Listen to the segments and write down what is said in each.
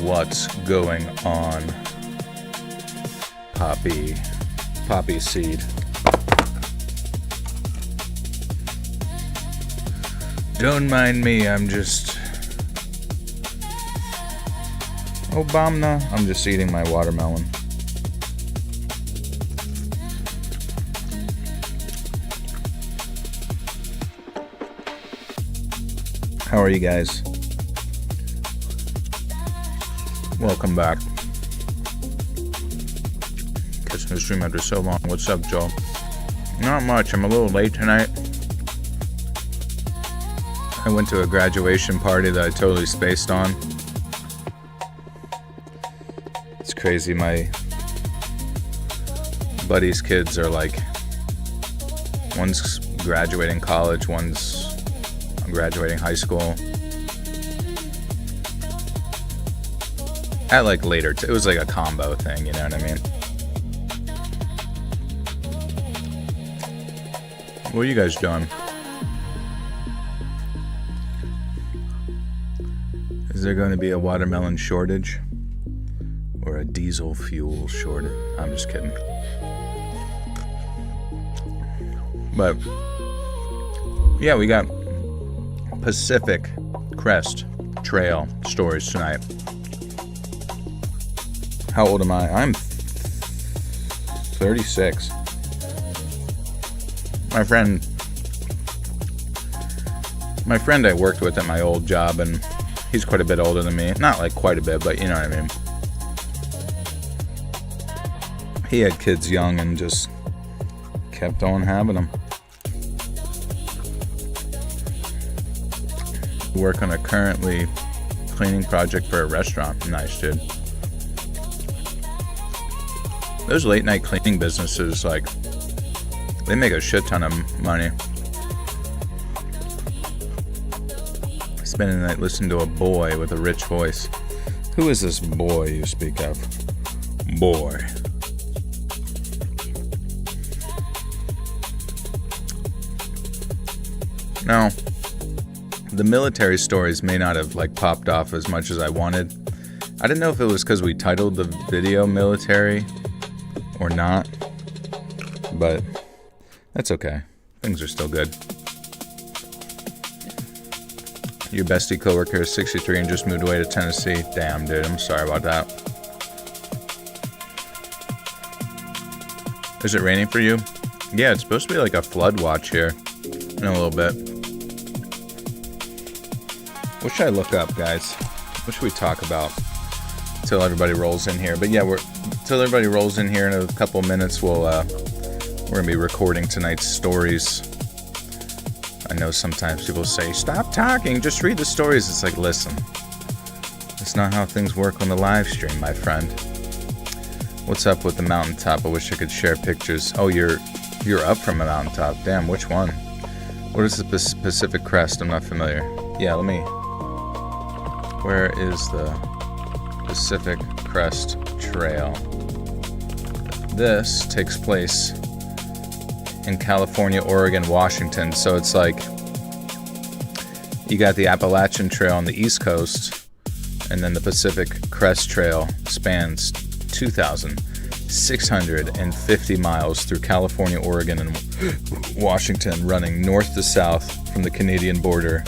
What's going on? Poppy seed. Don't mind me, I'm just... Obama, I'm just eating my watermelon. How are you guys? Welcome back. Catching the stream after so long. What's up, Joel? Not much. I'm a little late tonight. I went to a graduation party that I totally spaced on. It's crazy. My buddy's kids are like, one's graduating college, one's graduating high school. At like later, it was like a combo thing, you know what I mean? What are you guys doing? Is there going to be a watermelon shortage? Or a diesel fuel shortage? I'm just kidding. But, yeah, we got Pacific Crest Trail stories tonight. How old am I? I'm 36. My friend I worked with at my old job, and he's quite a bit older than me. Not like quite a bit, but you know what I mean. He had kids young and just kept on having them. Work on a currently cleaning project for a restaurant. Nice, dude. Those late night cleaning businesses, like, they make a shit ton of money. Spending the night listening to a boy with a rich voice. Who is this boy you speak of? Boy. Now, the military stories may not have like popped off as much as I wanted. I didn't know if it was because we titled the video military or not, but that's okay. Things are still good. Your bestie coworker is 63 and just moved away to Tennessee. Damn, dude, I'm sorry about that. Is it raining for you? Yeah, it's supposed to be like a flood watch here in a little bit. What should I look up, guys? What should we talk about until everybody rolls in here? But yeah, until everybody rolls in here in a couple minutes, we're gonna be recording tonight's stories. I know sometimes people say, stop talking, just read the stories. It's like, listen, it's not how things work on the live stream, my friend. What's up with the mountaintop? I wish I could share pictures. Oh, you're up from a mountaintop. Damn, which one? What is the Pacific Crest? I'm not familiar. Yeah, let me... Where is the Pacific Crest Trail? This takes place in California, Oregon, Washington. So it's like you got the Appalachian Trail on the East Coast, and then the Pacific Crest Trail spans 2,650 miles through California, Oregon, and Washington, running north to south from the Canadian border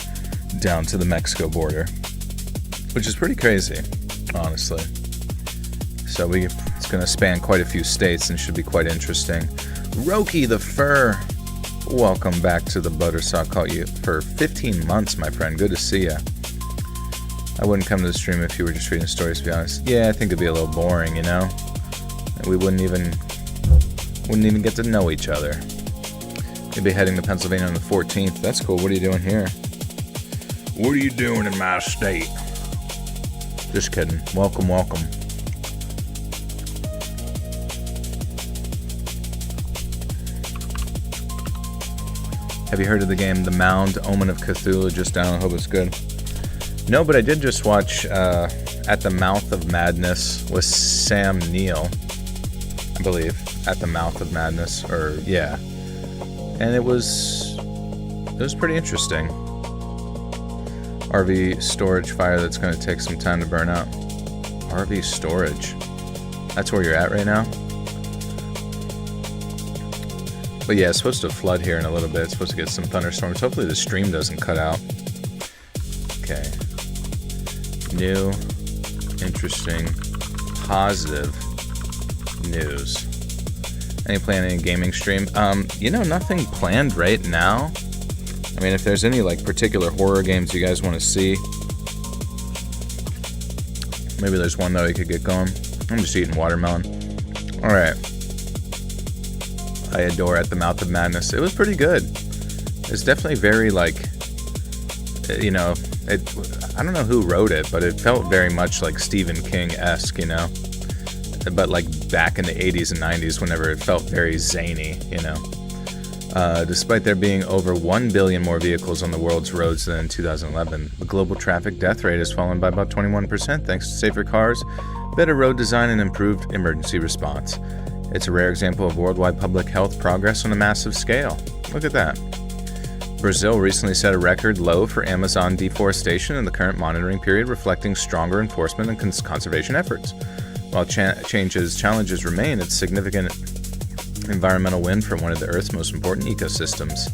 down to the Mexico border, which is pretty crazy, honestly. So it's going to span quite a few states and should be quite interesting. Roki the Fur, welcome back to the Buttersock. Caught you for 15 months, my friend. Good to see you. I wouldn't come to the stream if you were just reading stories, to be honest. Yeah, I think it'd be a little boring, you know? We wouldn't even get to know each other. You'll be heading to Pennsylvania on the 14th. That's cool. What are you doing here? What are you doing in my state? Just kidding. Welcome, welcome. Have you heard of the game The Mound, Omen of Cthulhu? Just down. I hope it's good. No, but I did just watch At the Mouth of Madness with Sam Neill, I believe. At the Mouth of Madness, or yeah. And it was pretty interesting. RV storage fire that's going to take some time to burn out. RV storage. That's where you're at right now? But yeah, it's supposed to flood here in a little bit. It's supposed to get some thunderstorms. Hopefully the stream doesn't cut out. Okay. New, interesting, positive news. Any plan any gaming stream? Nothing planned right now. I mean, if there's any like particular horror games you guys want to see, maybe there's one that we could get going. I'm just eating watermelon. All right. I adore At the Mouth of Madness. It was pretty good. It's definitely very like, I don't know who wrote it, but it felt very much like Stephen King-esque, but like back in the 80s and 90s whenever it felt very zany, Despite there being over 1 billion more vehicles on the world's roads than in 2011, the global traffic death rate has fallen by about 21% thanks to safer cars, better road design, and improved emergency response. It's a rare example of worldwide public health progress on a massive scale. Look at that. Brazil recently set a record low for Amazon deforestation in the current monitoring period, reflecting stronger enforcement and conservation efforts. While challenges remain, it's significant environmental win for one of the Earth's most important ecosystems.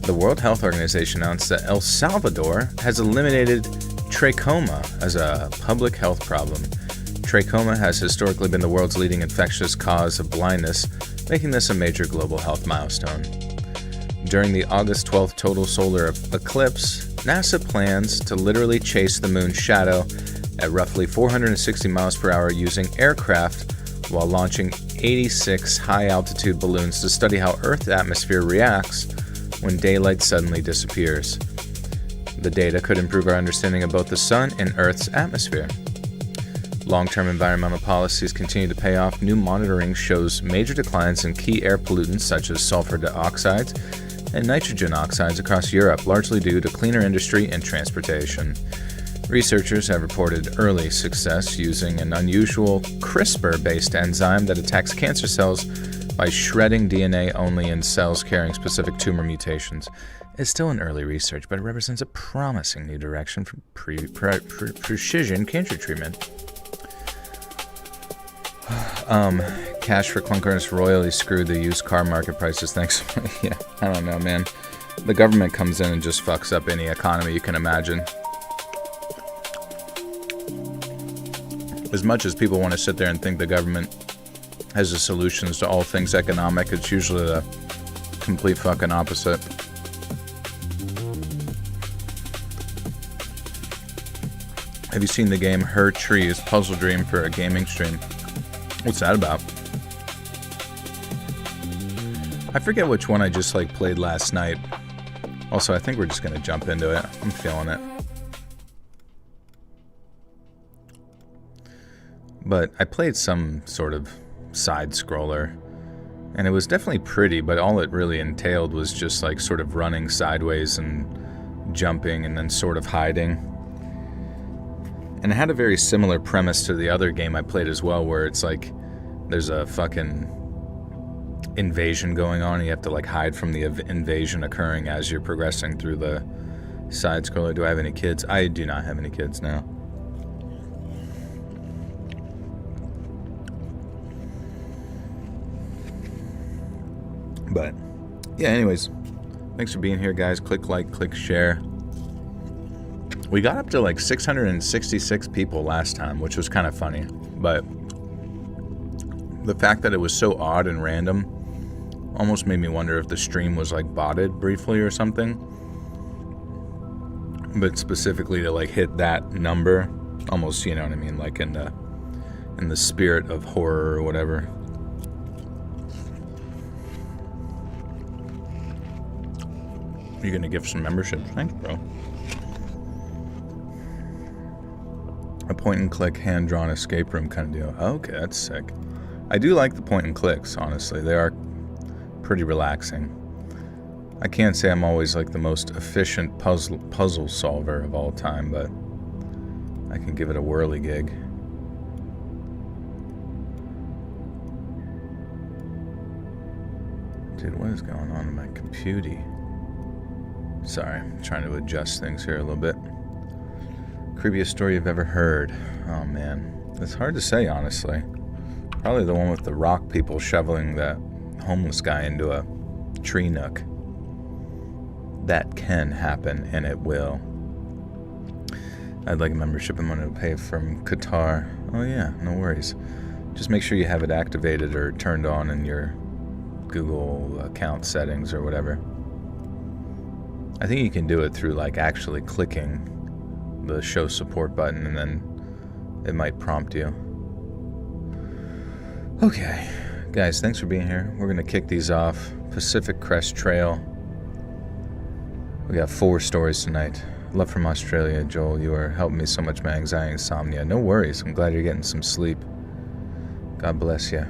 The World Health Organization announced that El Salvador has eliminated trachoma as a public health problem. Trachoma has historically been the world's leading infectious cause of blindness, making this a major global health milestone. During the August 12th total solar eclipse, NASA plans to literally chase the moon's shadow at roughly 460 miles per hour using aircraft while launching 86 high-altitude balloons to study how Earth's atmosphere reacts when daylight suddenly disappears. The data could improve our understanding of both the Sun and Earth's atmosphere. Long-term environmental policies continue to pay off. New monitoring shows major declines in key air pollutants such as sulfur dioxide and nitrogen oxides across Europe, largely due to cleaner industry and transportation. Researchers have reported early success using an unusual CRISPR-based enzyme that attacks cancer cells by shredding DNA only in cells carrying specific tumor mutations. It's still in early research, but it represents a promising new direction for precision cancer treatment. Cash for clunkers royally screwed the used car market prices. Thanks. Yeah, I don't know, man. The government comes in and just fucks up any economy you can imagine. As much as people want to sit there and think the government has the solutions to all things economic, it's usually the complete fucking opposite. Have you seen the game Her Trees Puzzle Dream for a gaming stream? What's that about? I forget which one I just played last night. Also, I think we're just gonna jump into it. I'm feeling it. But I played some sort of side scroller, and it was definitely pretty, but all it really entailed was just sort of running sideways and jumping and then sort of hiding. And it had a very similar premise to the other game I played as well, where it's there's a fucking invasion going on and you have to hide from the invasion occurring as you're progressing through the side scroller. Do I have any kids? I do not have any kids now. But yeah, anyways, thanks for being here, guys. Click like, click share. We got up to 666 people last time, which was kind of funny, but the fact that it was so odd and random almost made me wonder if the stream was botted briefly or something. But specifically to hit that number, almost, you know what I mean, in the spirit of horror or whatever. You're gonna give some membership? Thanks, bro. A point-and-click, hand-drawn escape room kind of deal. Okay, that's sick. I do like the point-and-clicks, honestly. They are pretty relaxing. I can't say I'm always the most efficient puzzle solver of all time, but I can give it a whirligig. Dude, what is going on in my computer? Sorry, I'm trying to adjust things here a little bit. Creepiest story you've ever heard? Oh man, it's hard to say, honestly. Probably the one with the rock people shoveling that homeless guy into a tree nook. That can happen, and it will. I'd like a membership. I'm going to pay from Qatar. Oh yeah, no worries. Just make sure you have it activated or turned on in your Google account settings or whatever. I think you can do it through like actually clicking the show support button, and then it might prompt you. Okay, guys, thanks for being here. We're gonna kick these off. Pacific Crest Trail. We got 4 stories tonight. Love from Australia, Joel. You are helping me so much with my anxiety and insomnia. No worries. I'm glad you're getting some sleep. God bless you.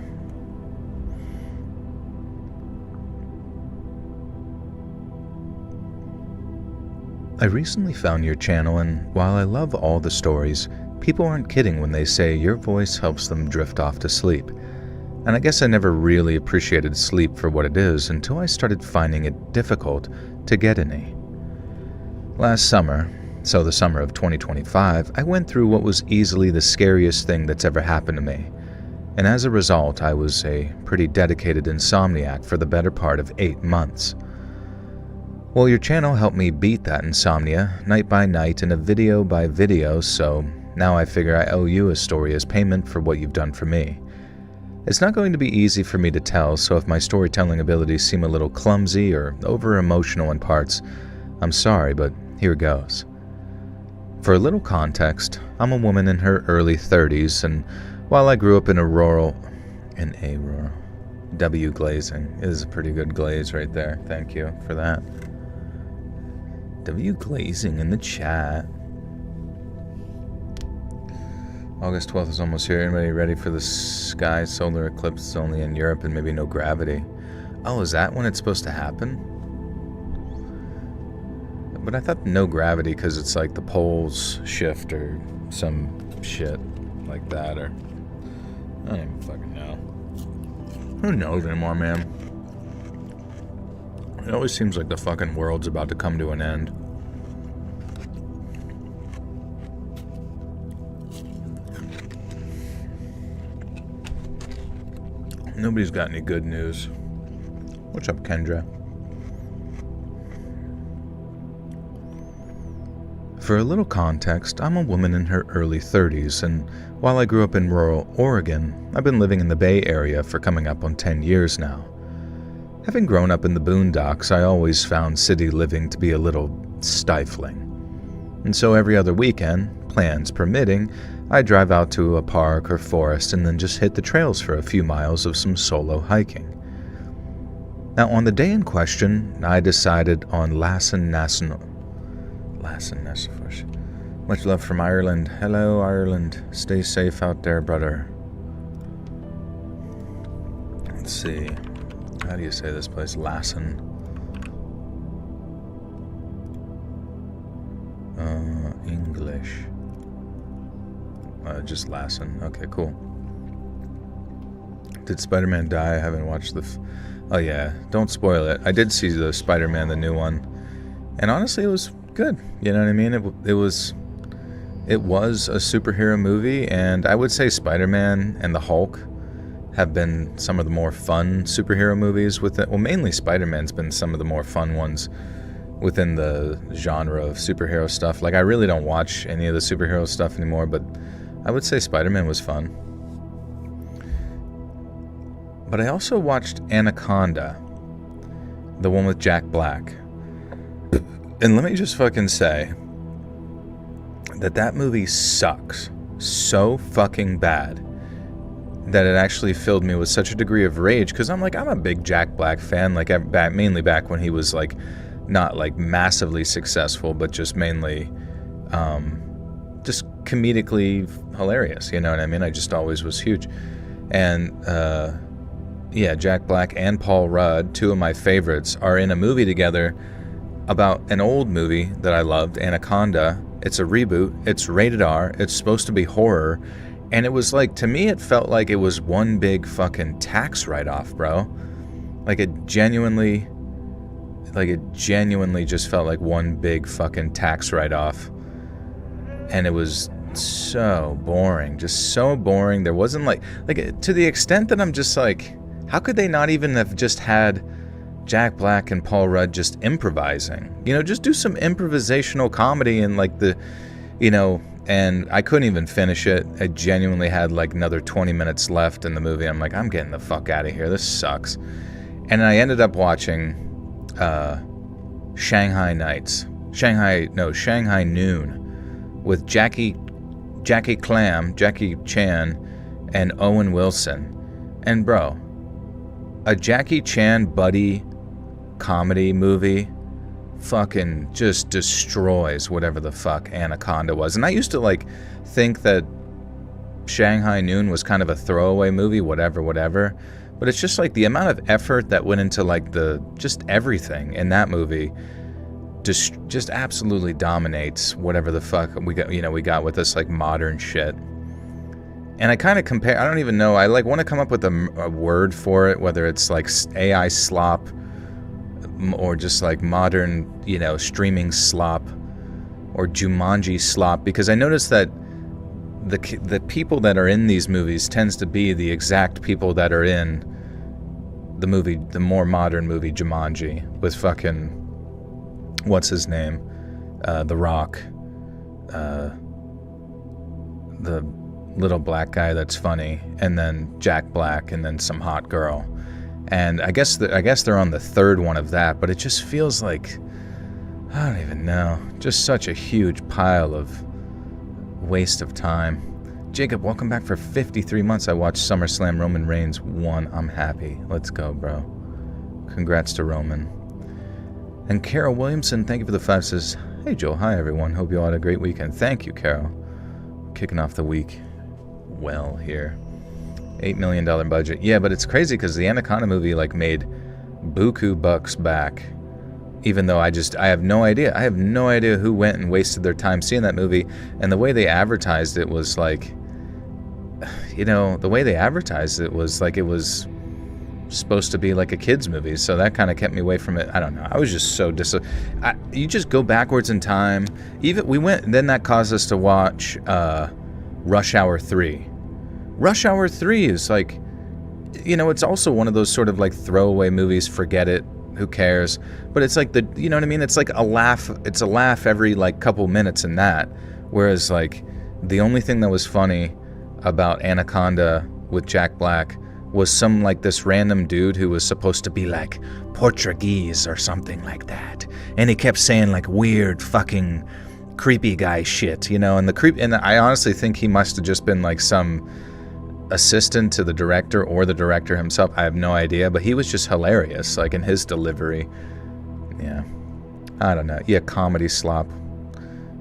I recently found your channel, and while I love all the stories, people aren't kidding when they say your voice helps them drift off to sleep. And I guess I never really appreciated sleep for what it is until I started finding it difficult to get any. Last summer, so the summer of 2025, I went through what was easily the scariest thing that's ever happened to me. And as a result, I was a pretty dedicated insomniac for the better part of 8 months. Well, your channel helped me beat that insomnia, night by night and a video by video, so now I figure I owe you a story as payment for what you've done for me. It's not going to be easy for me to tell, so if my storytelling abilities seem a little clumsy or over-emotional in parts, I'm sorry, but here goes. For a little context, I'm a woman in her early 30s, and while I grew up in a rural... W glazing is a pretty good glaze right there. Thank you for that. W glazing in the chat. August 12th is almost here. Anybody ready for the sky solar eclipse? It's only in Europe and maybe no gravity. Oh, is that when it's supposed to happen? But I thought no gravity because it's like the poles shift or some shit like that, or I don't even fucking know. Who knows anymore, man? It always seems like the fucking world's about to come to an end. Nobody's got any good news. What's up, Kendra? For a little context, I'm a woman in her early 30s, and while I grew up in rural Oregon, I've been living in the Bay Area for coming up on 10 years now. Having grown up in the boondocks, I always found city living to be a little stifling. And so every other weekend, plans permitting, I drive out to a park or forest and then just hit the trails for a few miles of some solo hiking. Now, on the day in question, I decided on Lassen National. Much love from Ireland. Hello, Ireland. Stay safe out there, brother. Let's see. How do you say this place? Lassen. English. Just Lassen. Okay, cool. Did Spider-Man die? I haven't watched the... Oh yeah, don't spoil it. I did see the Spider-Man, the new one. And honestly, it was good. You know what I mean? It was a superhero movie, and I would say Spider-Man and the Hulk have been some of the more fun superhero movies with it. Well, mainly Spider-Man's been some of the more fun ones within the genre of superhero stuff. Like, I really don't watch any of the superhero stuff anymore, but I would say Spider-Man was fun. But I also watched Anaconda, the one with Jack Black. And let me just fucking say that movie sucks so fucking bad that it actually filled me with such a degree of rage, because I'm a big Jack Black fan, like mainly back when he was like not like massively successful, but just mainly just comedically hilarious, you know what I mean? I just always was huge. And yeah, Jack Black and Paul Rudd, two of my favorites, are in a movie together about an old movie that I loved, Anaconda. It's a reboot, it's rated R, it's supposed to be horror, and it was like, to me it felt like it was one big fucking tax write-off, bro. Like it genuinely just felt like one big fucking tax write-off. and it was so boring, just so boring. There wasn't like to the extent that I'm just like, how could they not even have just had Jack Black and Paul Rudd just improvising? You know, just do some improvisational comedy and like the, you know, and I couldn't even finish it. I genuinely had like another 20 minutes left in the movie. I'm like, I'm getting the fuck out of here. This sucks. And I ended up watching Shanghai Noon with Jackie Chan, and Owen Wilson. And bro, a Jackie Chan buddy comedy movie fucking just destroys whatever the fuck Anaconda was. And I used to like think that Shanghai Noon was kind of a throwaway movie, whatever. But it's just like the amount of effort that went into like just everything in that movie just absolutely dominates whatever the fuck we got with this like modern shit. And I kind of compare, I don't even know, I like want to come up with a word for it, whether it's like AI slop or just like modern, you know, streaming slop or Jumanji slop, because I noticed that the people that are in these movies tends to be the exact people that are in the more modern movie Jumanji with fucking, what's his name? The Rock. The little black guy that's funny, and then Jack Black, and then some hot girl. And I guess they're on the third one of that, but it just feels like, I don't even know, just such a huge pile of waste of time. Jacob, welcome back for 53 months. I watched SummerSlam Roman Reigns won. I'm happy. Let's go, bro. Congrats to Roman. And Carol Williamson, thank you for the 5, says, hey Joel, hi everyone. Hope you all had a great weekend. Thank you, Carol. Kicking off the week well here. $8 million budget. Yeah, but it's crazy because the Anaconda movie like made buku bucks back. Even though I have no idea. I have no idea who went and wasted their time seeing that movie. And the way they advertised it was like, you know, the way they advertised it was like it was supposed to be like a kid's movie. So that kind of kept me away from it. I don't know. I was just so you just go backwards in time. Then that caused us to watch Rush Hour 3. Rush Hour 3 is like, you know, it's also one of those sort of like throwaway movies, forget it, who cares? But it's like you know what I mean? It's like a laugh every like couple minutes in that. Whereas like the only thing that was funny about Anaconda with Jack Black was some like this random dude who was supposed to be like Portuguese or something like that. And he kept saying like weird fucking creepy guy shit, you know, and I honestly think he must have just been like some assistant to the director or the director himself. I have no idea, but he was just hilarious, like in his delivery. Yeah, I don't know. Yeah, comedy slop.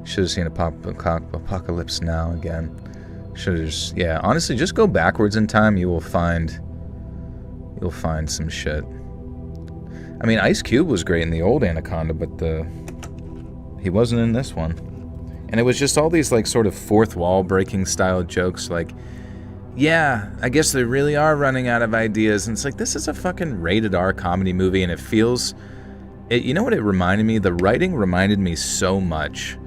Should have seen Apocalypse Now again. Should have just, yeah. Honestly, just go backwards in time. You'll find some shit. I mean, Ice Cube was great in the old Anaconda, but he wasn't in this one. And it was just all these like sort of fourth wall breaking style jokes, like, yeah, I guess they really are running out of ideas. And it's like, this is a fucking rated R comedy movie, and it feels, you know what it reminded me? The writing reminded me so much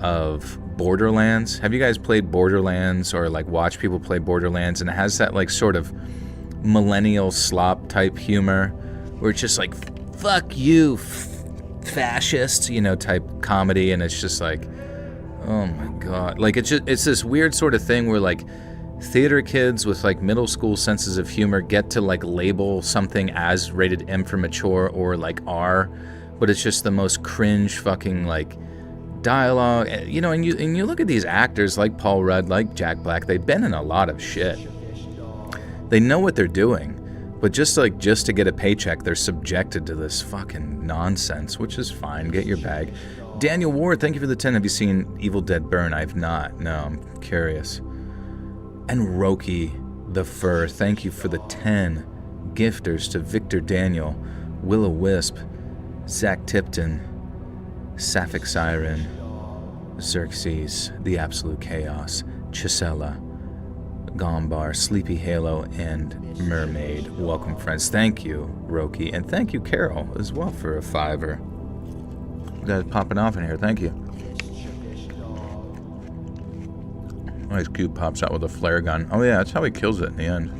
of Borderlands. Have you guys played Borderlands or like watch people play Borderlands? And it has that like sort of millennial slop type humor where it's just like, fuck you, fascist, you know, type comedy. And it's just like, oh my God. Like it's this weird sort of thing where like theater kids with like middle school senses of humor get to like label something as rated M for mature or like R, but it's just the most cringe fucking like dialogue, you know. And you look at these actors like Paul Rudd, like Jack Black, they've been in a lot of shit. They know what they're doing, but just to get a paycheck, they're subjected to this fucking nonsense, which is fine. Get your bag. Daniel Ward, thank you for the 10. Have you seen Evil Dead Burn? I've not. No, I'm curious. And Roki the Fur, thank you for the 10 gifters to Victor Daniel, Willow Wisp, Zach Tipton, Sapphic Siren, Xerxes, The Absolute Chaos, Chisella, Gombar, Sleepy Halo, and Mermaid. Welcome, friends. Thank you, Roki, and thank you, Carol, as well, for a $5. You guys popping off in here. Thank you. Ice Cube pops out with a flare gun. Oh yeah, that's how he kills it in the end.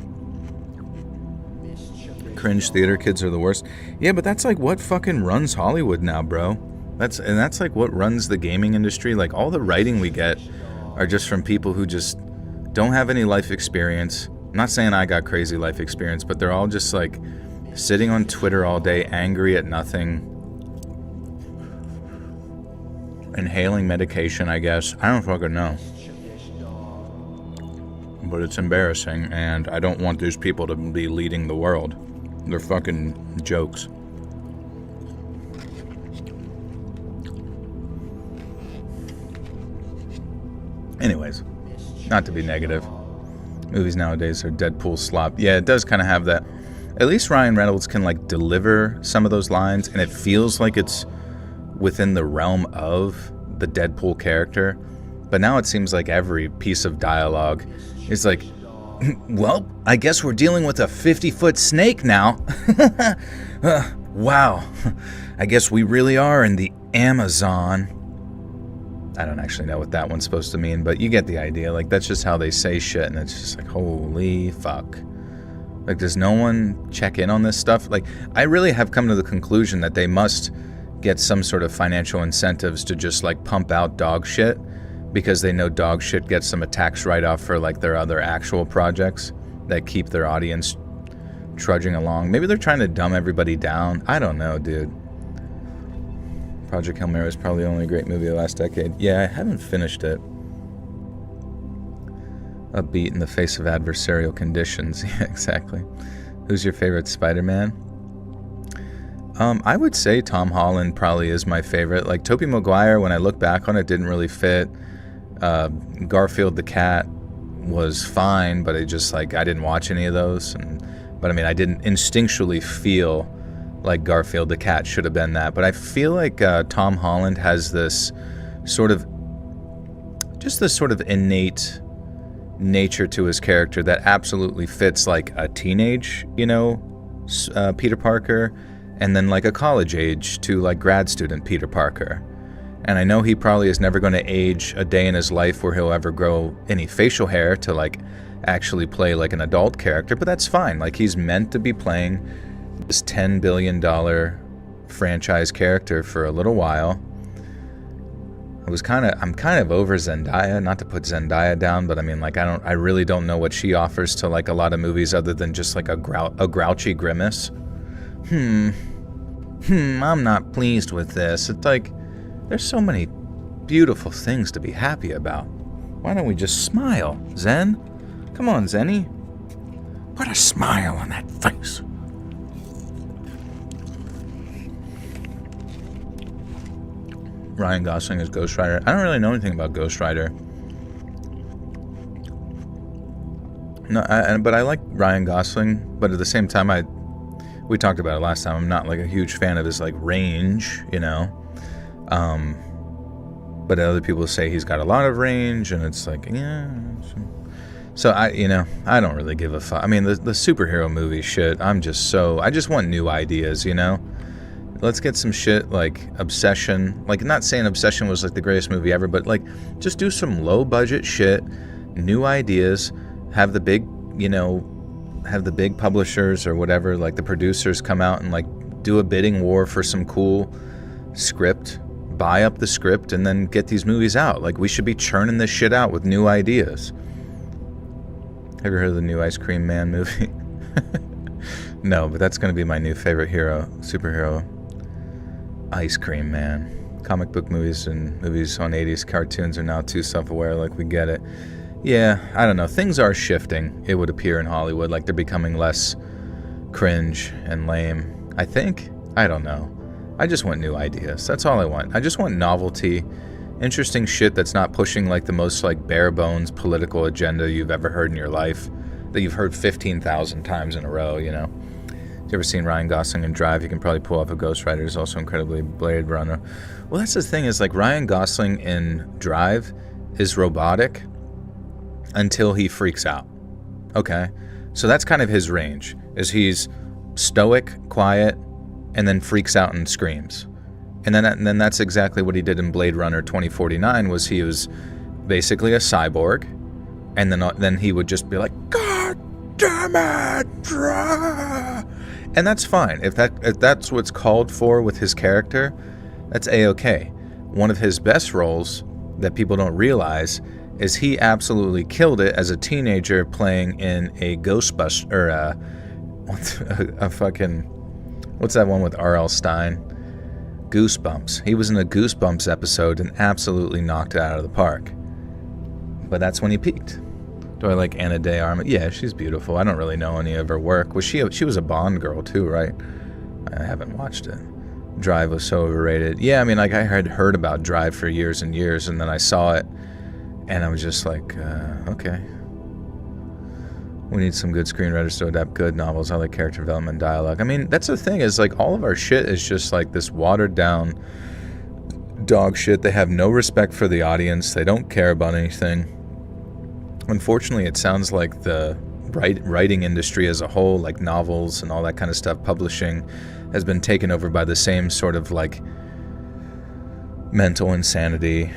Cringe theater kids are the worst. Yeah, but that's like what fucking runs Hollywood now, bro. That's like what runs the gaming industry. Like all the writing we get are just from people who just don't have any life experience. I'm not saying I got crazy life experience, but they're all just like sitting on Twitter all day, angry at nothing, inhaling medication, I guess. I don't fucking know. But it's embarrassing, and I don't want these people to be leading the world. They're fucking jokes. Anyways, not to be negative. Movies nowadays are Deadpool slop. Yeah, it does kind of have that. At least Ryan Reynolds can like deliver some of those lines, and it feels like it's within the realm of the Deadpool character. But now it seems like every piece of dialogue is like, well, I guess we're dealing with a 50-foot snake now. Wow. I guess we really are in the Amazon. I don't actually know what that one's supposed to mean, but you get the idea. Like, that's just how they say shit, and it's just like, holy fuck. Like, does no one check in on this stuff? Like, I really have come to the conclusion that they must get some sort of financial incentives to just, like, pump out dog shit, because they know dog shit gets them a tax write-off for, like, their other actual projects that keep their audience trudging along. Maybe they're trying to dumb everybody down. I don't know, dude. Project Hail Mary is probably the only great movie of the last decade. Yeah, I haven't finished it. Upbeat in the face of adversarial conditions. Yeah, exactly. Who's your favorite Spider-Man? I would say Tom Holland probably is my favorite. Like, Tobey Maguire, when I look back on it, didn't really fit. Garfield the Cat was fine, but it just, like, I didn't watch any of those. But I mean, I didn't instinctually feel like Garfield the Cat should have been that. But I feel like Tom Holland has this sort of innate nature to his character that absolutely fits like a teenage, Peter Parker, and then like a college age to like grad student Peter Parker. And I know he probably is never going to age a day in his life where he'll ever grow any facial hair to like actually play like an adult character, but that's fine. Like, he's meant to be playing this $10 billion franchise character for a little while. I'm kind of over Zendaya, not to put Zendaya down, but I mean, like, I really don't know what she offers to like a lot of movies other than just like a grouchy grimace. I'm not pleased with this. It's like, there's so many beautiful things to be happy about. Why don't we just smile, Zen? Come on, Zenny. Put a smile on that face. Ryan Gosling is Ghost Rider. I don't really know anything about Ghost Rider. No, but I like Ryan Gosling. But at the same time, we talked about it last time. I'm not like a huge fan of his like range, But other people say he's got a lot of range, and it's like, yeah. So I don't really give a fuck. I mean, the superhero movie shit. I just want new ideas, Let's get some shit like Obsession. Like, not saying Obsession was like the greatest movie ever, but like, just do some low budget shit, new ideas, have the big publishers or whatever, like the producers come out and like do a bidding war for some cool script, buy up the script, and then get these movies out. Like, we should be churning this shit out with new ideas. Have you heard of the new Ice Cream Man movie? No, but that's going to be my new favorite superhero. Ice Cream Man. Comic book movies and movies on 80s cartoons are now too self-aware, like, we get it. Yeah, I don't know. Things are shifting, it would appear, in Hollywood. Like, they're becoming less cringe and lame, I think. I don't know. I just want new ideas. That's all I want. I just want novelty, interesting shit that's not pushing like the most like bare bones political agenda you've ever heard in your life, that you've heard 15,000 times in a row, If you ever seen Ryan Gosling in Drive, you can probably pull off a Ghost Rider. He's also incredibly Blade Runner. Well, that's the thing, is like Ryan Gosling in Drive is robotic until he freaks out. Okay? So that's kind of his range, is he's stoic, quiet, and then freaks out and screams. And then that's exactly what he did in Blade Runner 2049, was he was basically a cyborg. And then he would just be like, God damn it! And that's fine. If that's what's called for with his character, that's A-okay. One of his best roles that people don't realize is he absolutely killed it as a teenager playing in a Ghostbuster, or what's that one with R.L. Stine? Goosebumps. He was in a Goosebumps episode and absolutely knocked it out of the park. But that's when he peaked. Do I like Ana de Armas? Yeah, she's beautiful. I don't really know any of her work. She was a Bond girl too, right? I haven't watched it. Drive was so overrated. Yeah, I mean, like I had heard about Drive for years and years, and then I saw it, and I was just like, okay. We need some good screenwriters to adapt good novels. I like character development and dialogue. I mean, that's the thing, is like all of our shit is just like this watered down dog shit. They have no respect for the audience. They don't care about anything. Unfortunately, it sounds like the writing industry as a whole, like novels and all that kind of stuff, publishing, has been taken over by the same sort of like mental insanity,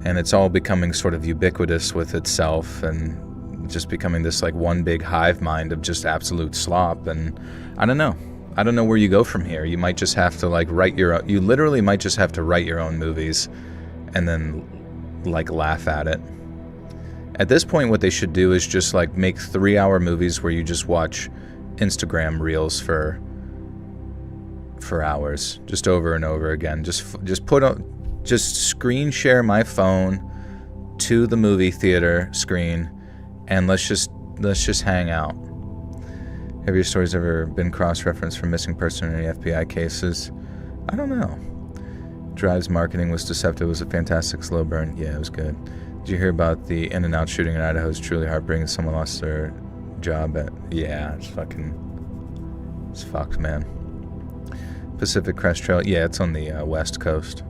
and it's all becoming sort of ubiquitous with itself and just becoming this like one big hive mind of just absolute slop. And I don't know where you go from here. You might just have to like you literally might just have to write your own movies and then like laugh at it. At this point, what they should do is just like make 3-hour movies where you just watch Instagram reels for hours, just over and over again. Just screen share my phone to the movie theater screen, and let's just hang out. Have your stories ever been cross-referenced for missing person in any FBI cases? I don't know. Drive's marketing was deceptive. It was a fantastic slow burn. Yeah, it was good. Did you hear about the In-N-Out shooting in Idaho? It's truly heartbreaking. Someone lost their job at... Yeah, it's fucked, man. Pacific Crest Trail. Yeah, it's on the west coast.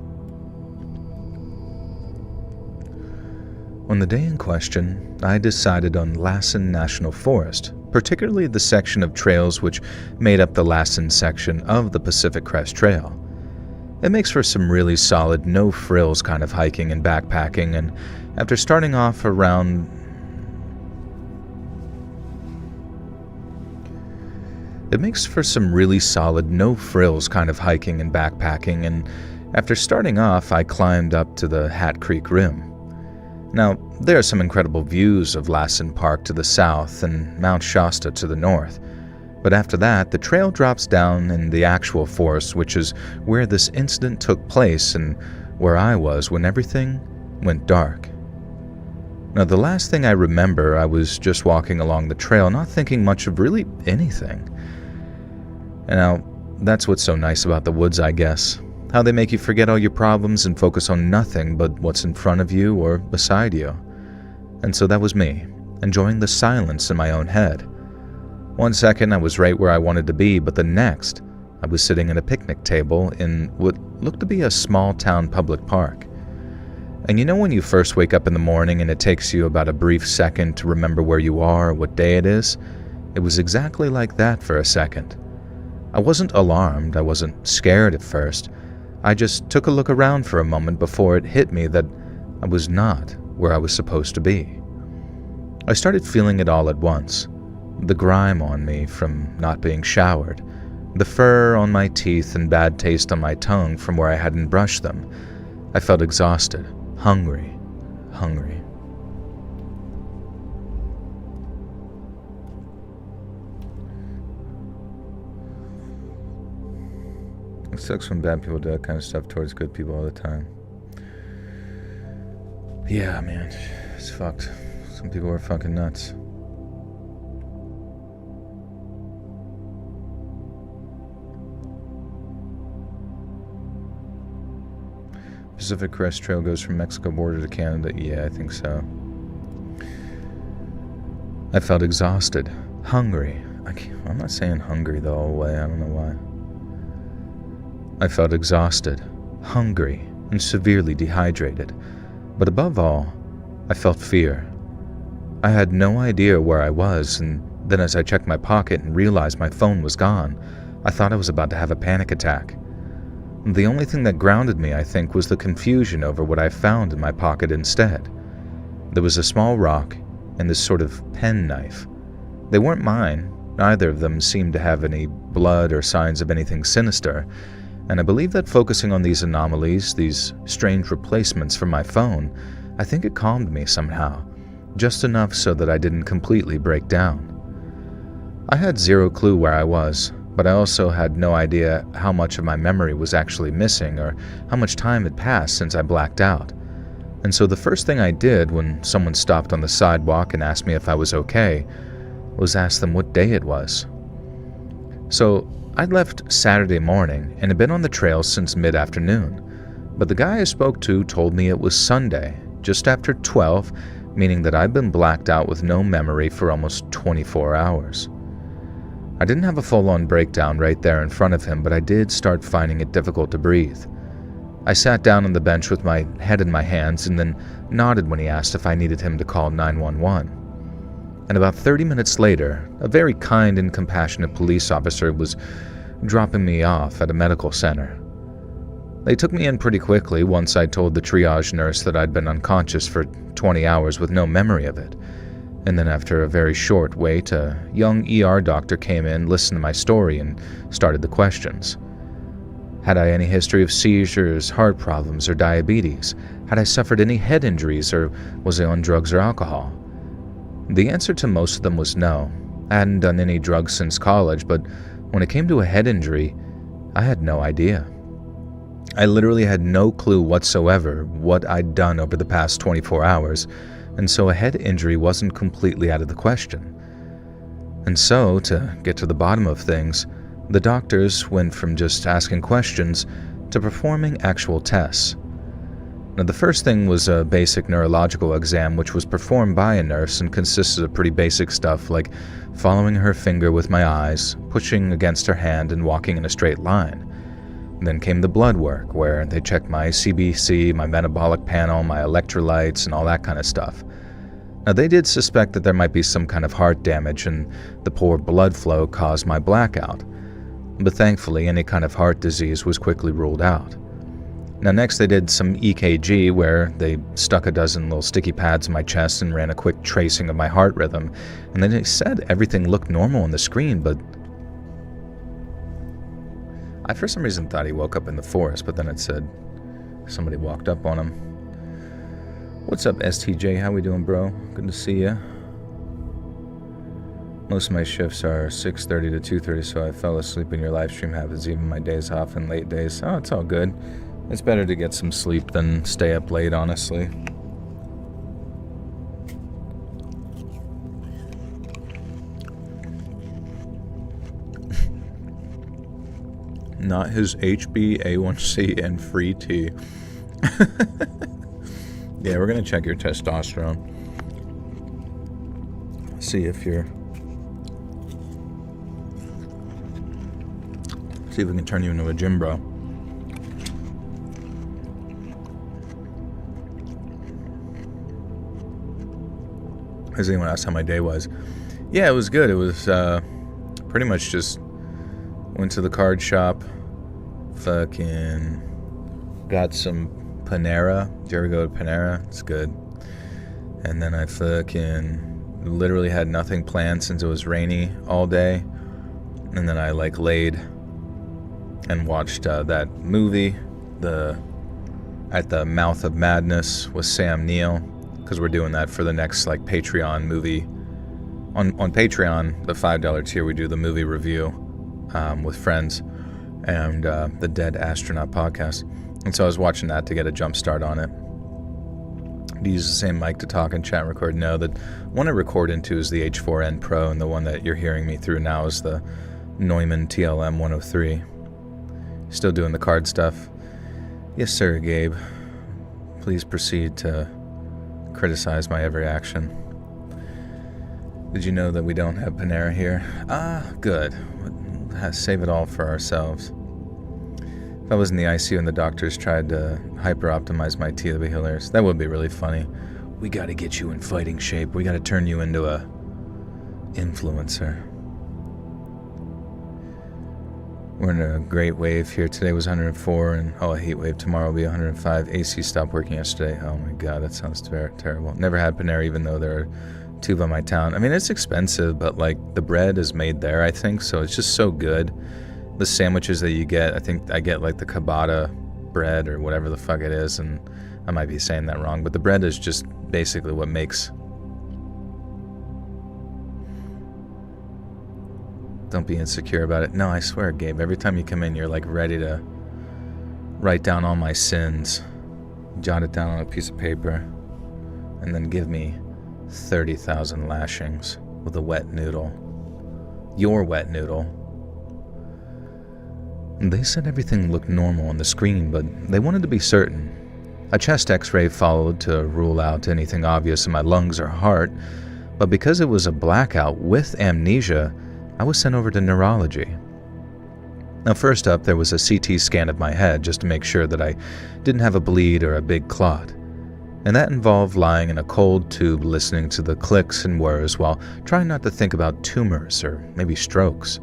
On the day in question, I decided on Lassen National Forest, particularly the section of trails which made up the Lassen section of the Pacific Crest Trail. It makes for some really solid, no-frills kind of hiking and backpacking, and after starting off around... It makes for some really solid, no-frills kind of hiking and backpacking, and after starting off, I climbed up to the Hat Creek Rim. Now, there are some incredible views of Lassen Park to the south and Mount Shasta to the north. But after that, the trail drops down in the actual forest, which is where this incident took place and where I was when everything went dark. Now, the last thing I remember, I was just walking along the trail, not thinking much of really anything. And now, that's what's so nice about the woods, I guess. How they make you forget all your problems and focus on nothing but what's in front of you or beside you. And so that was me, enjoying the silence in my own head. One second I was right where I wanted to be, but the next I was sitting at a picnic table in what looked to be a small town public park. And you know when you first wake up in the morning and it takes you about a brief second to remember where you are or what day it is? It was exactly like that for a second. I wasn't alarmed, I wasn't scared at first. I just took a look around for a moment before it hit me that I was not where I was supposed to be. I started feeling it all at once. The grime on me from not being showered, the fur on my teeth and bad taste on my tongue from where I hadn't brushed them. I felt exhausted, hungry. It sucks when bad people do that kind of stuff towards good people all the time. Yeah, man, it's fucked. Some people are fucking nuts. Pacific Crest Trail goes from Mexico border to Canada. Yeah, I think so. I felt exhausted, hungry. I'm not saying hungry the whole way, I don't know why. I felt exhausted, hungry, and severely dehydrated. But above all, I felt fear. I had no idea where I was, and then as I checked my pocket and realized my phone was gone, I thought I was about to have a panic attack. The only thing that grounded me, I think, was the confusion over what I found in my pocket instead. There was a small rock and this sort of pen knife. They weren't mine. Neither of them seemed to have any blood or signs of anything sinister, and I believe that focusing on these anomalies, these strange replacements for my phone, I think it calmed me somehow, just enough so that I didn't completely break down. I had zero clue where I was, but I also had no idea how much of my memory was actually missing or how much time had passed since I blacked out. And so the first thing I did when someone stopped on the sidewalk and asked me if I was okay was ask them what day it was. So I'd left Saturday morning and had been on the trail since mid-afternoon, but the guy I spoke to told me it was Sunday, just after 12, meaning that I'd been blacked out with no memory for almost 24 hours. I didn't have a full-on breakdown right there in front of him, but I did start finding it difficult to breathe. I sat down on the bench with my head in my hands and then nodded when he asked if I needed him to call 911. And about 30 minutes later, a very kind and compassionate police officer was dropping me off at a medical center. They took me in pretty quickly once I told the triage nurse that I'd been unconscious for 20 hours with no memory of it. And then after a very short wait, a young ER doctor came in, listened to my story, and started the questions. Had I any history of seizures, heart problems, or diabetes? Had I suffered any head injuries, or was I on drugs or alcohol? The answer to most of them was no. I hadn't done any drugs since college, but when it came to a head injury, I had no idea. I literally had no clue whatsoever what I'd done over the past 24 hours, and so a head injury wasn't completely out of the question. And so, to get to the bottom of things, the doctors went from just asking questions to performing actual tests. Now, the first thing was a basic neurological exam, which was performed by a nurse and consisted of pretty basic stuff like following her finger with my eyes, pushing against her hand, and walking in a straight line. Then came the blood work, where they checked my CBC, my metabolic panel, my electrolytes, and all that kind of stuff. Now, they did suspect that there might be some kind of heart damage, and the poor blood flow caused my blackout. But thankfully, any kind of heart disease was quickly ruled out. Now, next they did some EKG, where they stuck a dozen little sticky pads in my chest and ran a quick tracing of my heart rhythm, and then they said everything looked normal on the screen, but I for some reason thought he woke up in the forest, but then it said somebody walked up on him. What's up, STJ? How we doing, bro? Good to see ya. Most of my shifts are 6:30 to 2:30, so I fell asleep in your live stream habits, even my days off and late days. Oh, it's all good. It's better to get some sleep than stay up late, honestly. Not his HbA1c and free tea. Yeah, we're gonna check your testosterone. See if we can turn you into a gym bro. Has anyone asked how my day was? Yeah, it was good. It was pretty much just went to the card shop, fucking got some Panera. Did you ever go to Panera? It's good. And then I fucking literally had nothing planned since it was rainy all day. And then I laid and watched that movie, At the Mouth of Madness with Sam Neill, because we're doing that for the next Patreon movie. On Patreon, the $5 tier, we do the movie review with friends and the Dead Astronaut podcast. And so I was watching that to get a jump start on it. Do you use the same mic to talk and chat and record? No, the one I record into is the H4n Pro, and the one that you're hearing me through now is the Neumann TLM 103. Still doing the card stuff. Yes, sir, Gabe. Please proceed to criticize my every action. Did you know that we don't have Panera here? Good. Save it all for ourselves. If I was in the ICU and the doctors tried to hyper-optimize my tea, that'd be hilarious. That would be really funny. We gotta get you in fighting shape. We gotta turn you into a influencer. We're in a great wave here. Today was 104, and a heat wave. Tomorrow will be 105. AC stopped working yesterday. Oh my god, that sounds terrible. Never had Panera, even though there are Tuva, my town. I mean, it's expensive, but like the bread is made there, I think, so it's just so good. The sandwiches that you get, I think I get like the ciabatta bread or whatever the fuck it is, and I might be saying that wrong, but the bread is just basically what makes... Don't be insecure about it. No, I swear, Gabe, every time you come in, you're like ready to write down all my sins, jot it down on a piece of paper, and then give me 30,000 lashings with a wet noodle. Your wet noodle. They said everything looked normal on the screen, but they wanted to be certain. A chest x-ray followed to rule out anything obvious in my lungs or heart, but because it was a blackout with amnesia, I was sent over to neurology. Now, first up, there was a CT scan of my head just to make sure that I didn't have a bleed or a big clot. And that involved lying in a cold tube listening to the clicks and whirs while trying not to think about tumors or maybe strokes.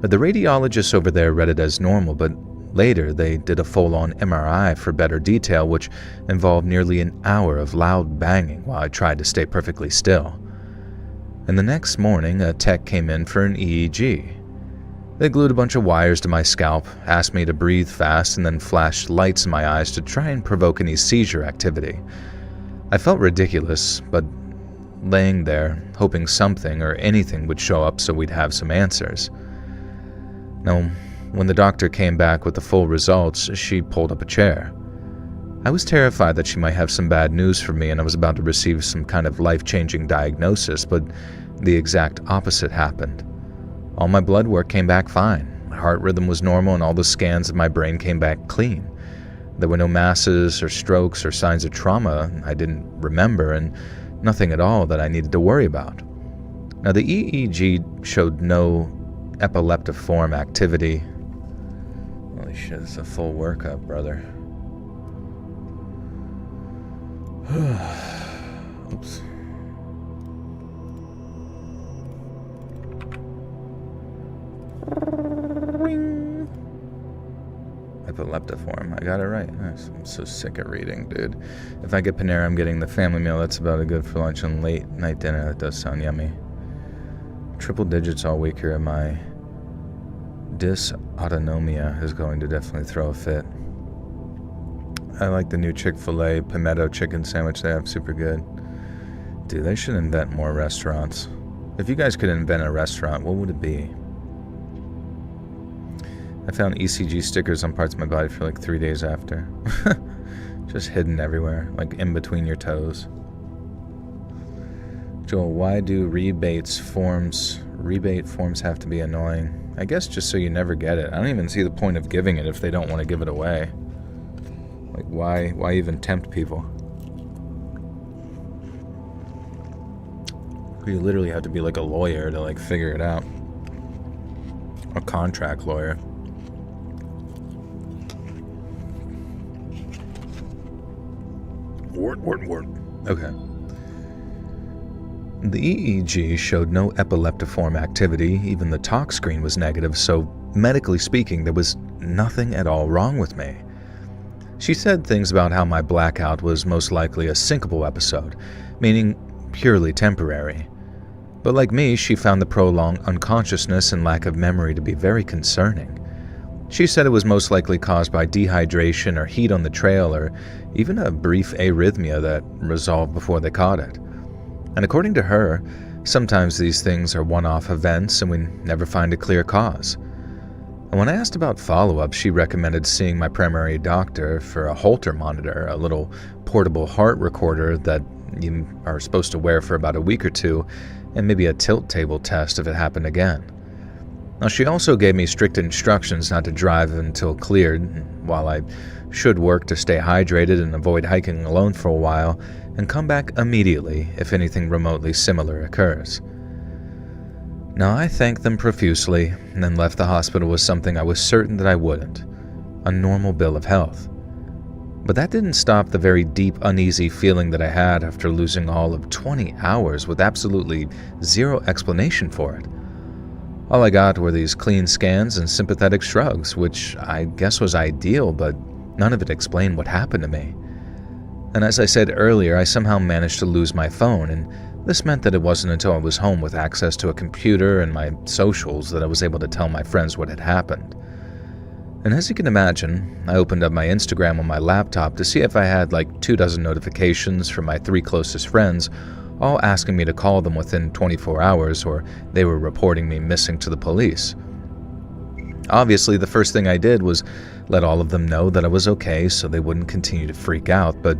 But the radiologists over there read it as normal, but later they did a full-on MRI for better detail, which involved nearly an hour of loud banging while I tried to stay perfectly still. And the next morning, a tech came in for an EEG. They glued a bunch of wires to my scalp, asked me to breathe fast, and then flashed lights in my eyes to try and provoke any seizure activity. I felt ridiculous, but laying there, hoping something or anything would show up so we'd have some answers. Now, when the doctor came back with the full results, she pulled up a chair. I was terrified that she might have some bad news for me and I was about to receive some kind of life-changing diagnosis, but the exact opposite happened. All my blood work came back fine, my heart rhythm was normal, and all the scans of my brain came back clean. There were no masses or strokes or signs of trauma I didn't remember, and nothing at all that I needed to worry about. Now, the EEG showed no epileptiform activity. Holy shit, it's a full workup, brother. Oops. Epileptiform. I got it right. I'm so sick of reading, dude. If I get Panera, I'm getting the family meal. That's about as good for lunch and late night dinner. That does sound yummy. Triple digits all week here, and my dysautonomia is going to definitely throw a fit. I like the new Chick-fil-A pimento chicken sandwich they have. Super good. Dude, they should invent more restaurants. If you guys could invent a restaurant, what would it be? I found ECG stickers on parts of my body for like 3 days after. Just hidden everywhere, like in between your toes. Joel, why do rebate forms have to be annoying? I guess just so you never get it. I don't even see the point of giving it if they don't want to give it away. Like, why even tempt people? You literally have to be like a lawyer to like figure it out. A contract lawyer. Wart. Okay. The EEG showed no epileptiform activity. Even the talk screen was negative, so medically speaking, there was nothing at all wrong with me. She said things about how my blackout was most likely a syncopal episode, meaning purely temporary. But like me, she found the prolonged unconsciousness and lack of memory to be very concerning. She said it was most likely caused by dehydration or heat on the trail, or even a brief arrhythmia that resolved before they caught it. And according to her, sometimes these things are one-off events and we never find a clear cause. And when I asked about follow-up, she recommended seeing my primary doctor for a Holter monitor, a little portable heart recorder that you are supposed to wear for about a week or two, and maybe a tilt table test if it happened again. Now, she also gave me strict instructions not to drive until cleared, while I should work to stay hydrated and avoid hiking alone for a while, and come back immediately if anything remotely similar occurs. Now, I thanked them profusely, and then left the hospital with something I was certain that I wouldn't: a normal bill of health. But that didn't stop the very deep, uneasy feeling that I had after losing all of 20 hours with absolutely zero explanation for it. All I got were these clean scans and sympathetic shrugs, which I guess was ideal, but none of it explained what happened to me. And as I said earlier, I somehow managed to lose my phone, and This meant that it wasn't until I was home with access to a computer and my socials that I was able to tell my friends what had happened. And as you can imagine, I opened up my Instagram on my laptop to see if I had like 24 notifications from my 3 closest friends, all asking me to call them within 24 hours or they were reporting me missing to the police. Obviously, the first thing I did was let all of them know that I was okay so they wouldn't continue to freak out, but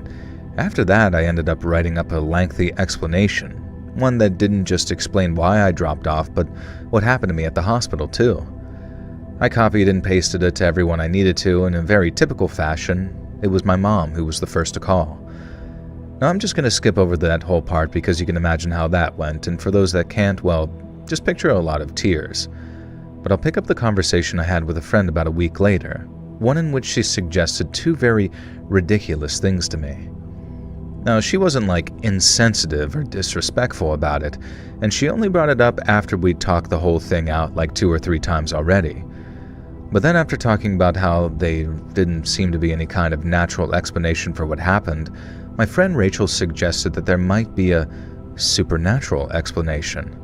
after that I ended up writing up a lengthy explanation, one that didn't just explain why I dropped off, but what happened to me at the hospital too. I copied and pasted it to everyone I needed to, and in very typical fashion, it was my mom who was the first to call. Now I'm just going to skip over that whole part because you can imagine how that went, and for those that can't, well, just picture a lot of tears. But I'll pick up the conversation I had with a friend about a week later, one in which she suggested 2 very ridiculous things to me. Now, she wasn't like insensitive or disrespectful about it, and she only brought it up after we'd talked the whole thing out like 2 or 3 times already. But then after talking about how there didn't seem to be any kind of natural explanation for what happened, my friend Rachel suggested that there might be a supernatural explanation.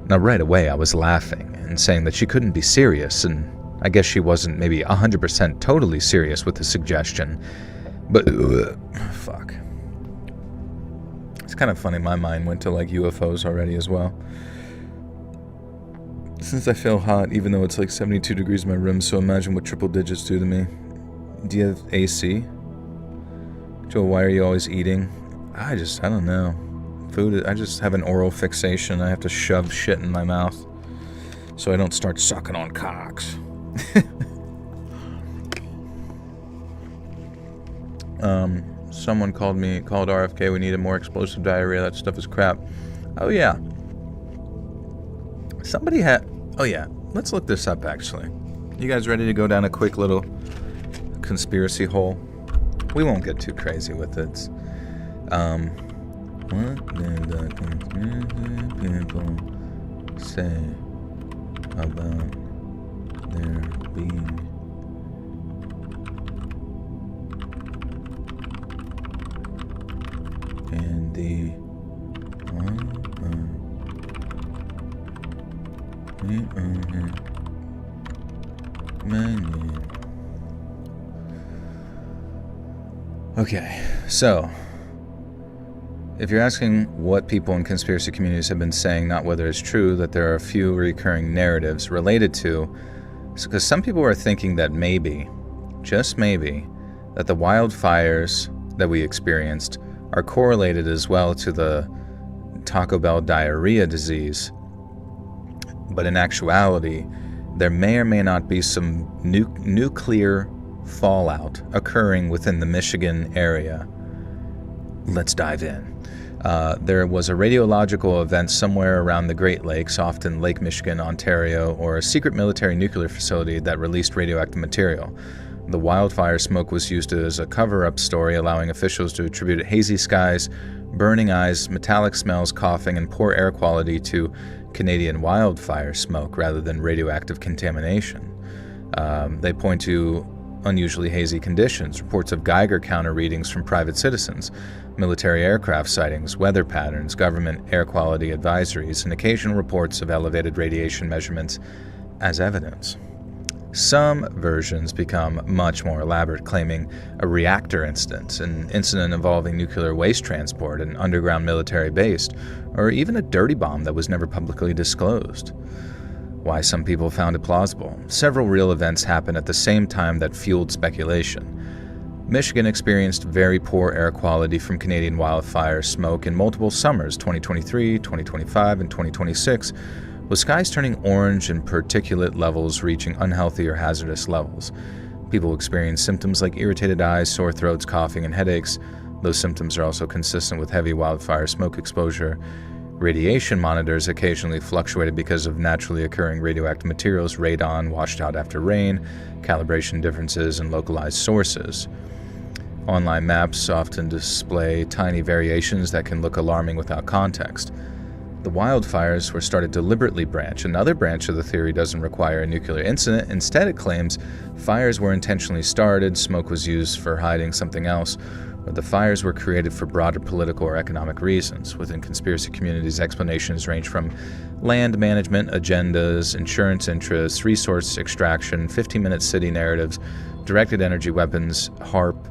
Now right away I was laughing and saying that she couldn't be serious, and I guess she wasn't maybe 100% totally serious with the suggestion, but fuck. It's kind of funny, my mind went to like UFOs already as well. Since I feel hot, even though it's like 72 degrees in my room, so imagine what triple digits do to me. Do you have AC? Joel, why are you always eating? I don't know. Food, I just have an oral fixation. I have to shove shit in my mouth so I don't start sucking on cocks. Someone called RFK, we needed more explosive diarrhea. That stuff is crap. Oh yeah. Oh yeah, let's look this up actually. You guys ready to go down a quick little conspiracy hole? We won't get too crazy with it. What did the conspiracy people say about there being and the Okay, so if you're asking what people in conspiracy communities have been saying, not whether it's true, that there are a few recurring narratives related to, because some people are thinking that maybe, just maybe, that the wildfires that we experienced are correlated as well to the Taco Bell diarrhea disease. But in actuality, there may or may not be some nuclear fallout occurring within the Michigan area. Let's dive in. There was a radiological event somewhere around the Great Lakes, often Lake Michigan, Ontario, or a secret military nuclear facility that released radioactive material. The wildfire smoke was used as a cover-up story, allowing officials to attribute hazy skies, burning eyes, metallic smells, coughing, and poor air quality to Canadian wildfire smoke rather than radioactive contamination. They point to unusually hazy conditions, reports of Geiger counter readings from private citizens, military aircraft sightings, weather patterns, government air quality advisories, and occasional reports of elevated radiation measurements as evidence. Some versions become much more elaborate, claiming a reactor incident, an incident involving nuclear waste transport, an underground military base, or even a dirty bomb that was never publicly disclosed. Why some people found it plausible. Several real events happened at the same time that fueled speculation. Michigan experienced very poor air quality from Canadian wildfire smoke in multiple summers, 2023, 2025, and 2026, with skies turning orange and particulate levels reaching unhealthy or hazardous levels. People experienced symptoms like irritated eyes, sore throats, coughing, and headaches. Those symptoms are also consistent with heavy wildfire smoke exposure. Radiation monitors occasionally fluctuated because of naturally occurring radioactive materials, radon washed out after rain, calibration differences, and localized sources. Online maps often display tiny variations that can look alarming without context. The wildfires were started deliberately branch. Another branch of the theory doesn't require a nuclear incident. Instead, it claims fires were intentionally started, smoke was used for hiding something else, or the fires were created for broader political or economic reasons. Within conspiracy communities, explanations range from land management agendas, insurance interests, resource extraction, 15-minute city narratives, directed energy weapons, HARP,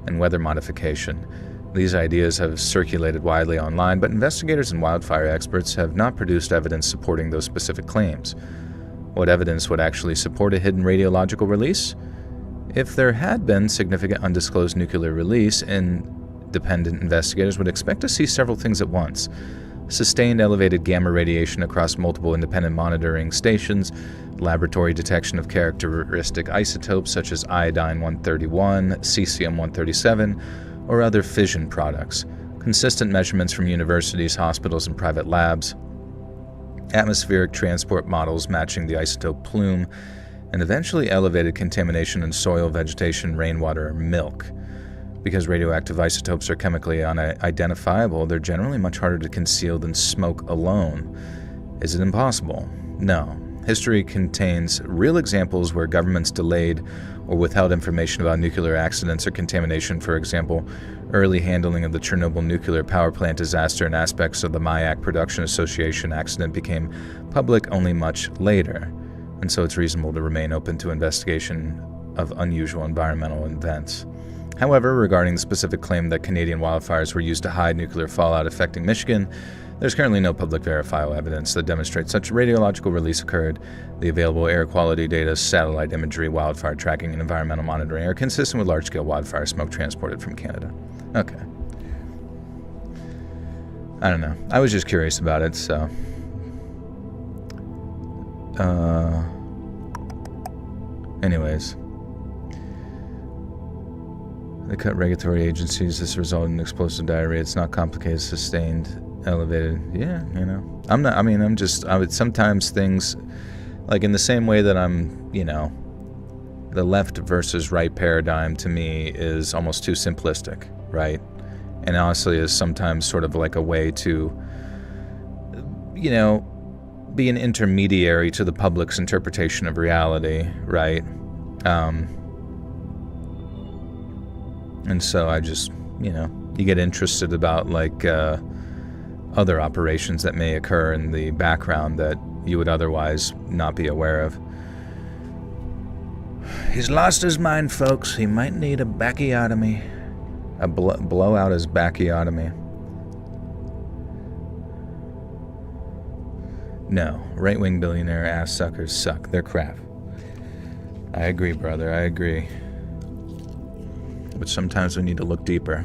and weather modification. These ideas have circulated widely online, but investigators and wildfire experts have not produced evidence supporting those specific claims. What evidence would actually support a hidden radiological release? If there had been significant undisclosed nuclear release, independent investigators would expect to see several things at once. Sustained elevated gamma radiation across multiple independent monitoring stations, laboratory detection of characteristic isotopes such as iodine-131, cesium-137, or other fission products, consistent measurements from universities, hospitals, and private labs, atmospheric transport models matching the isotope plume, and eventually elevated contamination in soil, vegetation, rainwater, or milk. Because radioactive isotopes are chemically unidentifiable, they're generally much harder to conceal than smoke alone. Is it impossible? No. History contains real examples where governments delayed or withheld information about nuclear accidents or contamination. For example, early handling of the Chernobyl nuclear power plant disaster and aspects of the Mayak Production Association accident became public only much later, and so it's reasonable to remain open to investigation of unusual environmental events. However, regarding the specific claim that Canadian wildfires were used to hide nuclear fallout affecting Michigan, there's currently no public verifiable evidence that demonstrates such radiological release occurred. The available air quality data, satellite imagery, wildfire tracking, and environmental monitoring are consistent with large-scale wildfire smoke transported from Canada. Okay. I don't know. I was just curious about it, so... Anyways. They cut regulatory agencies. This resulted in explosive diarrhea. It's not complicated, sustained, elevated. Yeah, you know. I would sometimes things, like in the same way that the left versus right paradigm to me is almost too simplistic, right? And honestly is sometimes sort of like a way to, be an intermediary to the public's interpretation of reality, right? And so I just, you get interested about other operations that may occur in the background that you would otherwise not be aware of. He's lost his mind, folks. He might need a bacchiotomy. Blow out his bacchiotomy. No, right-wing billionaire ass suckers suck. They're crap. I agree, brother. I agree. But sometimes we need to look deeper.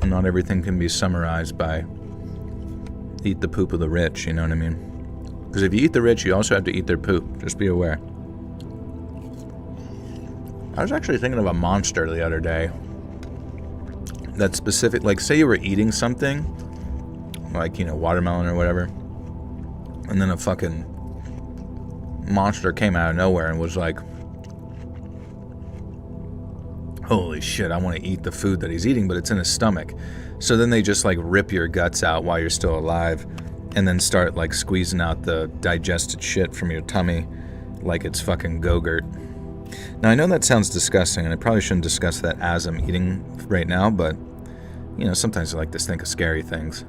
Not everything can be summarized by eat the poop of the rich, you know what I mean? Because if you eat the rich, you also have to eat their poop. Just be aware. I was actually thinking of a monster the other day. That's specific, like say you were eating something, like, watermelon or whatever, and then a fucking monster came out of nowhere and was like, holy shit, I want to eat the food that he's eating, but it's in his stomach. So then they just rip your guts out while you're still alive and then start squeezing out the digested shit from your tummy like it's fucking Go-Gurt. Now I know that sounds disgusting and I probably shouldn't discuss that as I'm eating right now, but sometimes I like to think of scary things.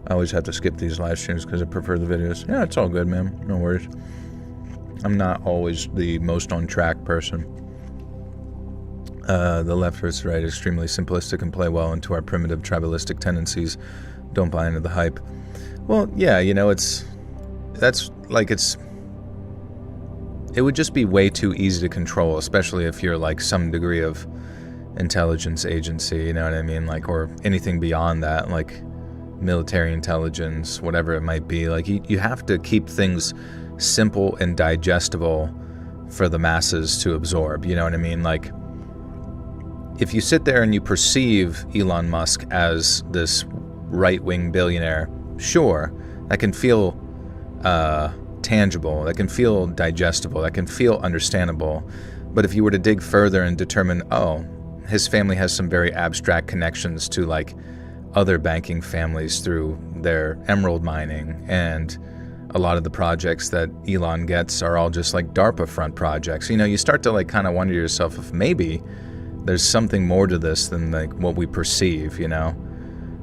I always have to skip these live streams because I prefer the videos. Yeah, it's all good, man. No worries. I'm not always the most on track person. The left versus right is extremely simplistic and play well into our primitive tribalistic tendencies. Don't buy into the hype. Well, yeah, it would just be way too easy to control, especially if you're some degree of intelligence agency, you know what I mean? Or anything beyond that, military intelligence, whatever it might be. You have to keep things simple and digestible for the masses to absorb, you know what I mean? If you sit there and you perceive Elon Musk as this right-wing billionaire, sure, that can feel tangible, that can feel digestible, that can feel understandable. But if you were to dig further and determine, oh, his family has some very abstract connections to other banking families through their emerald mining, and a lot of the projects that Elon gets are all just like DARPA front projects. You know, you start to like kind of wonder to yourself if maybe there's something more to this than like what we perceive, you know?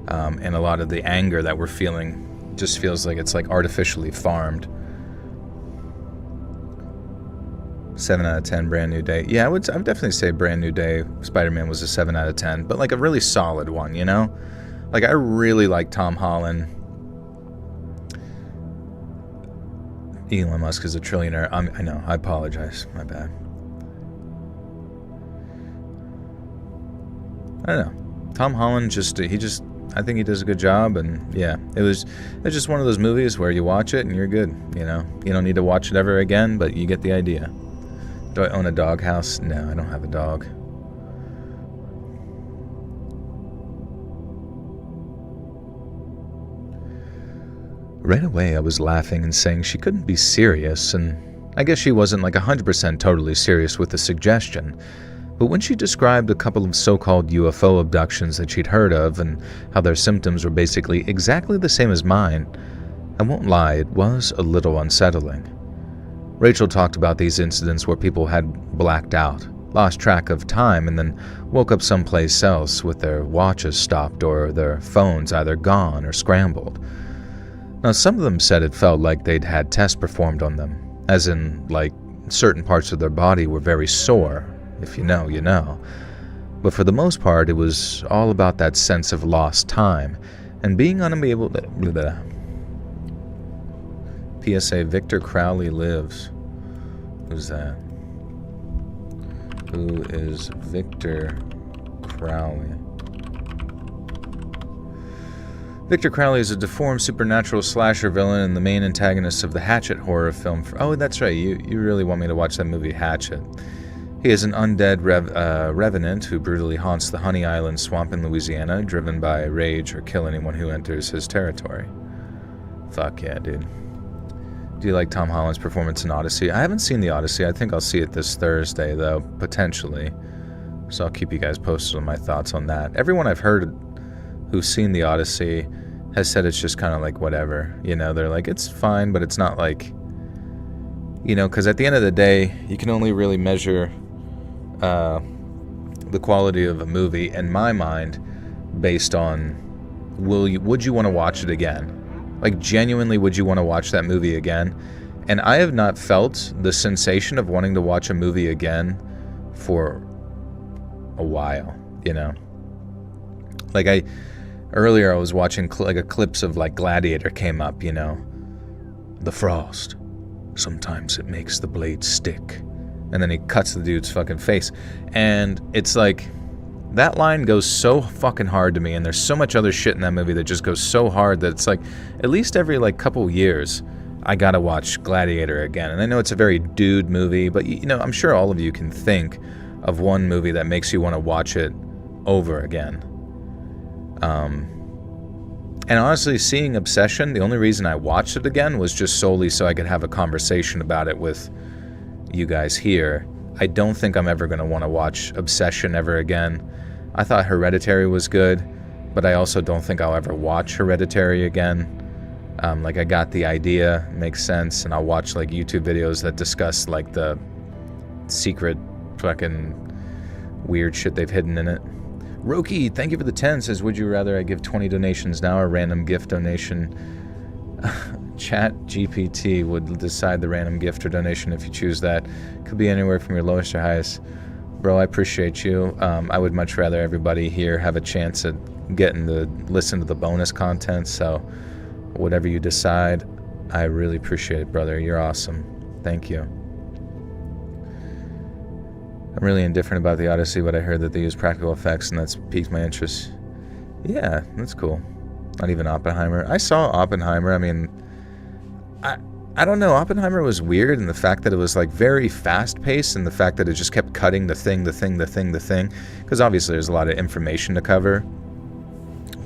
And a lot of the anger that we're feeling just feels like it's like artificially farmed. 7 out of 10, Brand New Day. Yeah, I would definitely say Brand New Day, Spider-Man was a 7 out of 10, but like a really solid one, you know? Like, I really like Tom Holland. Elon Musk is a trillionaire. I know, I apologize, my bad. I don't know. Tom Holland I think he does a good job, and yeah, it's just one of those movies where you watch it and you're good, you know? You don't need to watch it ever again, but you get the idea. Do I own a dog house? No, I don't have a dog. Right away, I was laughing and saying she couldn't be serious, and I guess she wasn't like 100% totally serious with the suggestion. But when she described a couple of so-called UFO abductions that she'd heard of and how their symptoms were basically exactly the same as mine, I won't lie, it was a little unsettling. Rachel talked about these incidents where people had blacked out, lost track of time, and then woke up someplace else with their watches stopped or their phones either gone or scrambled. Now, some of them said it felt like they'd had tests performed on them, as in, like, certain parts of their body were very sore. If you know, you know. But for the most part, it was all about that sense of lost time and being unable to... PSA, Victor Crowley lives. Who's that? Who is Victor Crowley? Victor Crowley is a deformed supernatural slasher villain and the main antagonist of the Hatchet horror film. Oh, that's right. You really want me to watch that movie, Hatchet. He is an undead revenant who brutally haunts the Honey Island swamp in Louisiana, driven by rage or kill anyone who enters his territory. Fuck yeah, dude. Do you like Tom Holland's performance in Odyssey? I haven't seen the Odyssey. I think I'll see it this Thursday, though, potentially. So I'll keep you guys posted on my thoughts on that. Everyone I've heard who's seen the Odyssey has said it's just kind of like whatever. You know, they're like, it's fine, but it's not like... You know, because at the end of the day, you can only really measure the quality of a movie, in my mind, based on would you want to watch it again? Like, genuinely, would you want to watch that movie again? And I have not felt the sensation of wanting to watch a movie again for a while, you know? Like, earlier I was watching clips of, like, Gladiator came up, you know? The frost. Sometimes it makes the blade stick. And then he cuts the dude's fucking face. And it's like... That line goes so fucking hard to me, and there's so much other shit in that movie that just goes so hard that it's like, at least every like couple years, I gotta watch Gladiator again. And I know it's a very dude movie, but you know, I'm sure all of you can think of one movie that makes you want to watch it over again. And honestly, seeing Obsession, the only reason I watched it again was just solely so I could have a conversation about it with you guys here. I don't think I'm ever going to want to watch Obsession ever again. I thought Hereditary was good, but I also don't think I'll ever watch Hereditary again. Like, I got the idea, makes sense, and I'll watch, like, YouTube videos that discuss, like, the secret fucking weird shit they've hidden in it. Roki, thank you for the 10, says, would you rather I give 20 donations now or random gift donation? Chat GPT would decide the random gift or donation if you choose that. Could be anywhere from your lowest or highest. Bro, I appreciate you. I would much rather everybody here have a chance at getting to listen to the bonus content, so whatever you decide, I really appreciate it, brother. You're awesome. Thank you. I'm really indifferent about the Odyssey, but I heard that they use practical effects, and that's piqued my interest. Yeah, that's cool. Not even Oppenheimer. I saw Oppenheimer. I mean, I don't know. Oppenheimer was weird in the fact that it was like very fast-paced, and the fact that it just kept cutting the thing. Because obviously there's a lot of information to cover.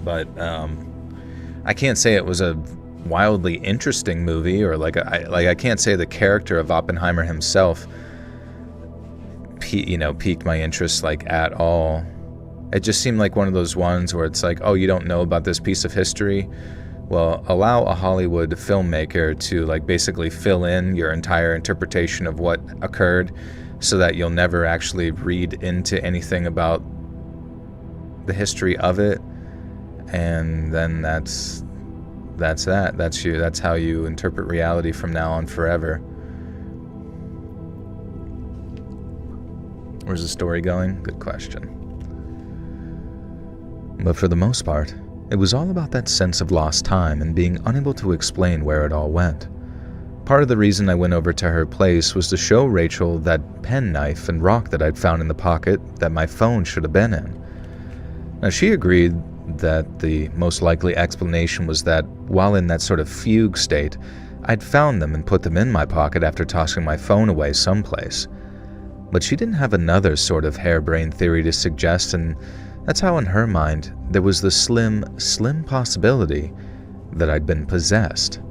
But I can't say it was a wildly interesting movie, or I can't say the character of Oppenheimer himself, piqued my interest like at all. It just seemed like one of those ones where it's like, oh, you don't know about this piece of history? Well, allow a Hollywood filmmaker to like basically fill in your entire interpretation of what occurred so that you'll never actually read into anything about the history of it. And then that's that. That's you. That's how you interpret reality from now on forever. Where's the story going? Good question. But for the most part, it was all about that sense of lost time and being unable to explain where it all went. Part of the reason I went over to her place was to show Rachel that penknife and rock that I'd found in the pocket that my phone should have been in. Now, she agreed that the most likely explanation was that while in that sort of fugue state, I'd found them and put them in my pocket after tossing my phone away someplace. But she didn't have another sort of harebrained theory to suggest, and that's how in her mind there was the slim possibility that I'd been possessed.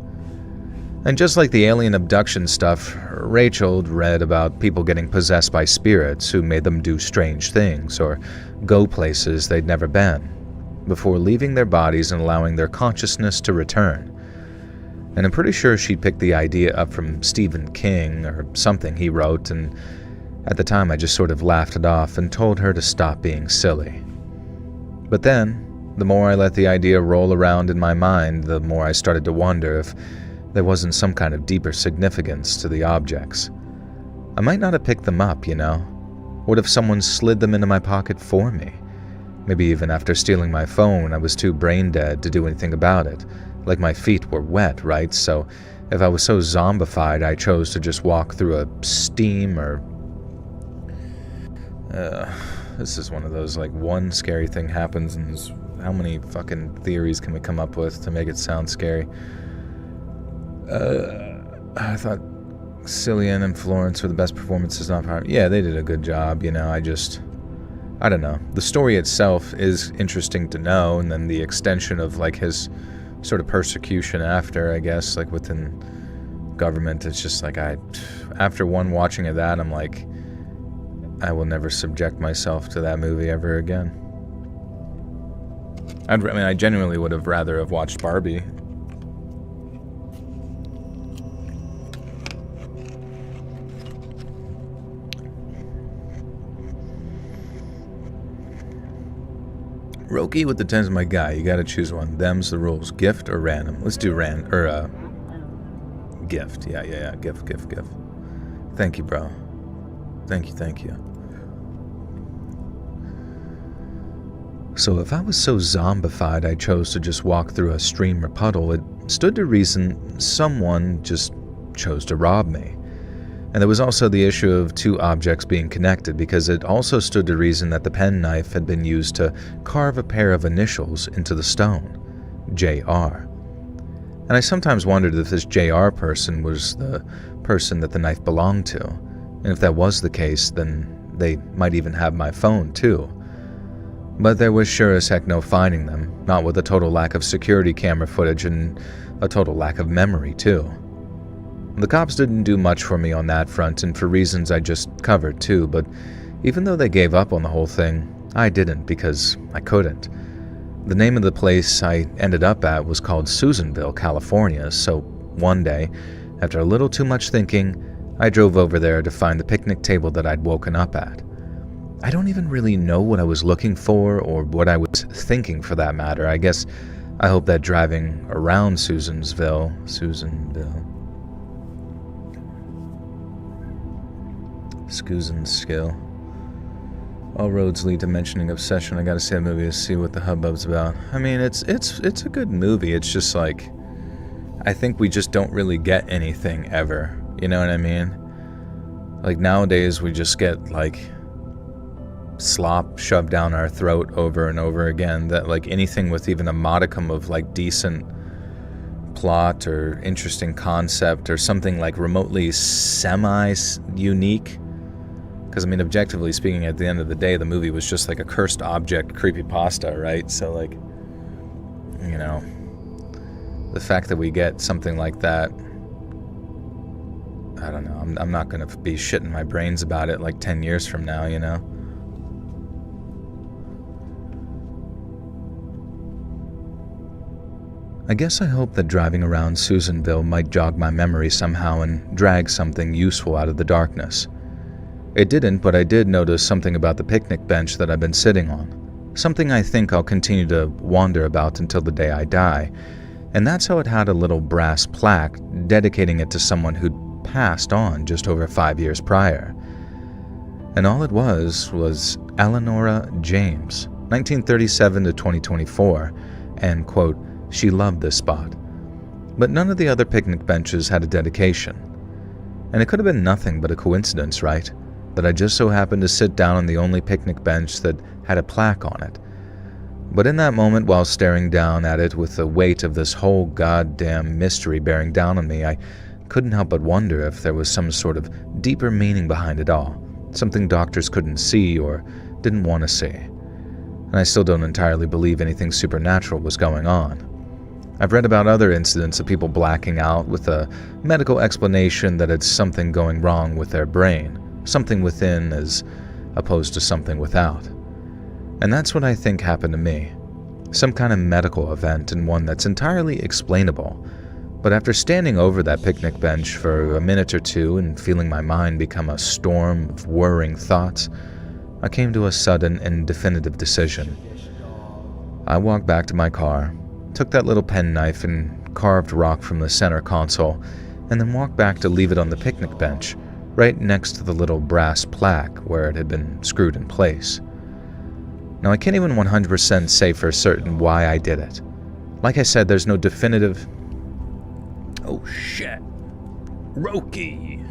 And just like the alien abduction stuff, Rachel read about people getting possessed by spirits who made them do strange things or go places they'd never been, before leaving their bodies and allowing their consciousness to return. And I'm pretty sure she picked the idea up from Stephen King or something he wrote, and at the time I just sort of laughed it off and told her to stop being silly. But then, the more I let the idea roll around in my mind, the more I started to wonder if there wasn't some kind of deeper significance to the objects. I might not have picked them up, you know? What if someone slid them into my pocket for me? Maybe even after stealing my phone, I was too brain dead to do anything about it. Like my feet were wet, right? So if I was so zombified, I chose to just walk through a steam or... this is one of those, like, one scary thing happens and how many fucking theories can we come up with to make it sound scary? I thought Cillian and Florence were the best performances on Power. Yeah, they did a good job, you know. I don't know. The story itself is interesting to know, and then the extension of, like, his sort of persecution after, I guess, like, within government, it's just like, after one watching of that, I'm like, I will never subject myself to that movie ever again. I genuinely would have rather have watched Barbie. Roki with the 10's my guy. You gotta choose one. Them's the rules. Gift or random? Let's do gift. Yeah. Gift. Thank you, bro. Thank you. So if I was so zombified I chose to just walk through a stream or puddle, it stood to reason someone just chose to rob me. And there was also the issue of two objects being connected, because it also stood to reason that the penknife had been used to carve a pair of initials into the stone, JR. And I sometimes wondered if this JR person was the person that the knife belonged to. And if that was the case, then they might even have my phone too. But there was sure as heck no finding them, not with a total lack of security camera footage and a total lack of memory too. The cops didn't do much for me on that front, and for reasons I just covered too, but even though they gave up on the whole thing, I didn't because I couldn't. The name of the place I ended up at was called Susanville, California, so one day, after a little too much thinking, I drove over there to find the picnic table that I'd woken up at. I don't even really know what I was looking for or what I was thinking for that matter. I guess I hope that driving around Susanville, skill. All roads lead to mentioning Obsession. I gotta see that movie to see what the hubbub's about. I mean, it's a good movie. It's just like, I think we just don't really get anything ever. You know what I mean? Like nowadays we just get like slop shoved down our throat over and over again, that like anything with even a modicum of like decent plot or interesting concept or something like remotely semi-unique. Because I mean, objectively speaking, at the end of the day, the movie was just like a cursed object creepypasta, right? So like, you know, the fact that we get something like that, I don't know, I'm not going to be shitting my brains about it like 10 years from now, you know? I guess I hope that driving around Susanville might jog my memory somehow and drag something useful out of the darkness. It didn't, but I did notice something about the picnic bench that I've been sitting on. Something I think I'll continue to wonder about until the day I die. And that's how it had a little brass plaque dedicating it to someone who'd passed on just over 5 years prior. And all it was Eleanora James, 1937 to 2024, and, quote, she loved this spot. But none of the other picnic benches had a dedication. And it could have been nothing but a coincidence, right? That I just so happened to sit down on the only picnic bench that had a plaque on it. But in that moment, while staring down at it with the weight of this whole goddamn mystery bearing down on me, I couldn't help but wonder if there was some sort of deeper meaning behind it all, something doctors couldn't see or didn't want to see. And I still don't entirely believe anything supernatural was going on. I've read about other incidents of people blacking out with a medical explanation that it's something going wrong with their brain, something within as opposed to something without. And that's what I think happened to me. Some kind of medical event, and one that's entirely explainable. But after standing over that picnic bench for a minute or two and feeling my mind become a storm of whirring thoughts, I came to a sudden and definitive decision. I walked back to my car, took that little penknife and carved rock from the center console, and then walked back to leave it on the picnic bench, right next to the little brass plaque where it had been screwed in place. Now, I can't even 100% say for certain why I did it. Like I said, there's no definitive... Oh shit. Roki!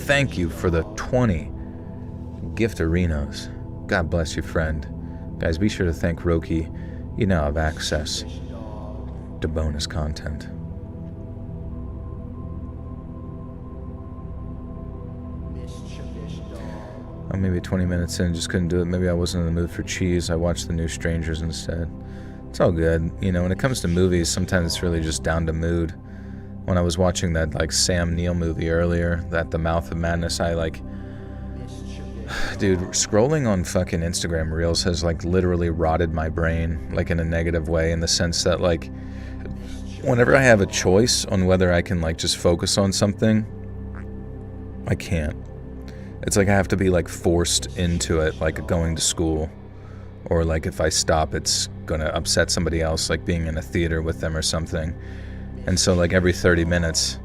Thank you for the 20 gift arenas. God bless you, friend. Guys, be sure to thank Roki. You now have access to bonus content. Oh, maybe 20 minutes in, just couldn't do it. Maybe I wasn't in the mood for cheese. I watched The New Strangers instead. It's all good. You know, when it comes to movies, sometimes it's really just down to mood. When I was watching that, Sam Neill movie earlier, that The Mouth of Madness, dude, scrolling on fucking Instagram Reels has, literally rotted my brain, in a negative way, in the sense that, whenever I have a choice on whether I can, just focus on something, I can't. It's I have to be, forced into it, going to school. Or, if I stop, it's gonna upset somebody else, being in a theater with them or something. And so, every 30 minutes,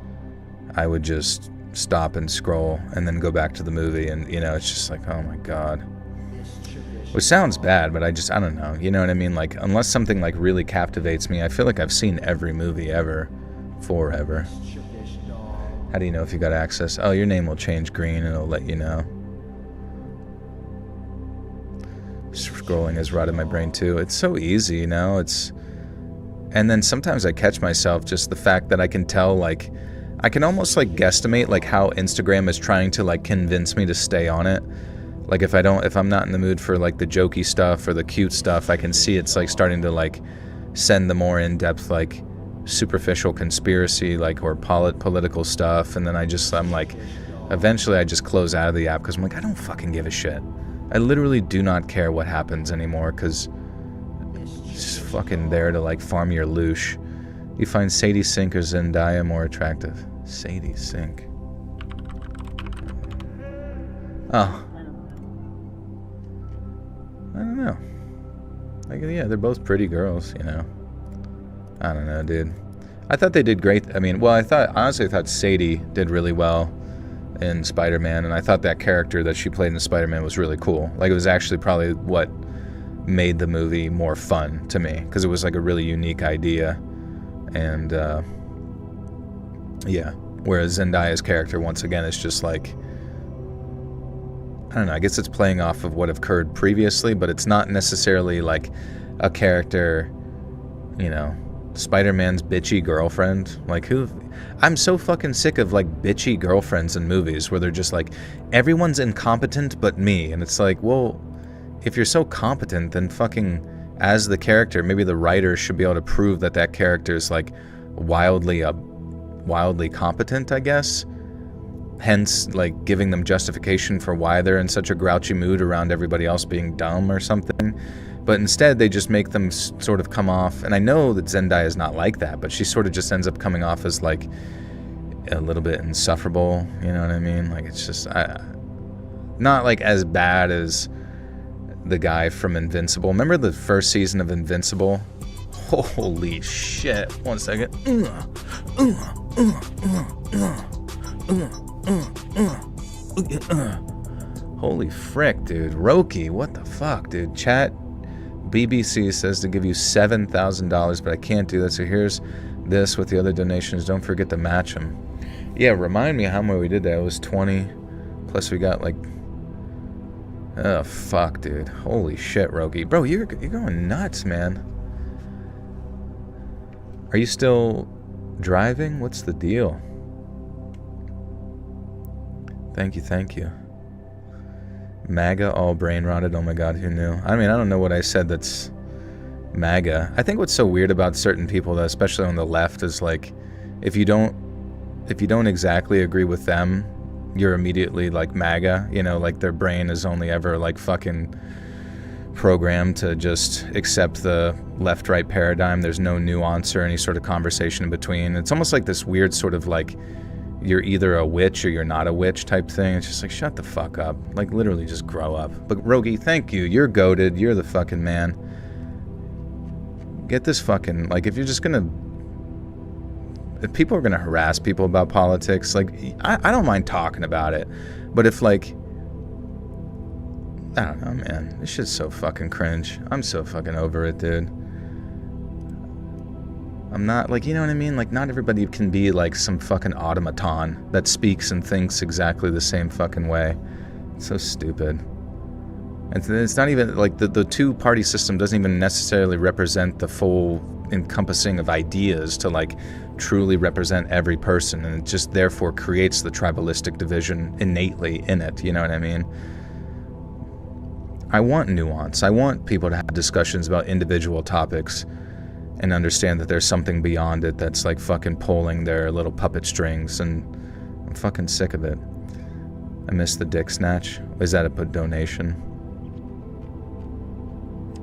I would just stop and scroll and then go back to the movie. And, it's just oh my God. Which sounds bad, but I don't know. You know what I mean? Unless something, really captivates me, I feel like I've seen every movie ever, forever. How do you know if you got access? Oh, your name will change green and it'll let you know. Scrolling has rotted my brain too. It's so easy, And then sometimes I catch myself just the fact that I can tell, I can almost guesstimate how Instagram is trying to convince me to stay on it. If I'm not in the mood for the jokey stuff or the cute stuff, I can see it's starting to send the more in-depth superficial conspiracy or political stuff, and then I'm eventually I just close out of the app because I'm I don't fucking give a shit. I literally do not care what happens anymore because it's just fucking there to farm your loosh. You find Sadie Sink or Zendaya more attractive? Sadie Sink. Oh. I don't know. Yeah, they're both pretty girls, I don't know, dude. I thought they did great. Honestly, I thought Sadie did really well in Spider-Man, and I thought that character that she played in Spider-Man was really cool. It was actually probably what made the movie more fun to me, because it was a really unique idea. And, yeah. Whereas Zendaya's character, once again, is just I don't know, I guess it's playing off of what occurred previously, but it's not necessarily a character, Spider-Man's bitchy girlfriend. Who? I'm so fucking sick of bitchy girlfriends in movies where they're just everyone's incompetent but me. And it's well, if you're so competent, then fucking, as the character, maybe the writer should be able to prove that character is wildly competent, I guess. Hence, giving them justification for why they're in such a grouchy mood around everybody else being dumb or something. But instead, they just make them sort of come off, and I know that Zendaya is not like that, but she sort of just ends up coming off as, like, a little bit insufferable, you know what I mean? Like, it's just, not, like, as bad as the guy from Invincible. Remember the first season of Invincible? Holy shit. One second. Holy frick, dude. Roki, what the fuck, dude? Chat BBC says to give you $7,000, but I can't do that, so here's this with the other donations. Don't forget to match them. Yeah, remind me how much we did that. It was 20, plus we got like... Oh, fuck, dude. Holy shit, Roki. Bro, you're going nuts, man. Are you still driving? What's the deal? Thank you, thank you. MAGA, all brain rotted. Oh my god, who knew? I mean, I don't know what I said that's MAGA. I think what's so weird about certain people, that especially on the left, is like, if you don't exactly agree with them, you're immediately like MAGA. You know, like their brain is only ever like fucking programmed to just accept the left-right paradigm. There's no nuance or any sort of conversation in between. It's almost like this weird sort of like, you're either a witch or you're not a witch type thing. It's just like, shut the fuck up. Like, literally just grow up. But Rogi, thank you. You're goated. You're the fucking man. Get this fucking, like, if you're just gonna, if people are gonna harass people about politics, like, I don't mind talking about it. But if, like, I don't know, man. This shit's so fucking cringe. I'm so fucking over it, dude. I'm not, like, you know what I mean? Like, not everybody can be, like, some fucking automaton that speaks and thinks exactly the same fucking way. It's so stupid. And it's not even, like, the two-party system doesn't even necessarily represent the full encompassing of ideas to, like, truly represent every person. And it just, therefore, creates the tribalistic division innately in it. You know what I mean? I want nuance. I want people to have discussions about individual topics and understand that there's something beyond it that's like fucking pulling their little puppet strings, and I'm fucking sick of it. I miss the dick snatch. Is that a donation?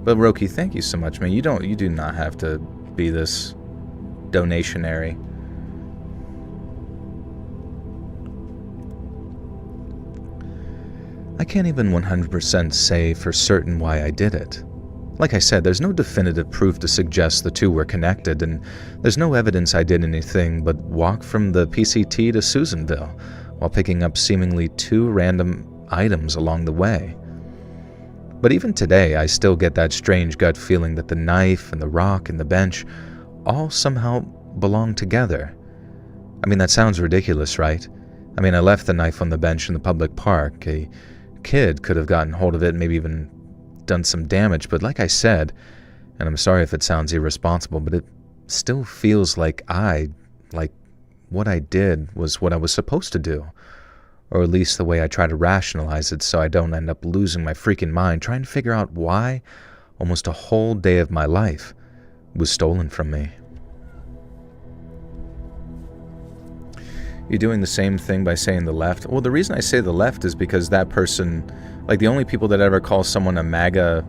But Roki, thank you so much, man. You do not have to be this donationary. I can't even 100% say for certain why I did it. Like I said, there's no definitive proof to suggest the two were connected, and there's no evidence I did anything but walk from the PCT to Susanville while picking up seemingly 2 random items along the way. But even today, I still get that strange gut feeling that the knife and the rock and the bench all somehow belong together. I mean, that sounds ridiculous, right? I mean, I left the knife on the bench in the public park. A kid could have gotten hold of it, maybe even done some damage, but like I said, and I'm sorry if it sounds irresponsible, but it still feels like what I did was what I was supposed to do, or at least the way I try to rationalize it so I don't end up losing my freaking mind trying to figure out why almost a whole day of my life was stolen from me. You're doing the same thing by saying the left. Well, the reason I say the left is because that person, like, the only people that ever call someone a MAGA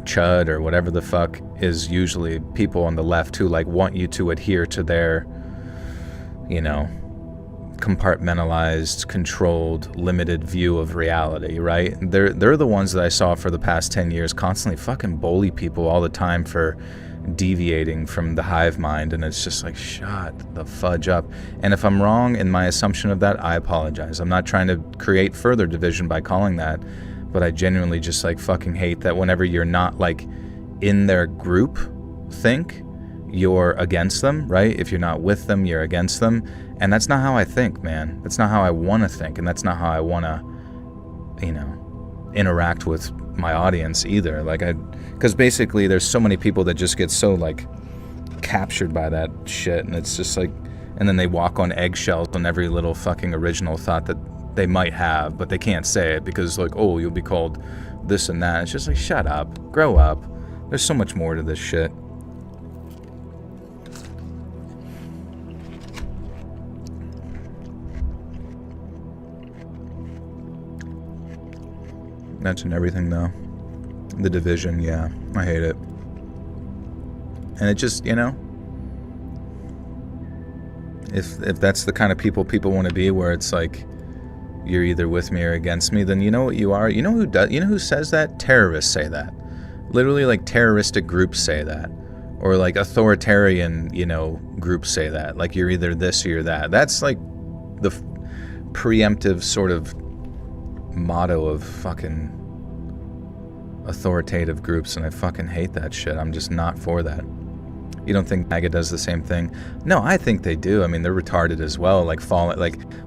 chud or whatever the fuck is usually people on the left who, like, want you to adhere to their, you know, compartmentalized, controlled, limited view of reality, right? They're the ones that I saw for the past 10 years constantly fucking bully people all the time for deviating from the hive mind, and it's just like, shut the fudge up. And if I'm wrong in my assumption of that, I apologize. I'm not trying to create further division by calling that, but I genuinely just like fucking hate that whenever you're not like in their group think, you're against them, right? If you're not with them, you're against them. And that's not how I think, man. That's not how I want to think, and that's not how I want to, you know, interact with my audience either. Like, because basically there's so many people that just get so like captured by that shit, and it's just like, and then they walk on eggshells on every little fucking original thought that they might have, but they can't say it because like, oh, you'll be called this and that. It's just like, shut up, grow up. There's so much more to this shit. Mention everything though. The division, yeah. I hate it. And it just, you know, if that's the kind of people want to be, where it's like you're either with me or against me, then you know what you are. You know who does? You know who says that? Terrorists say that. Literally, like, terroristic groups say that, or like authoritarian, you know, groups say that. Like, you're either this or you're that. That's like the preemptive sort of motto of fucking authoritative groups, and I fucking hate that shit. I'm just not for that. You don't think MAGA does the same thing? No, I think they do. I mean, they're retarded as well, like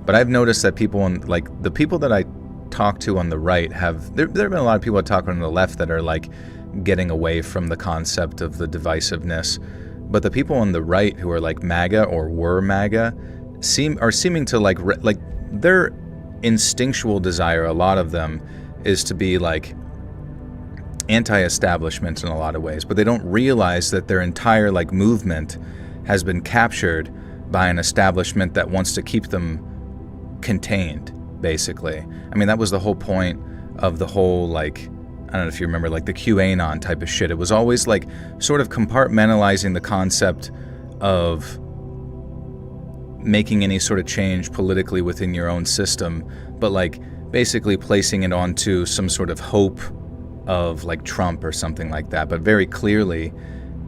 but I've noticed that people on, like, the people that I talk to on the right have, there have been a lot of people I talk on the left that are like getting away from the concept of the divisiveness. But the people on the right who are like MAGA or were MAGA are seeming to like their instinctual desire, a lot of them, is to be like anti-establishment in a lot of ways, but they don't realize that their entire like movement has been captured by an establishment that wants to keep them contained, basically. I mean, that was the whole point of the whole, like, I don't know if you remember, like the QAnon type of shit. It was always like sort of compartmentalizing the concept of making any sort of change politically within your own system, but like basically placing it onto some sort of hope of like Trump or something like that. But very clearly,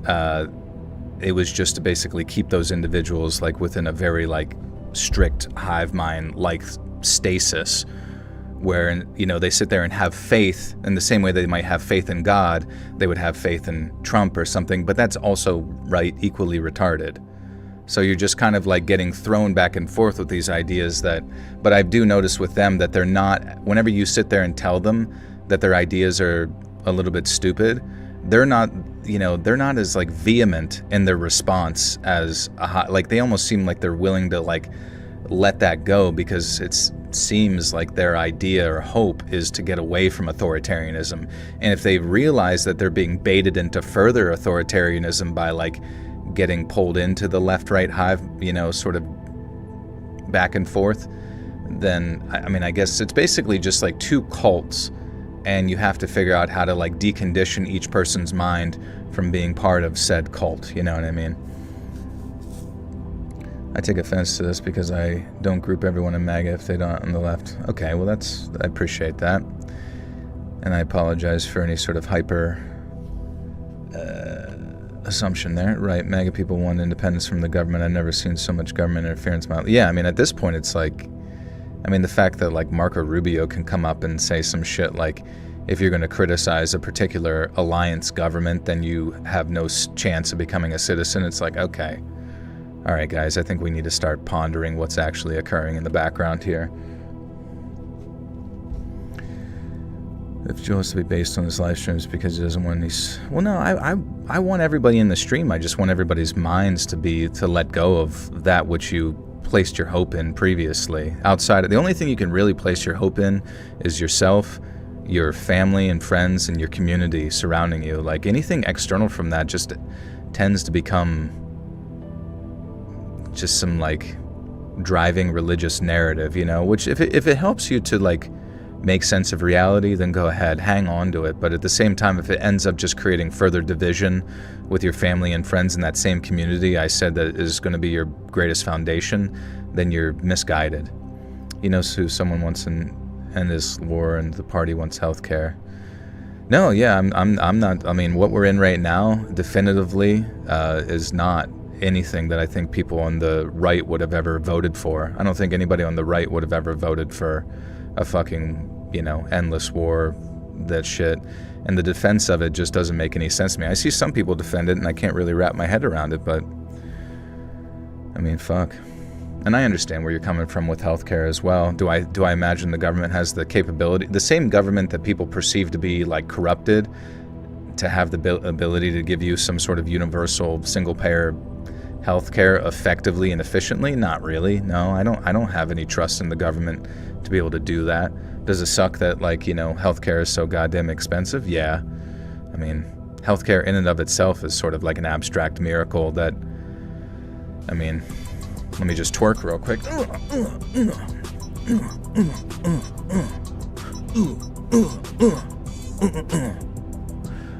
it was just to basically keep those individuals like within a very like strict hive mind like stasis, where, you know, they sit there and have faith in the same way they might have faith in God, they would have faith in Trump or something. But that's also, right, equally retarded. So you're just kind of like getting thrown back and forth with these ideas that, but I do notice with them that they're not, whenever you sit there and tell them that their ideas are a little bit stupid, they're not, you know, they're not as like vehement in their response as like they almost seem like they're willing to like let that go, because it seems like their idea or hope is to get away from authoritarianism. And if they realize that they're being baited into further authoritarianism by like getting pulled into the left-right hive, you know, sort of back and forth, then I mean, I guess it's basically just like two cults, and you have to figure out how to like decondition each person's mind from being part of said cult, you know what I mean? I take offense to this because I don't group everyone in MAGA if they don't on the left. Okay, well I appreciate that. And I apologize for any sort of hyper assumption there. Right, MAGA people want independence from the government. I've never seen so much government interference. Yeah, I mean, at this point it's like, I mean, the fact that like Marco Rubio can come up and say some shit like, if you're going to criticize a particular alliance government, then you have no chance of becoming a citizen. It's like, okay, all right, guys, I think we need to start pondering what's actually occurring in the background here. If Joe has to be based on his live streams because he doesn't want these, well, no, I want everybody in the stream. I just want everybody's minds to let go of that which you placed your hope in previously. Outside of the only thing you can really place your hope in is yourself, your family and friends, and your community surrounding you. Like anything external from that just tends to become just some like driving religious narrative, you know, which if it helps you to like make sense of reality, then go ahead, hang on to it. But at the same time, if it ends up just creating further division with your family and friends in that same community I said that is going to be your greatest foundation, then you're misguided. You know, so someone wants to end this war and the party wants healthcare. No, yeah, I'm not. I mean, what we're in right now definitively is not anything that I think people on the right would have ever voted for. I don't think anybody on the right would have ever voted for a fucking, you know, endless war, that shit. And the defense of it just doesn't make any sense to me. I see some people defend it and I can't really wrap my head around it, but I mean, fuck. And I understand where you're coming from with healthcare as well. Do I imagine the government has the capability, the same government that people perceive to be like corrupted, to have the ability to give you some sort of universal single-payer healthcare effectively and efficiently? Not really. No, I don't have any trust in the government to be able to do that. Does it suck that, like, you know, healthcare is so goddamn expensive? Yeah. I mean, healthcare in and of itself is sort of like an abstract miracle that, I mean, let me just twerk real quick.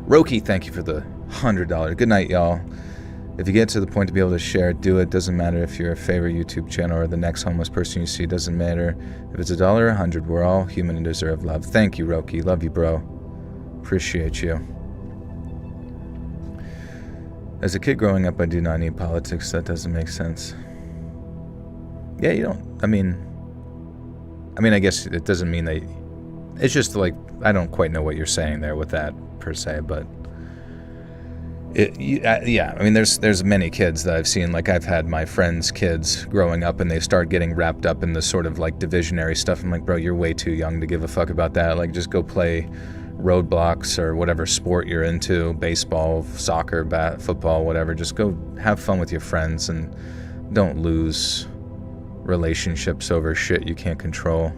Roki, thank you for the $100. Good night, y'all. If you get to the point to be able to share, do it. Doesn't matter if you're a favorite YouTube channel or the next homeless person you see. Doesn't matter if it's $1 or $100. We're all human and deserve love. Thank you, Roki. Love you, bro. Appreciate you. As a kid growing up, I do not need politics. That doesn't make sense. Yeah, you don't. I mean, I guess it doesn't mean that. It's just like, I don't quite know what you're saying there with that per se, but yeah, I mean, there's many kids that I've seen. Like, I've had my friends' kids growing up, and they start getting wrapped up in this sort of like divisionary stuff. I'm like, bro, you're way too young to give a fuck about that. Like, just go play roadblocks or whatever sport you're into, baseball, soccer, football, whatever. Just go have fun with your friends and don't lose relationships over shit you can't control.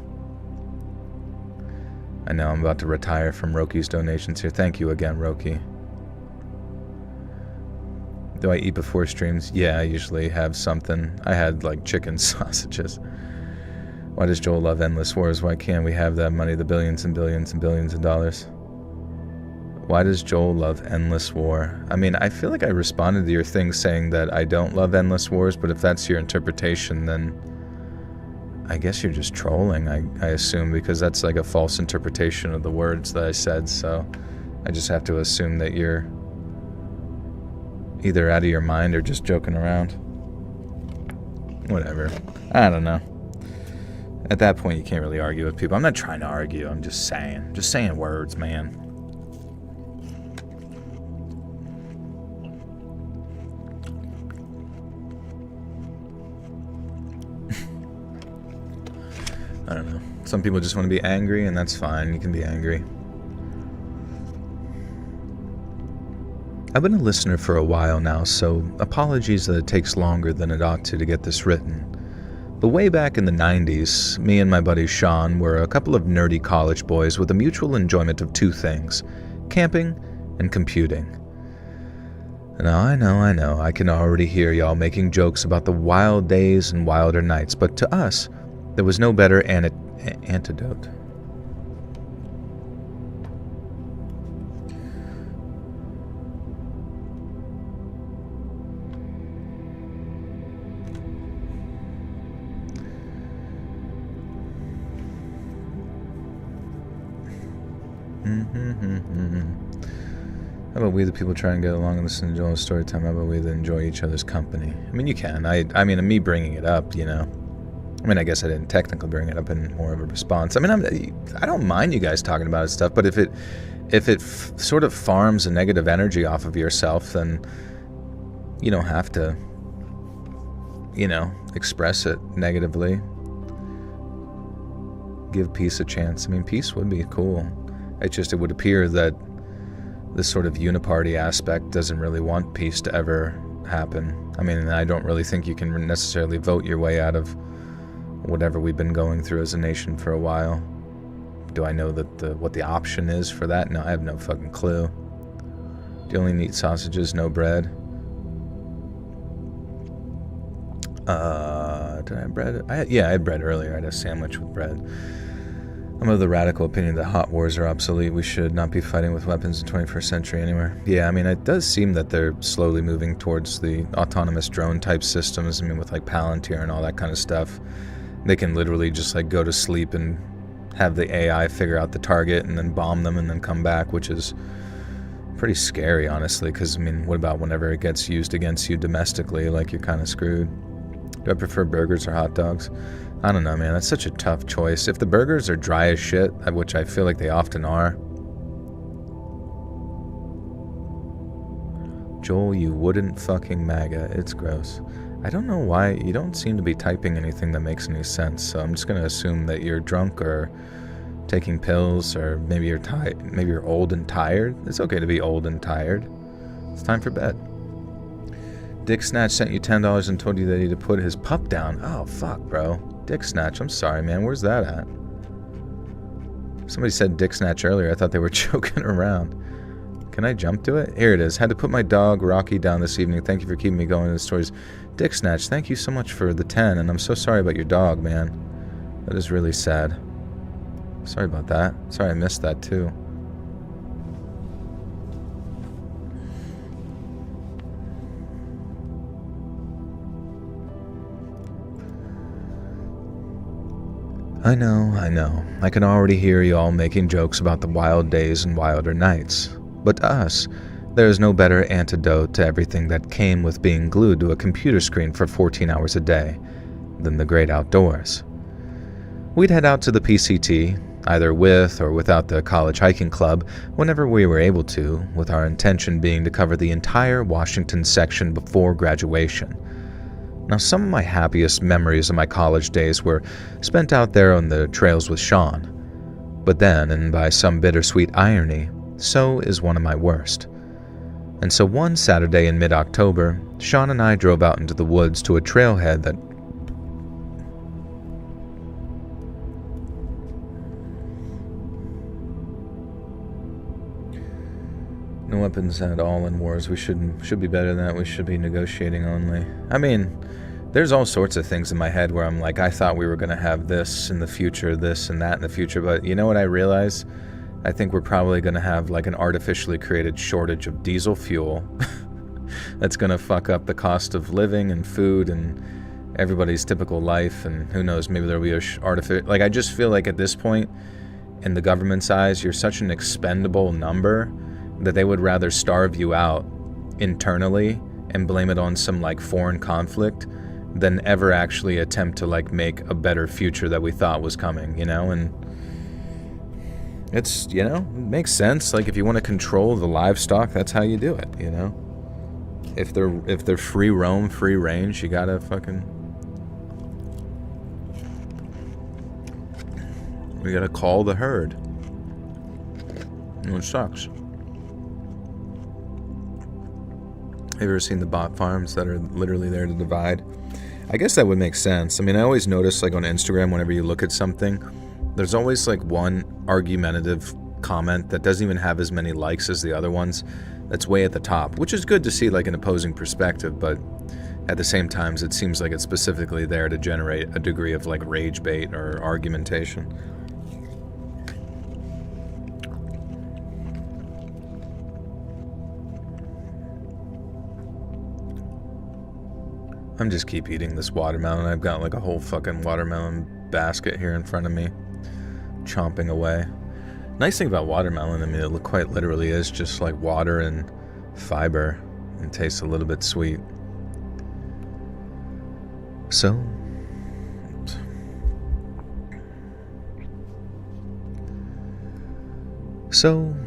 I know I'm about to retire from Roki's donations here. Thank you again, Roki. Do I eat before streams? Yeah, I usually have something. I had like chicken sausages. Why does Joel love endless wars? Why can't we have that money, the billions and billions and billions of dollars? Why does Joel love endless war? I mean, I feel like I responded to your thing saying that I don't love endless wars, but if that's your interpretation, then I guess you're just trolling, I assume, because that's like a false interpretation of the words that I said, so I just have to assume that you're either out of your mind or just joking around. Whatever. I don't know. At that point, you can't really argue with people. I'm not trying to argue, I'm just saying words, man. I don't know. Some people just want to be angry, and that's fine. You can be angry. I've been a listener for a while now, so apologies that it takes longer than it ought to get this written. But way back in the 90s, me and my buddy Sean were a couple of nerdy college boys with a mutual enjoyment of two things: camping and computing. Now, I know, I can already hear y'all making jokes about the wild days and wilder nights, but to us, there was no better antidote. How about we the people try and get along and listen to Joel's story time? How about we that enjoy each other's company? I mean, you can. I mean, me bringing it up, you know. I mean, I guess I didn't technically bring it up in more of a response. I mean, I don't mind you guys talking about it stuff, but if it sort of farms a negative energy off of yourself, then you don't have to, you know, express it negatively. Give peace a chance. I mean, peace would be cool. It's just, it would appear that this sort of uniparty aspect doesn't really want peace to ever happen. I mean, I don't really think you can necessarily vote your way out of whatever we've been going through as a nation for a while. Do I know that what the option is for that? No, I have no fucking clue. Do you only need sausages, no bread? Did I have bread? Yeah, I had bread earlier. I had a sandwich with bread. I'm of the radical opinion that hot wars are obsolete. We should not be fighting with weapons in the 21st century anywhere. Yeah, I mean, it does seem that they're slowly moving towards the autonomous drone type systems. I mean, with like Palantir and all that kind of stuff. They can literally just like go to sleep and have the AI figure out the target and then bomb them and then come back, which is pretty scary, honestly, because, I mean, what about whenever it gets used against you domestically? Like, you're kind of screwed. Do I prefer burgers or hot dogs? I don't know, man. That's such a tough choice. If the burgers are dry as shit, which I feel like they often are. Joel, you wouldn't fucking MAGA. It's gross. I don't know why. You don't seem to be typing anything that makes any sense, so I'm just going to assume that you're drunk or taking pills, or maybe you're tired. Maybe you're old and tired. It's okay to be old and tired. It's time for bed. Dick Snatch sent you $10 and told you that he had to put his pup down. Oh, fuck, bro. Dick Snatch, I'm sorry, man. Where's that at? Somebody said Dick Snatch earlier. I thought they were joking around. Can I jump to it? Here it is. Had to put my dog, Rocky, down this evening. Thank you for keeping me going in the stories. Dick Snatch, thank you so much for the 10, and I'm so sorry about your dog, man. That is really sad. Sorry about that. Sorry I missed that, too. I know. I can already hear you all making jokes about the wild days and wilder nights. But to us, there is no better antidote to everything that came with being glued to a computer screen for 14 hours a day than the great outdoors. We'd head out to the PCT, either with or without the college hiking club, whenever we were able to, with our intention being to cover the entire Washington section before graduation. Now, some of my happiest memories of my college days were spent out there on the trails with Sean. But then, and by some bittersweet irony, so is one of my worst. And so one Saturday in mid-October, Sean and I drove out into the woods to a trailhead that no weapons at all in wars. We should be better than that. We should be negotiating only. I mean, there's all sorts of things in my head where I'm like, I thought we were going to have this in the future, this and that in the future, but you know what I realize? I think we're probably going to have like an artificially created shortage of diesel fuel that's going to fuck up the cost of living and food and everybody's typical life, and who knows, maybe there'll be a artificial... Like, I just feel like at this point, in the government's eyes, you're such an expendable number that they would rather starve you out internally and blame it on some like foreign conflict than ever actually attempt to like make a better future that we thought was coming, you know? And it's, you know, it makes sense. Like, if you want to control the livestock, that's how you do it, you know? If they're free roam, free range, you gotta fucking... We gotta call the herd. It sucks. Have you ever seen the bot farms that are literally there to divide? I guess that would make sense. I mean, I always notice, like, on Instagram, whenever you look at something, there's always, like, one argumentative comment that doesn't even have as many likes as the other ones that's way at the top, which is good to see, like, an opposing perspective, but at the same time, it seems like it's specifically there to generate a degree of, like, rage bait or argumentation. I'm just keep eating this watermelon. I've got like a whole fucking watermelon basket here in front of me, chomping away. Nice thing about watermelon, I mean, it quite literally is just like water and fiber and tastes a little bit sweet. So,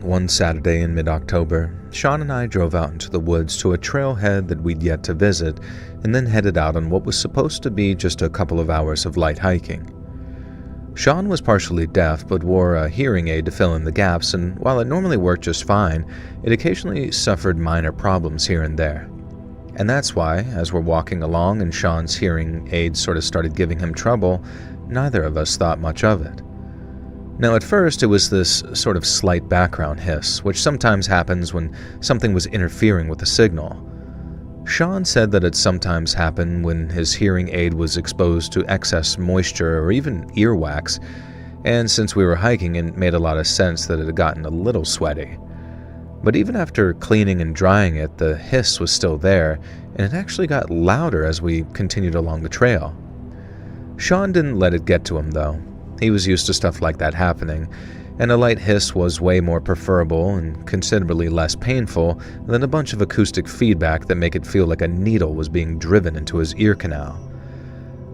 one Saturday in mid-October, Sean and I drove out into the woods to a trailhead that we'd yet to visit, and then headed out on what was supposed to be just a couple of hours of light hiking. Sean was partially deaf, but wore a hearing aid to fill in the gaps, and while it normally worked just fine, it occasionally suffered minor problems here and there. And that's why, as we're walking along and Sean's hearing aid sort of started giving him trouble, neither of us thought much of it. Now, at first, it was this sort of slight background hiss, which sometimes happens when something was interfering with the signal. Sean said that it sometimes happened when his hearing aid was exposed to excess moisture or even earwax, and since we were hiking, it made a lot of sense that it had gotten a little sweaty. But even after cleaning and drying it, the hiss was still there, and it actually got louder as we continued along the trail. Sean didn't let it get to him, though. He was used to stuff like that happening, and a light hiss was way more preferable and considerably less painful than a bunch of acoustic feedback that make it feel like a needle was being driven into his ear canal.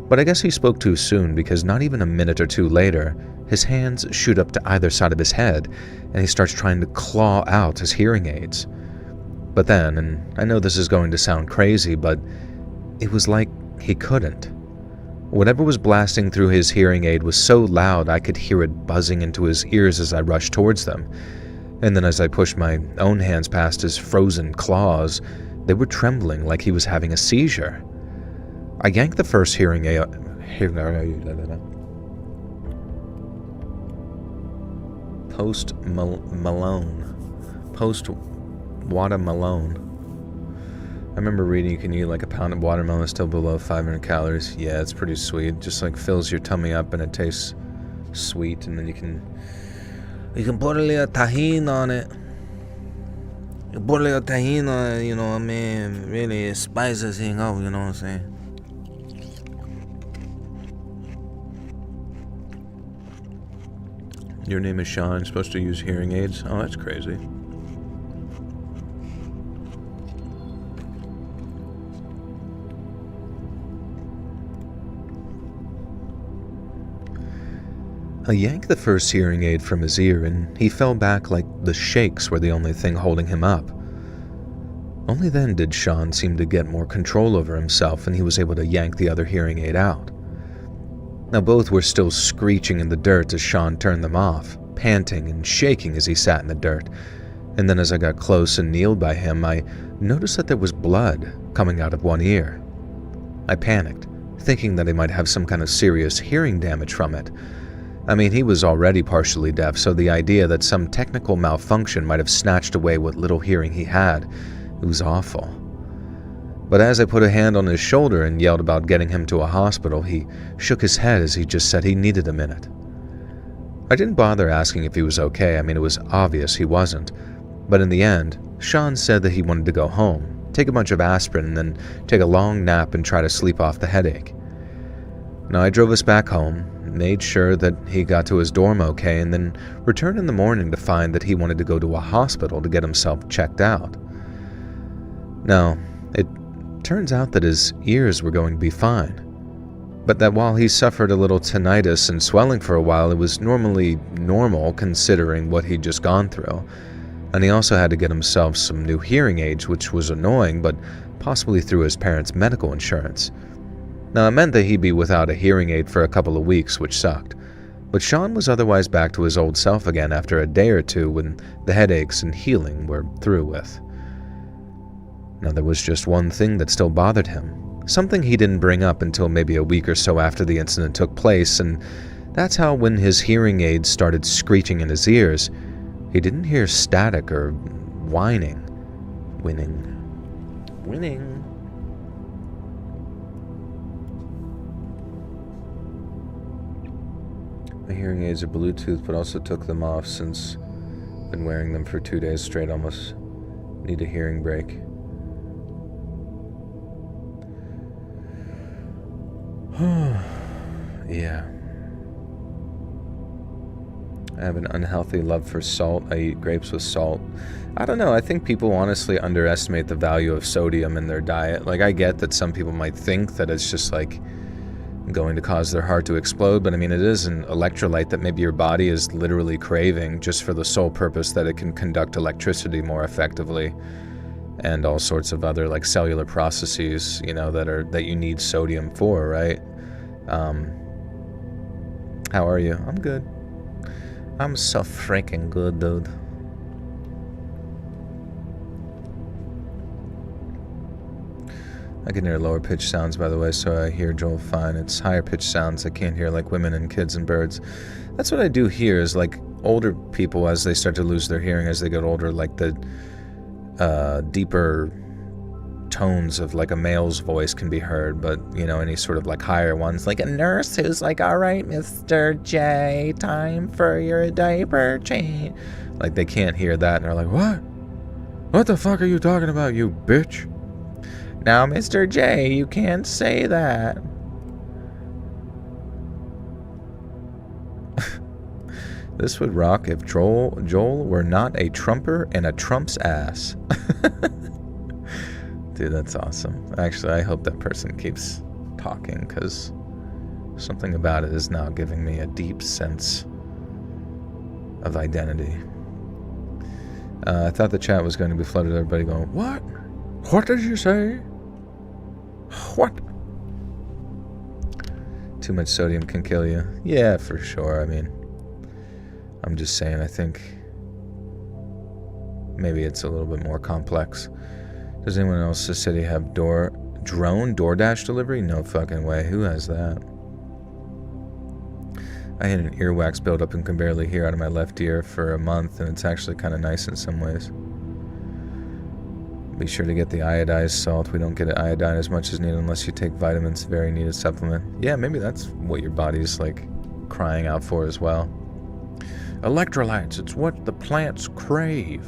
But I guess he spoke too soon, because not even a minute or two later, his hands shoot up to either side of his head, and he starts trying to claw out his hearing aids. But then, and I know this is going to sound crazy, but it was like he couldn't. Whatever was blasting through his hearing aid was so loud I could hear it buzzing into his ears as I rushed towards them. And then as I pushed my own hands past his frozen claws, they were trembling like he was having a seizure. I yanked the first hearing aid... Post-watermelon. I remember reading you can eat like a pound of watermelon still below 500 calories. Yeah, it's pretty sweet. Just like fills your tummy up and it tastes sweet, and then you can put a little tahini on it. You put a little tahini on it, you know what I mean? Really spices thing up, you know what I'm saying? Your name is Sean, supposed to use hearing aids? Oh, that's crazy. I yanked the first hearing aid from his ear, and he fell back like the shakes were the only thing holding him up. Only then did Sean seem to get more control over himself, and he was able to yank the other hearing aid out. Now both were still screeching in the dirt as Sean turned them off, panting and shaking as he sat in the dirt. And then as I got close and kneeled by him, I noticed that there was blood coming out of one ear. I panicked, thinking that he might have some kind of serious hearing damage from it. I mean, he was already partially deaf, so the idea that some technical malfunction might have snatched away what little hearing he had, it was awful. But as I put a hand on his shoulder and yelled about getting him to a hospital, he shook his head as he just said he needed a minute. I didn't bother asking if he was okay. I mean, it was obvious he wasn't. But in the end, Sean said that he wanted to go home, take a bunch of aspirin, and then take a long nap and try to sleep off the headache. Now, I drove us back home, made sure that he got to his dorm okay, and then returned in the morning to find that he wanted to go to a hospital to get himself checked out. Now, it turns out that his ears were going to be fine, but that while he suffered a little tinnitus and swelling for a while, it was normally normal considering what he'd just gone through. And he also had to get himself some new hearing aids, which was annoying, but possibly through his parents' medical insurance. Now, it meant that he'd be without a hearing aid for a couple of weeks, which sucked. But Sean was otherwise back to his old self again after a day or two when the headaches and healing were through with. Now, there was just one thing that still bothered him, something he didn't bring up until maybe a week or so after the incident took place, and that's how when his hearing aids started screeching in his ears, he didn't hear static or whining. Winning. My hearing aids are Bluetooth, but also took them off since I've been wearing them for 2 days straight. Almost need a hearing break. Yeah. I have an unhealthy love for salt. I eat grapes with salt. I don't know. I think people honestly underestimate the value of sodium in their diet. Like, I get that some people might think that it's just like going to cause their heart to explode, but I mean, it is an electrolyte that maybe your body is literally craving just for the sole purpose that it can conduct electricity more effectively, and all sorts of other like cellular processes, you know, that you need sodium for, right? How are you? I'm good. I'm so freaking good, dude. I can hear lower pitch sounds, by the way, so I hear Joel fine. It's higher pitch sounds I can't hear, like women and kids and birds. That's what I do hear, is like older people, as they start to lose their hearing as they get older, like the deeper tones of like a male's voice can be heard, but you know, any sort of like higher ones, like a nurse who's like, all right, Mr. J, time for your diaper change. Like, they can't hear that, and they're like, what? What the fuck are you talking about, you bitch? Now, Mr. J, you can't say that. This would rock if Joel were not a Trumper and a Trump's ass. Dude, that's awesome. Actually, I hope that person keeps talking, because something about it is now giving me a deep sense of identity. I thought the chat was going to be flooded with everybody going, what? What did you say? What? Too much sodium can kill you. Yeah, for sure. I mean, I'm just saying, I think maybe it's a little bit more complex. Does anyone else in the city have drone DoorDash delivery? No fucking way. Who has that? I had an earwax buildup and can barely hear out of my left ear for a month, and it's actually kind of nice in some ways. Be sure to get the iodized salt. We don't get it iodine as much as needed unless you take vitamins, very needed supplement. Yeah, maybe that's what your body's like crying out for as well. Electrolytes, it's what the plants crave.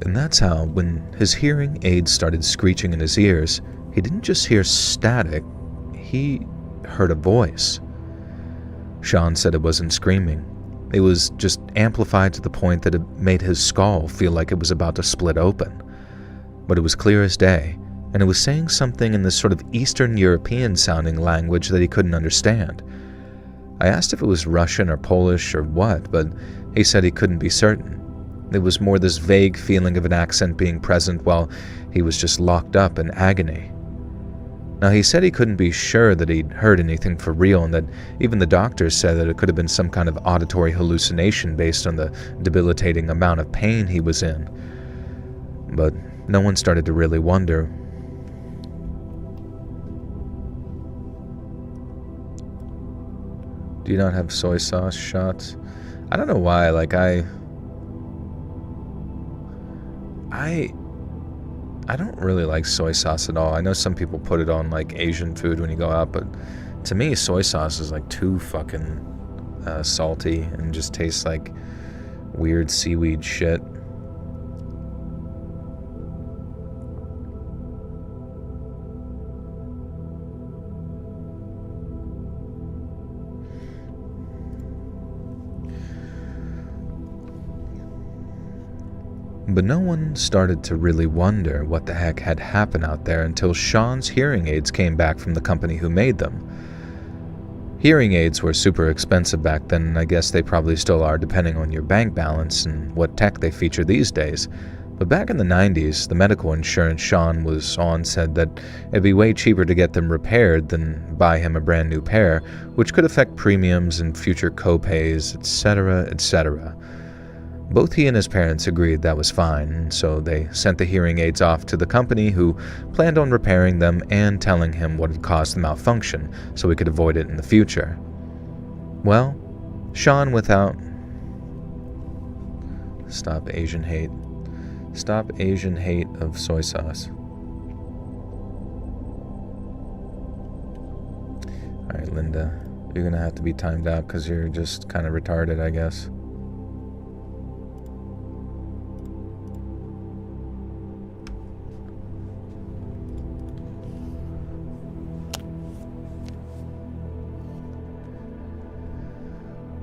And that's how, when his hearing aids started screeching in his ears, he didn't just hear static, he heard a voice. Sean said it wasn't screaming. It was just amplified to the point that it made his skull feel like it was about to split open. But it was clear as day, and it was saying something in this sort of Eastern European-sounding language that he couldn't understand. I asked if it was Russian or Polish or what, but he said he couldn't be certain. It was more this vague feeling of an accent being present while he was just locked up in agony. Now, he said he couldn't be sure that he'd heard anything for real, and that even the doctors said that it could have been some kind of auditory hallucination based on the debilitating amount of pain he was in. But no one started to really wonder. Do you not have soy sauce shots? I don't know why, like I don't really like soy sauce at all. I know some people put it on like Asian food when you go out, but to me soy sauce is like too fucking salty and just tastes like weird seaweed shit. But no one started to really wonder what the heck had happened out there until Sean's hearing aids came back from the company who made them. Hearing aids were super expensive back then, and I guess they probably still are depending on your bank balance and what tech they feature these days. But back in the 90s, the medical insurance Sean was on said that it'd be way cheaper to get them repaired than buy him a brand new pair, which could affect premiums and future co-pays, etc., etc. Both he and his parents agreed that was fine, so they sent the hearing aids off to the company, who planned on repairing them and telling him what had caused the malfunction so he could avoid it in the future. Well, Sean without... Stop Asian hate. Stop Asian hate of soy sauce. Alright, Linda, you're gonna have to be timed out because you're just kind of retarded, I guess.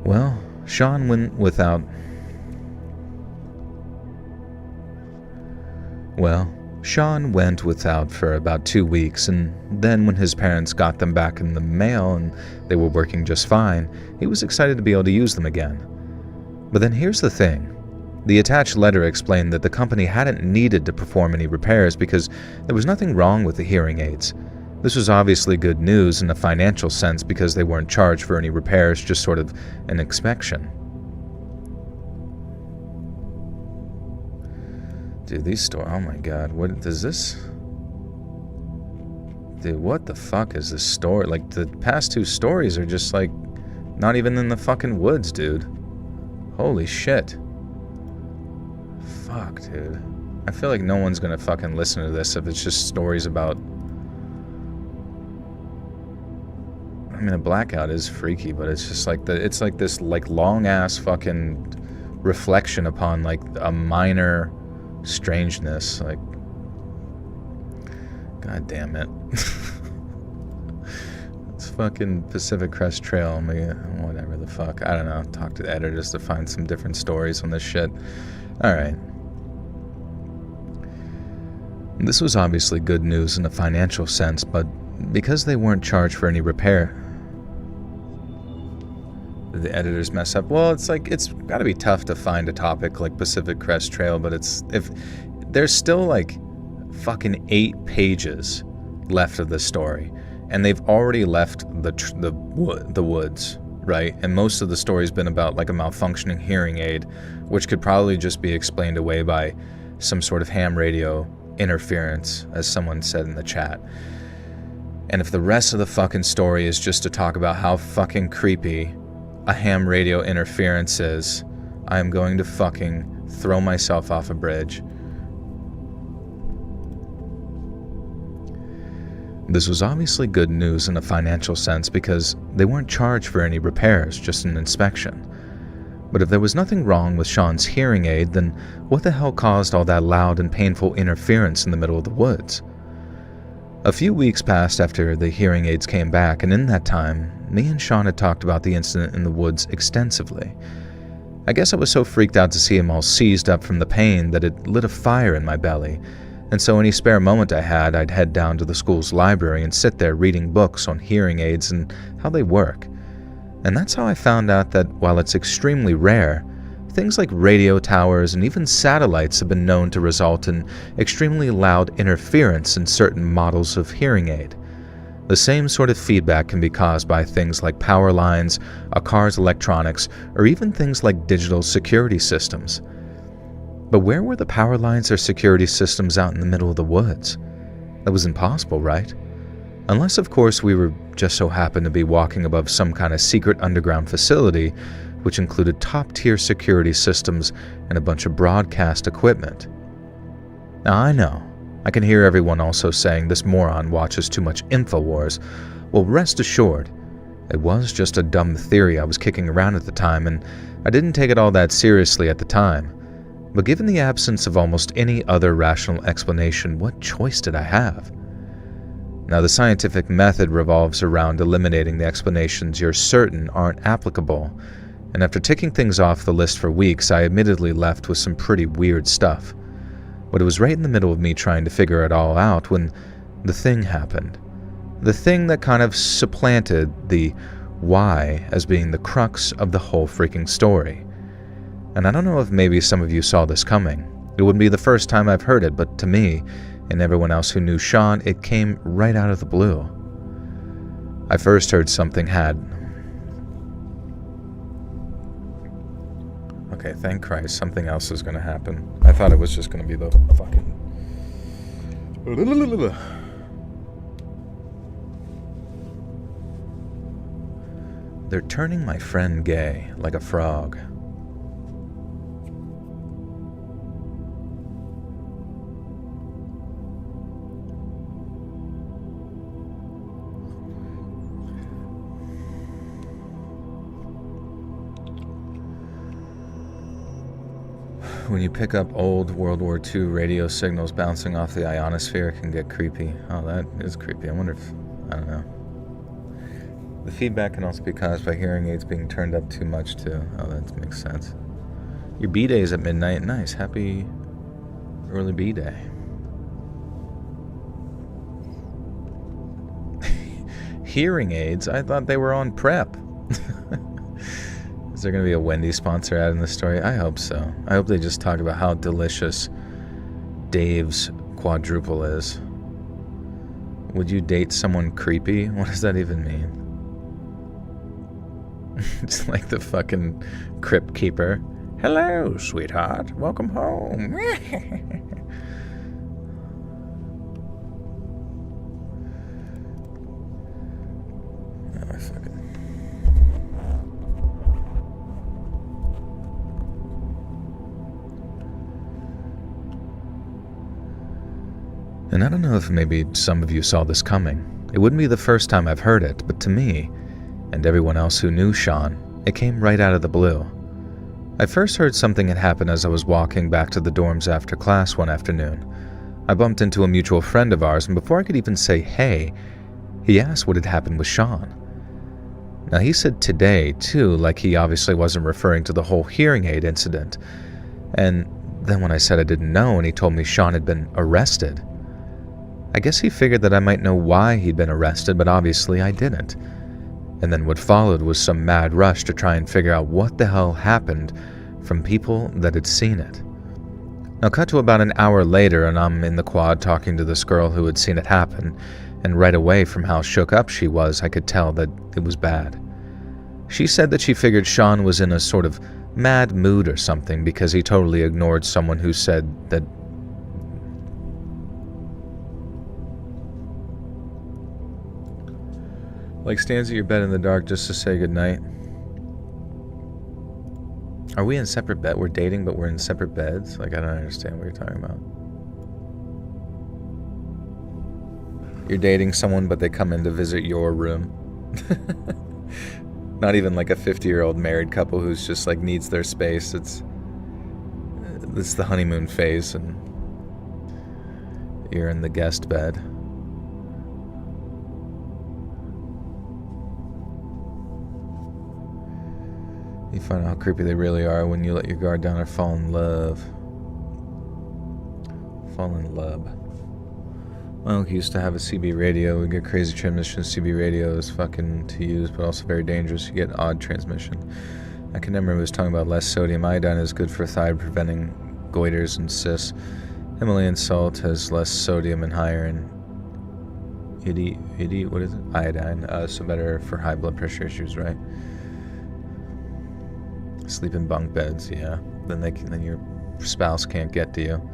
Well, Sean went without... Sean went without for about 2 weeks, and then when his parents got them back in the mail and they were working just fine, he was excited to be able to use them again. But then here's the thing. The attached letter explained that the company hadn't needed to perform any repairs because there was nothing wrong with the hearing aids. This was obviously good news in a financial sense because they weren't charged for any repairs, just sort of an inspection. Dude, these stories, oh my god, what is this? Dude, what the fuck is this story? Like, the past 2 stories are just like, not even in the fucking woods, dude. Holy shit. Fuck, dude. I feel like no one's gonna fucking listen to this if it's just stories about... I mean, a blackout is freaky, but it's just like it's like this like long ass fucking reflection upon like a minor strangeness. Like, god damn it. It's fucking Pacific Crest Trail. Whatever the fuck. I don't know. Talk to the editors to find some different stories on this shit. Alright. This was obviously good news in a financial sense, but because they weren't charged for any repair... The editors mess up. Well, it's like, it's gotta be tough to find a topic like Pacific Crest Trail, but if there's still like fucking 8 pages left of the story, and they've already left the woods, right? And most of the story's been about like a malfunctioning hearing aid, which could probably just be explained away by some sort of ham radio interference, as someone said in the chat. And if the rest of the fucking story is just to talk about how fucking creepy a ham radio interference is, I am going to fucking throw myself off a bridge. This was obviously good news in a financial sense because they weren't charged for any repairs, just an inspection. But if there was nothing wrong with Sean's hearing aid, then what the hell caused all that loud and painful interference in the middle of the woods? A few weeks passed after the hearing aids came back, and in that time, me and Sean had talked about the incident in the woods extensively. I guess I was so freaked out to see him all seized up from the pain that it lit a fire in my belly, and so any spare moment I had, I'd head down to the school's library and sit there reading books on hearing aids and how they work. And that's how I found out that while it's extremely rare, things like radio towers and even satellites have been known to result in extremely loud interference in certain models of hearing aid. The same sort of feedback can be caused by things like power lines, a car's electronics, or even things like digital security systems. But where were the power lines or security systems out in the middle of the woods? That was impossible, right? Unless, of course, we were just so happened to be walking above some kind of secret underground facility, which included top-tier security systems and a bunch of broadcast equipment. Now, I know, I can hear everyone also saying this moron watches too much InfoWars. Well, rest assured, it was just a dumb theory I was kicking around at the time, and I didn't take it all that seriously at the time. But given the absence of almost any other rational explanation, what choice did I have? Now, the scientific method revolves around eliminating the explanations you're certain aren't applicable, and after ticking things off the list for weeks, I admittedly left with some pretty weird stuff. But it was right in the middle of me trying to figure it all out when the thing happened. The thing that kind of supplanted the why as being the crux of the whole freaking story. And I don't know if maybe some of you saw this coming. It wouldn't be the first time I've heard it, but to me, and everyone else who knew Sean, it came right out of the blue. I first heard something had... Okay, thank Christ, something else is going to happen. I thought it was just going to be the fucking... They're turning my friend gay like a frog. When you pick up old World War II radio signals bouncing off the ionosphere, it can get creepy. Oh, that is creepy. I wonder if... I don't know. The feedback can also be caused by hearing aids being turned up too much, too. Oh, that makes sense. Your B-Day is at midnight. Nice. Happy early B-Day. Hearing aids? I thought they were on prep. Is there going to be a Wendy's sponsor ad in this story? I hope so. I hope they just talk about how delicious Dave's quadruple is. Would you date someone creepy? What does that even mean? It's like the fucking crypt keeper. Hello, sweetheart. Welcome home. Oh, I fucking... And I don't know if maybe some of you saw this coming. It wouldn't be the first time I've heard it, but to me, and everyone else who knew Sean, it came right out of the blue. I first heard something had happened as I was walking back to the dorms after class one afternoon. I bumped into a mutual friend of ours, and before I could even say hey, he asked what had happened with Sean. Now he said today, too, like he obviously wasn't referring to the whole hearing aid incident. And then when I said I didn't know, and he told me Sean had been arrested. I guess he figured that I might know why he'd been arrested, but obviously I didn't. And then what followed was some mad rush to try and figure out what the hell happened from people that had seen it. Now cut to about an hour later, and I'm in the quad talking to this girl who had seen it happen, and right away from how shook up she was, I could tell that it was bad. She said that she figured Sean was in a sort of mad mood or something because he totally ignored someone who said that like stands at your bed in the dark just to say goodnight. Are we in separate bed? We're dating, but we're in separate beds? Like, I don't understand what you're talking about. You're dating someone, but they come in to visit your room. Not even like a 50-year-old married couple who's just like needs their space. It's the honeymoon phase, and you're in the guest bed. You find out how creepy they really are when you let your guard down or fall in love. Fall in love. My uncle used to have a CB radio. We get crazy transmission. CB radio is fucking to use, but also very dangerous. You get odd transmission. I can remember he was talking about less sodium iodine is good for thyroid, preventing goiters and cysts. Himalayan salt has less sodium and higher in what is it? Iodine. So better for high blood pressure issues, right? Sleep in bunk beds, yeah. Then your spouse can't get to you.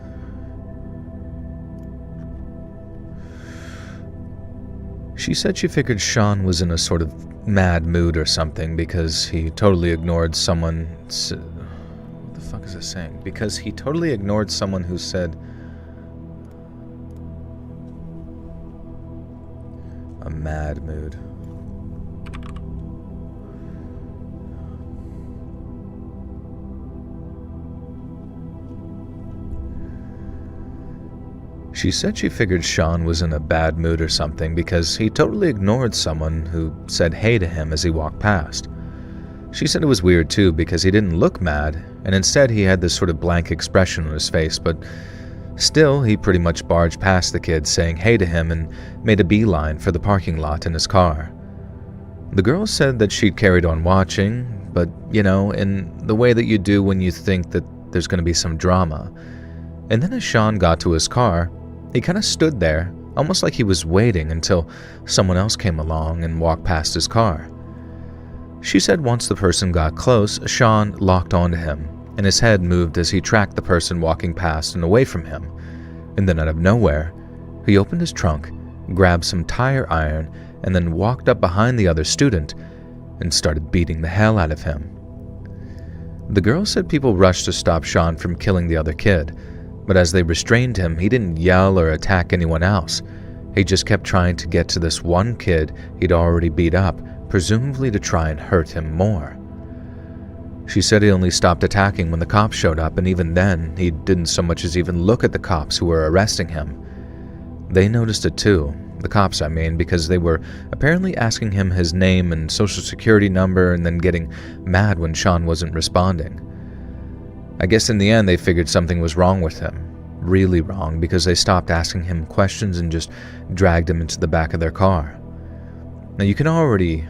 She said she figured Sean was in a sort of mad mood or something because he totally ignored someone. What the fuck is this saying? Because he totally ignored someone who said a mad mood. She said she figured Sean was in a bad mood or something because he totally ignored someone who said hey to him as he walked past. She said it was weird too because he didn't look mad, and instead he had this sort of blank expression on his face, but still he pretty much barged past the kid saying hey to him and made a beeline for the parking lot in his car. The girl said that she'd carried on watching, but, in the way that you do when you think that there's going to be some drama. And then as Sean got to his car, he kind of stood there, almost like he was waiting until someone else came along and walked past his car. She said once the person got close, Sean locked onto him, and his head moved as he tracked the person walking past and away from him. And then out of nowhere, he opened his trunk, grabbed some tire iron, and then walked up behind the other student and started beating the hell out of him. The girl said people rushed to stop Sean from killing the other kid, but as they restrained him, he didn't yell or attack anyone else. He just kept trying to get to this one kid he'd already beat up, presumably to try and hurt him more. She said he only stopped attacking when the cops showed up, and even then, he didn't so much as even look at the cops who were arresting him. They noticed it too, the cops I mean, because they were apparently asking him his name and social security number and then getting mad when Sean wasn't responding. I guess in the end they figured something was wrong with him, really wrong, because they stopped asking him questions and just dragged him into the back of their car. Now you can already...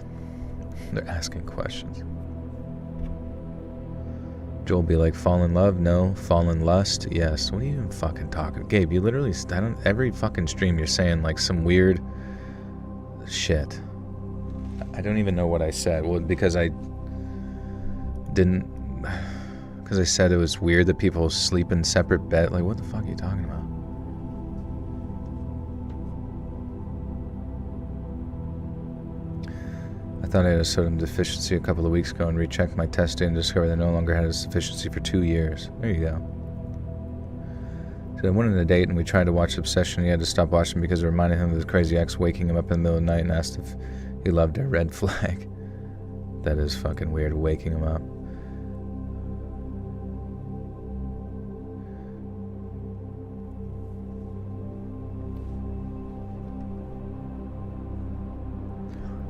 They're asking questions. Joel be like, fall in love? No. Fall in lust? Yes. What are you even fucking talking? Gabe, you literally... every fucking stream you're saying like some weird shit. I don't even know what I said. Well, because I didn't... Because I said it was weird that people sleep in separate beds. Like, what the fuck are you talking about? I thought I had a sodium deficiency a couple of weeks ago and rechecked my testing and discovered I no longer had a deficiency for 2 years. There you go. So I went on a date and we tried to watch Obsession. He had to stop watching because it reminded him of his crazy ex waking him up in the middle of the night and asked if he loved a red flag. That is fucking weird, waking him up.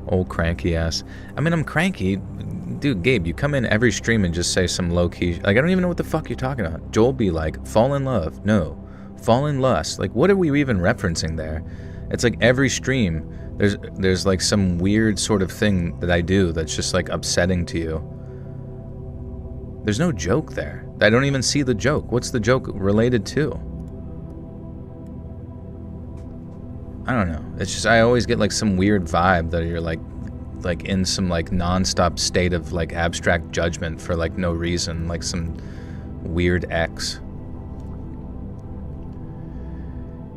Old cranky ass. I mean, I'm cranky. Dude, Gabe, you come in every stream and just say some low-key... Like, I don't even know what the fuck you're talking about. Joel be like, fall in love. No. Fall in lust. Like, what are we even referencing there? It's like every stream, there's like some weird sort of thing that I do that's just like upsetting to you. There's no joke there. I don't even see the joke. What's the joke related to? I don't know. It's just I always get like some weird vibe that you're like in some like non-stop state of like abstract judgment for like no reason, like some weird X.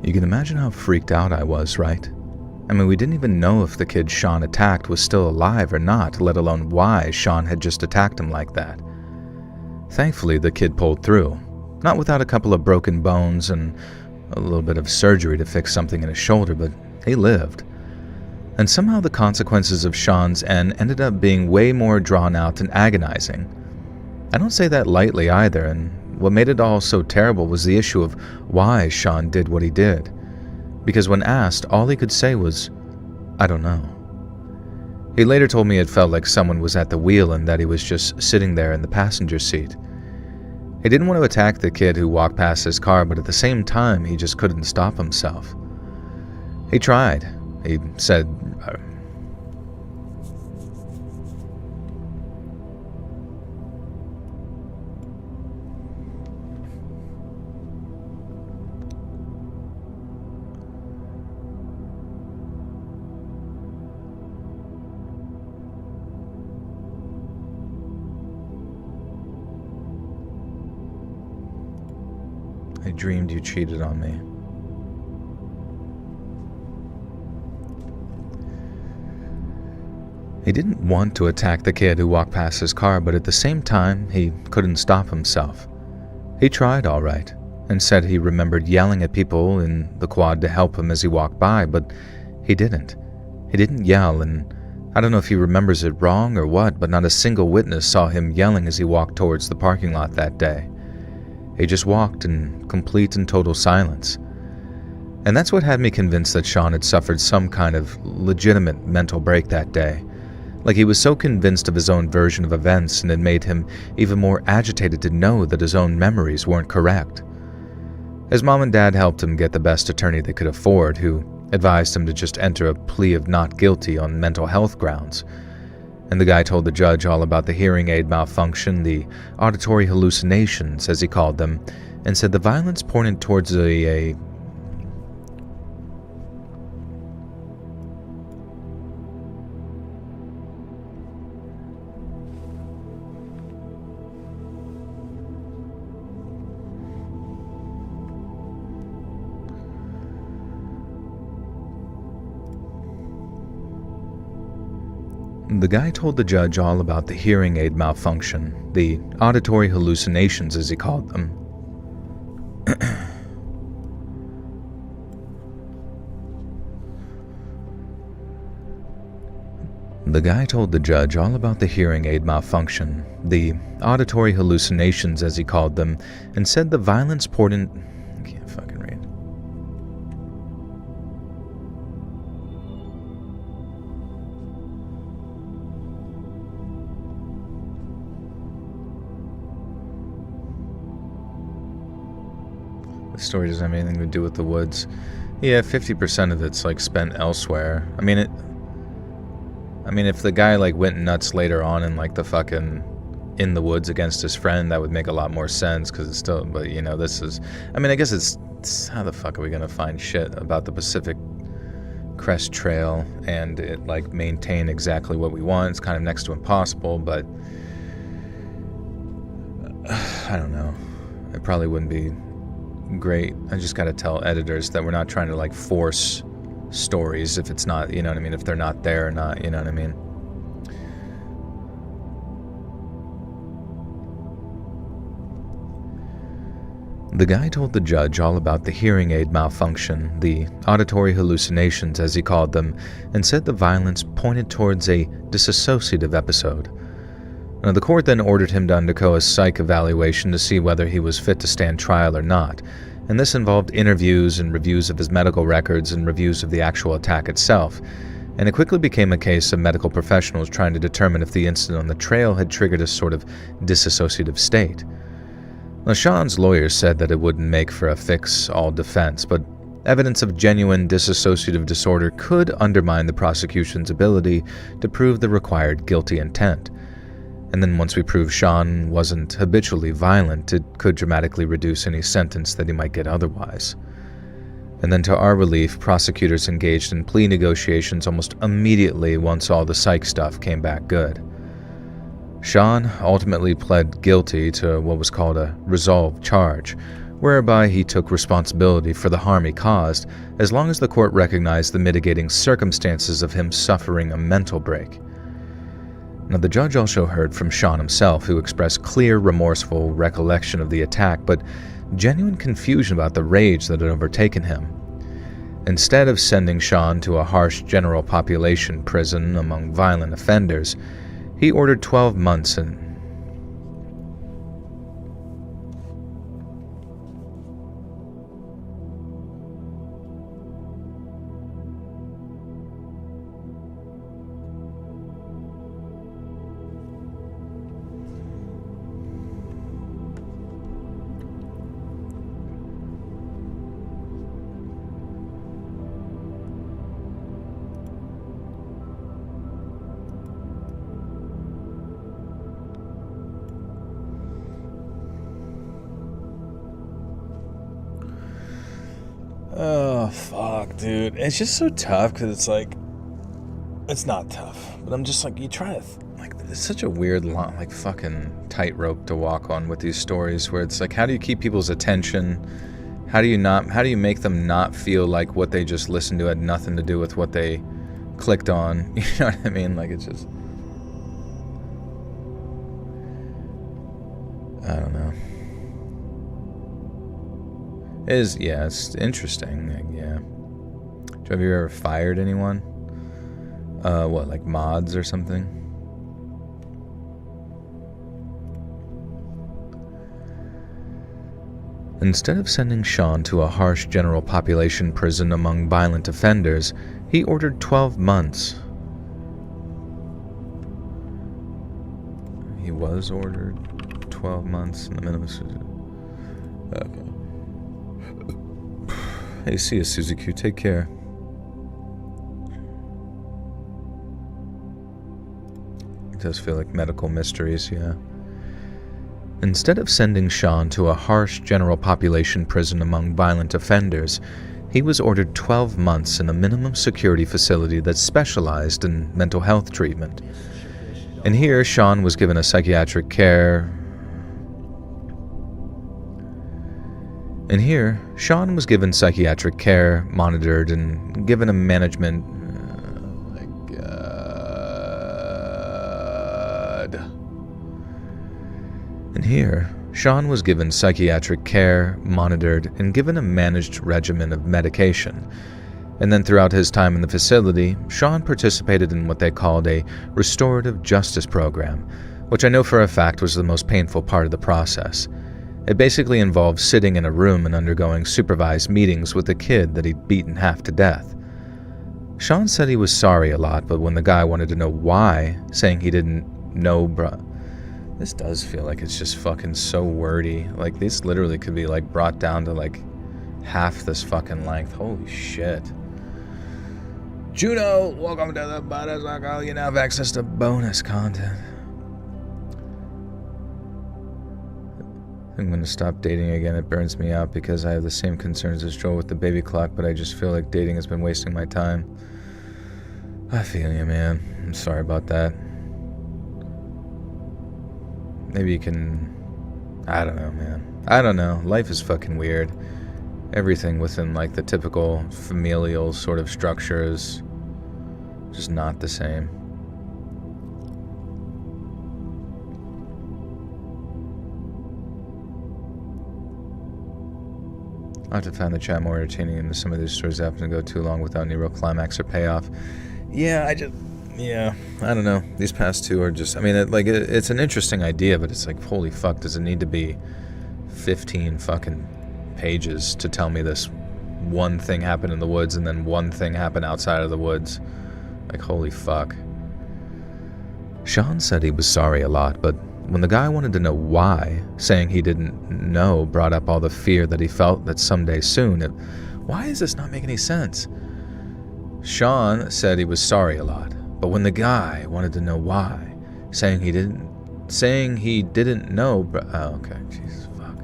You can imagine how freaked out I was, right? I mean, we didn't even know if the kid Sean attacked was still alive or not, let alone why Sean had just attacked him like that. Thankfully, the kid pulled through, not without a couple of broken bones and a little bit of surgery to fix something in his shoulder, but he lived. And somehow the consequences of Sean's end ended up being way more drawn out and agonizing. I don't say that lightly either, and what made it all so terrible was the issue of why Sean did what he did. Because when asked, all he could say was, I don't know. He later told me it felt like someone was at the wheel and that he was just sitting there in the passenger seat. He didn't want to attack the kid who walked past his car, but at the same time, he just couldn't stop himself. He tried. He said, I dreamed you cheated on me. He didn't want to attack the kid who walked past his car, but at the same time, he couldn't stop himself. He tried all right, and said he remembered yelling at people in the quad to help him as he walked by, but he didn't. He didn't yell, and I don't know if he remembers it wrong or what, but not a single witness saw him yelling as he walked towards the parking lot that day. He just walked in complete and total silence. And that's what had me convinced that Sean had suffered some kind of legitimate mental break that day. Like he was so convinced of his own version of events, and it made him even more agitated to know that his own memories weren't correct. His mom and dad helped him get the best attorney they could afford, who advised him to just enter a plea of not guilty on mental health grounds. And the guy told the judge all about the hearing aid malfunction, the auditory hallucinations, as he called them, and said the violence pointed towards a The guy told the judge all about the hearing aid malfunction, the auditory hallucinations as he called them. The guy told the judge all about the hearing aid malfunction, the auditory hallucinations as he called them, and said the violence poured in... I can't fucking read. The story doesn't have anything to do with the woods. Yeah, 50% of it's like spent elsewhere. I mean, if the guy like went nuts later on in like the fucking in the woods against his friend, that would make a lot more sense because it's still, but you know, this is, I mean, I guess it's how the fuck are we gonna find shit about the Pacific Crest Trail and it like maintain exactly what we want? It's kind of next to impossible, but I don't know. It probably wouldn't be great. I just gotta tell editors that we're not trying to like force stories if it's not, you know what I mean, if they're not there or not, you know what I mean. The guy told the judge all about the hearing aid malfunction, the auditory hallucinations as he called them, and said the violence pointed towards a dissociative episode. Now, the court then ordered him to undergo a psych evaluation to see whether he was fit to stand trial or not, and this involved interviews and reviews of his medical records and reviews of the actual attack itself, and it quickly became a case of medical professionals trying to determine if the incident on the trail had triggered a sort of dissociative state. Now, Sean's lawyers said that it wouldn't make for a fix-all defense, but evidence of genuine dissociative disorder could undermine the prosecution's ability to prove the required guilty intent. And then once we prove Sean wasn't habitually violent, it could dramatically reduce any sentence that he might get otherwise. And then to our relief, prosecutors engaged in plea negotiations almost immediately once all the psych stuff came back good. Sean ultimately pled guilty to what was called a resolved charge, whereby he took responsibility for the harm he caused as long as the court recognized the mitigating circumstances of him suffering a mental break. Now, the judge also heard from Sean himself, who expressed clear, remorseful recollection of the attack, but genuine confusion about the rage that had overtaken him. Instead of sending Sean to a harsh general population prison among violent offenders, he ordered 12 months in. Oh, fuck, dude. It's just so tough because it's like, it's not tough, but I'm just like, you try to, like, it's such a weird, like, fucking tightrope to walk on with these stories where it's like, how do you keep people's attention? How do you make them not feel like what they just listened to had nothing to do with what they clicked on? You know what I mean? Like, it's just, I don't know. It's interesting. Yeah. Have you ever fired anyone? Like mods or something? Instead of sending Sean to a harsh general population prison among violent offenders, he ordered 12 months. He was ordered 12 months in the minimum. Okay. Hey, see you, Suzy Q. Take care. It does feel like medical mysteries, yeah. Instead of sending Sean to a harsh general population prison among violent offenders, he was ordered 12 months in a minimum security facility that specialized in mental health treatment. And here, Sean was given a psychiatric care. Monitored, and given a management. Sean was given psychiatric care, monitored, and given a managed regimen of medication. And then throughout his time in the facility, Sean participated in what they called a restorative justice program, which I know for a fact was the most painful part of the process. It basically involved sitting in a room and undergoing supervised meetings with a kid that he'd beaten half to death. Sean said he was sorry a lot, but when the guy wanted to know why, saying he didn't know, this does feel like it's just fucking so wordy. Like, this literally could be, like, brought down to, like, half this fucking length. Holy shit. Juno, welcome to the bonus. You now have access to bonus content. I'm going to stop dating again. It burns me out because I have the same concerns as Joel with the baby clock, but I just feel like dating has been wasting my time. I feel you, man. I'm sorry about that. Maybe you can... I don't know, man. I don't know. Life is fucking weird. Everything within, like, the typical familial sort of structure is just not the same. I have to find the chat more entertaining, and some of these stories happen to go too long without any real climax or payoff. Yeah, I don't know. These past two are just, I mean, it's an interesting idea, but it's like, holy fuck, does it need to be 15 fucking pages to tell me this one thing happened in the woods and then one thing happened outside of the woods? Like, holy fuck. Sean said he was sorry a lot, but when the guy wanted to know why, saying he didn't know brought up all the fear that he felt that someday soon. Why does this not make any sense? Sean said he was sorry a lot, but when the guy wanted to know why, saying he didn't know, oh, okay, Jesus, fuck.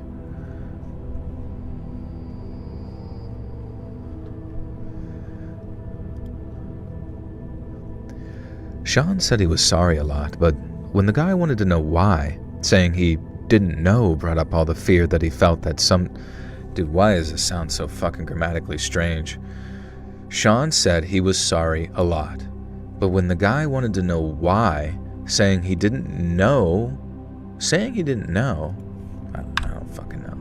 Sean said he was sorry a lot, but when the guy wanted to know why, saying he didn't know brought up all the fear that he felt that Dude, why does this sound so fucking grammatically strange? Sean said he was sorry a lot, but when the guy wanted to know why, saying he didn't know, I don't fucking know.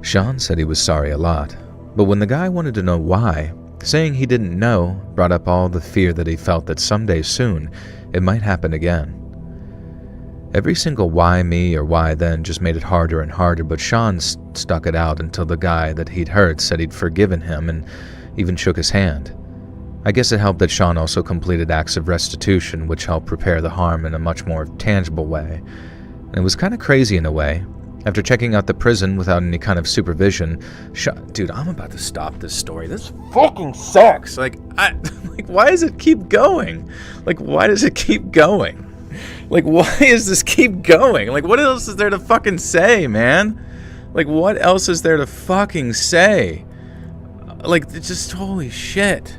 Sean said he was sorry a lot, but when the guy wanted to know why, saying he didn't know brought up all the fear that he felt that someday soon it might happen again. Every single why me or why then just made it harder and harder, but Sean stuck it out until the guy that he'd hurt said he'd forgiven him and even shook his hand. I guess it helped that Sean also completed acts of restitution, which helped repair the harm in a much more tangible way. And it was kind of crazy in a way. After checking out the prison without any kind of supervision, dude, I'm about to stop this story. This fucking sucks. Why does it keep going? Why does it keep going? Like, why does this keep going? Like, what else is there to fucking say, man? Like, what else is there to fucking say? Like, it's just, holy shit.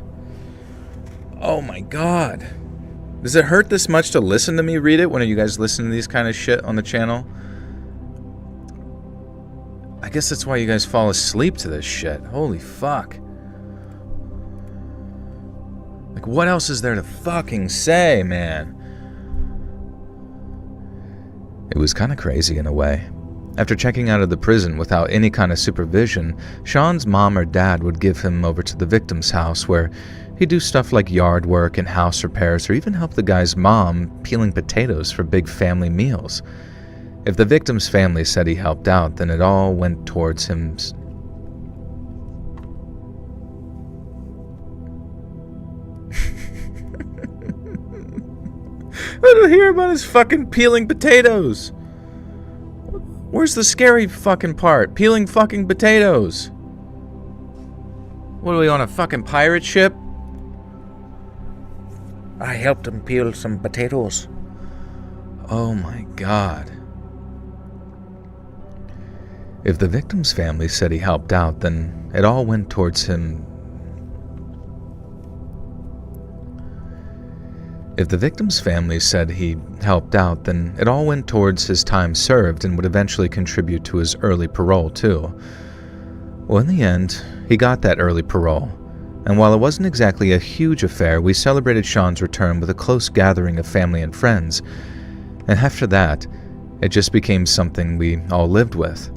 Oh my god. Does it hurt this much to listen to me read it? When are you guys listening to these kind of shit on the channel? I guess that's why you guys fall asleep to this shit. Holy fuck. Like, what else is there to fucking say, man? It was kind of crazy in a way. After checking out of the prison without any kind of supervision, Sean's mom or dad would give him over to the victim's house where he'd do stuff like yard work and house repairs or even help the guy's mom peeling potatoes for big family meals. If the victim's family said he helped out, then it all went towards him. I don't hear about his fucking peeling potatoes. Where's the scary fucking part? Peeling fucking potatoes. What are we, on a fucking pirate ship? I helped him peel some potatoes. Oh my god. If the victim's family said he helped out, then it all went towards him. If the victim's family said he helped out, then it all went towards his time served and would eventually contribute to his early parole, too. Well, in the end, he got that early parole, and while it wasn't exactly a huge affair, we celebrated Sean's return with a close gathering of family and friends, and after that, it just became something we all lived with.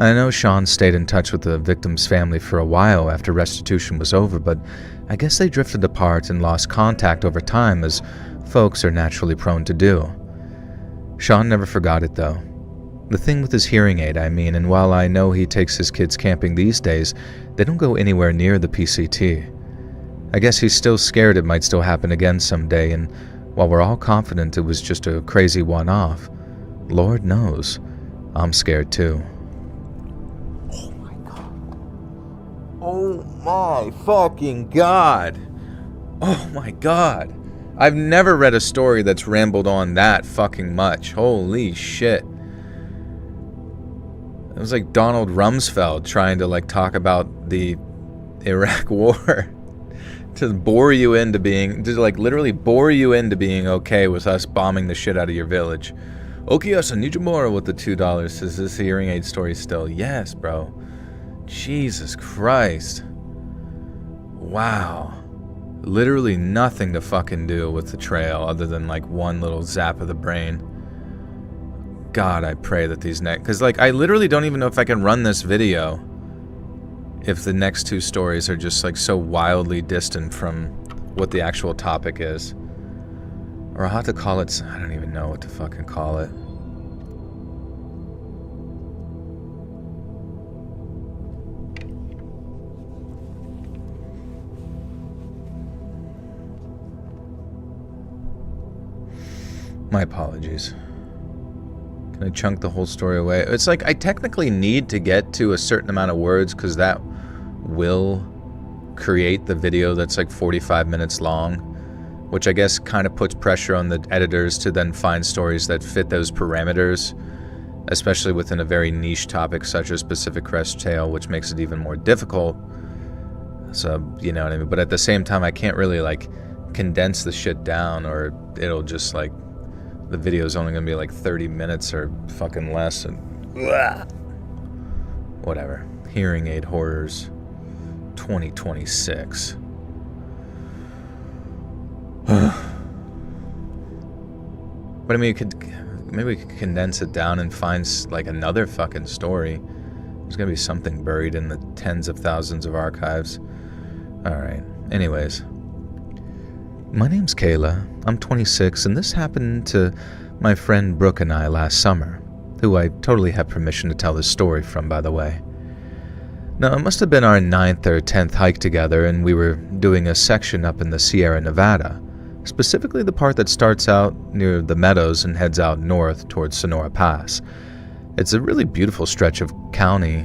I know Sean stayed in touch with the victim's family for a while after restitution was over, but I guess they drifted apart and lost contact over time, as folks are naturally prone to do. Sean never forgot it, though. The thing with his hearing aid, I mean, and while I know he takes his kids camping these days, they don't go anywhere near the PCT. I guess he's still scared it might still happen again someday, and while we're all confident it was just a crazy one-off, Lord knows, I'm scared too. Oh my fucking god. Oh my god. I've never read a story that's rambled on that fucking much. Holy shit. It was like Donald Rumsfeld trying to like talk about the Iraq war. To bore you into being, to like literally bore you into being okay with us bombing the shit out of your village. Okay, yes, I need you more with the $2. Is this hearing aid story still? Yes, bro. Jesus Christ. Wow. Literally nothing to fucking do with the trail other than like one little zap of the brain. God, I pray that these next... Because like, I literally don't even know if I can run this video if the next two stories are just like so wildly distant from what the actual topic is. Or I'll have to call it... I don't even know what to fucking call it. My apologies. Can I chunk the whole story away? It's like I technically need to get to a certain amount of words because that will create the video that's like 45 minutes long, which I guess kind of puts pressure on the editors to then find stories that fit those parameters, especially within a very niche topic such as Pacific Crest Trail, which makes it even more difficult. So, you know what I mean? But at the same time, I can't really like condense the shit down or it'll just like... The video's only gonna be like 30 minutes or fucking less and... Whatever. Hearing aid horrors 2026. But I mean, maybe we could condense it down and find like another fucking story. There's gonna be something buried in the tens of thousands of archives. Alright. Anyways. My name's Kayla, I'm 26, and this happened to my friend Brooke and I last summer, who I totally have permission to tell this story from, by the way. Now, it must have been our 9th or 10th hike together, and we were doing a section up in the Sierra Nevada, specifically the part that starts out near the meadows and heads out north towards Sonora Pass. It's a really beautiful stretch of county?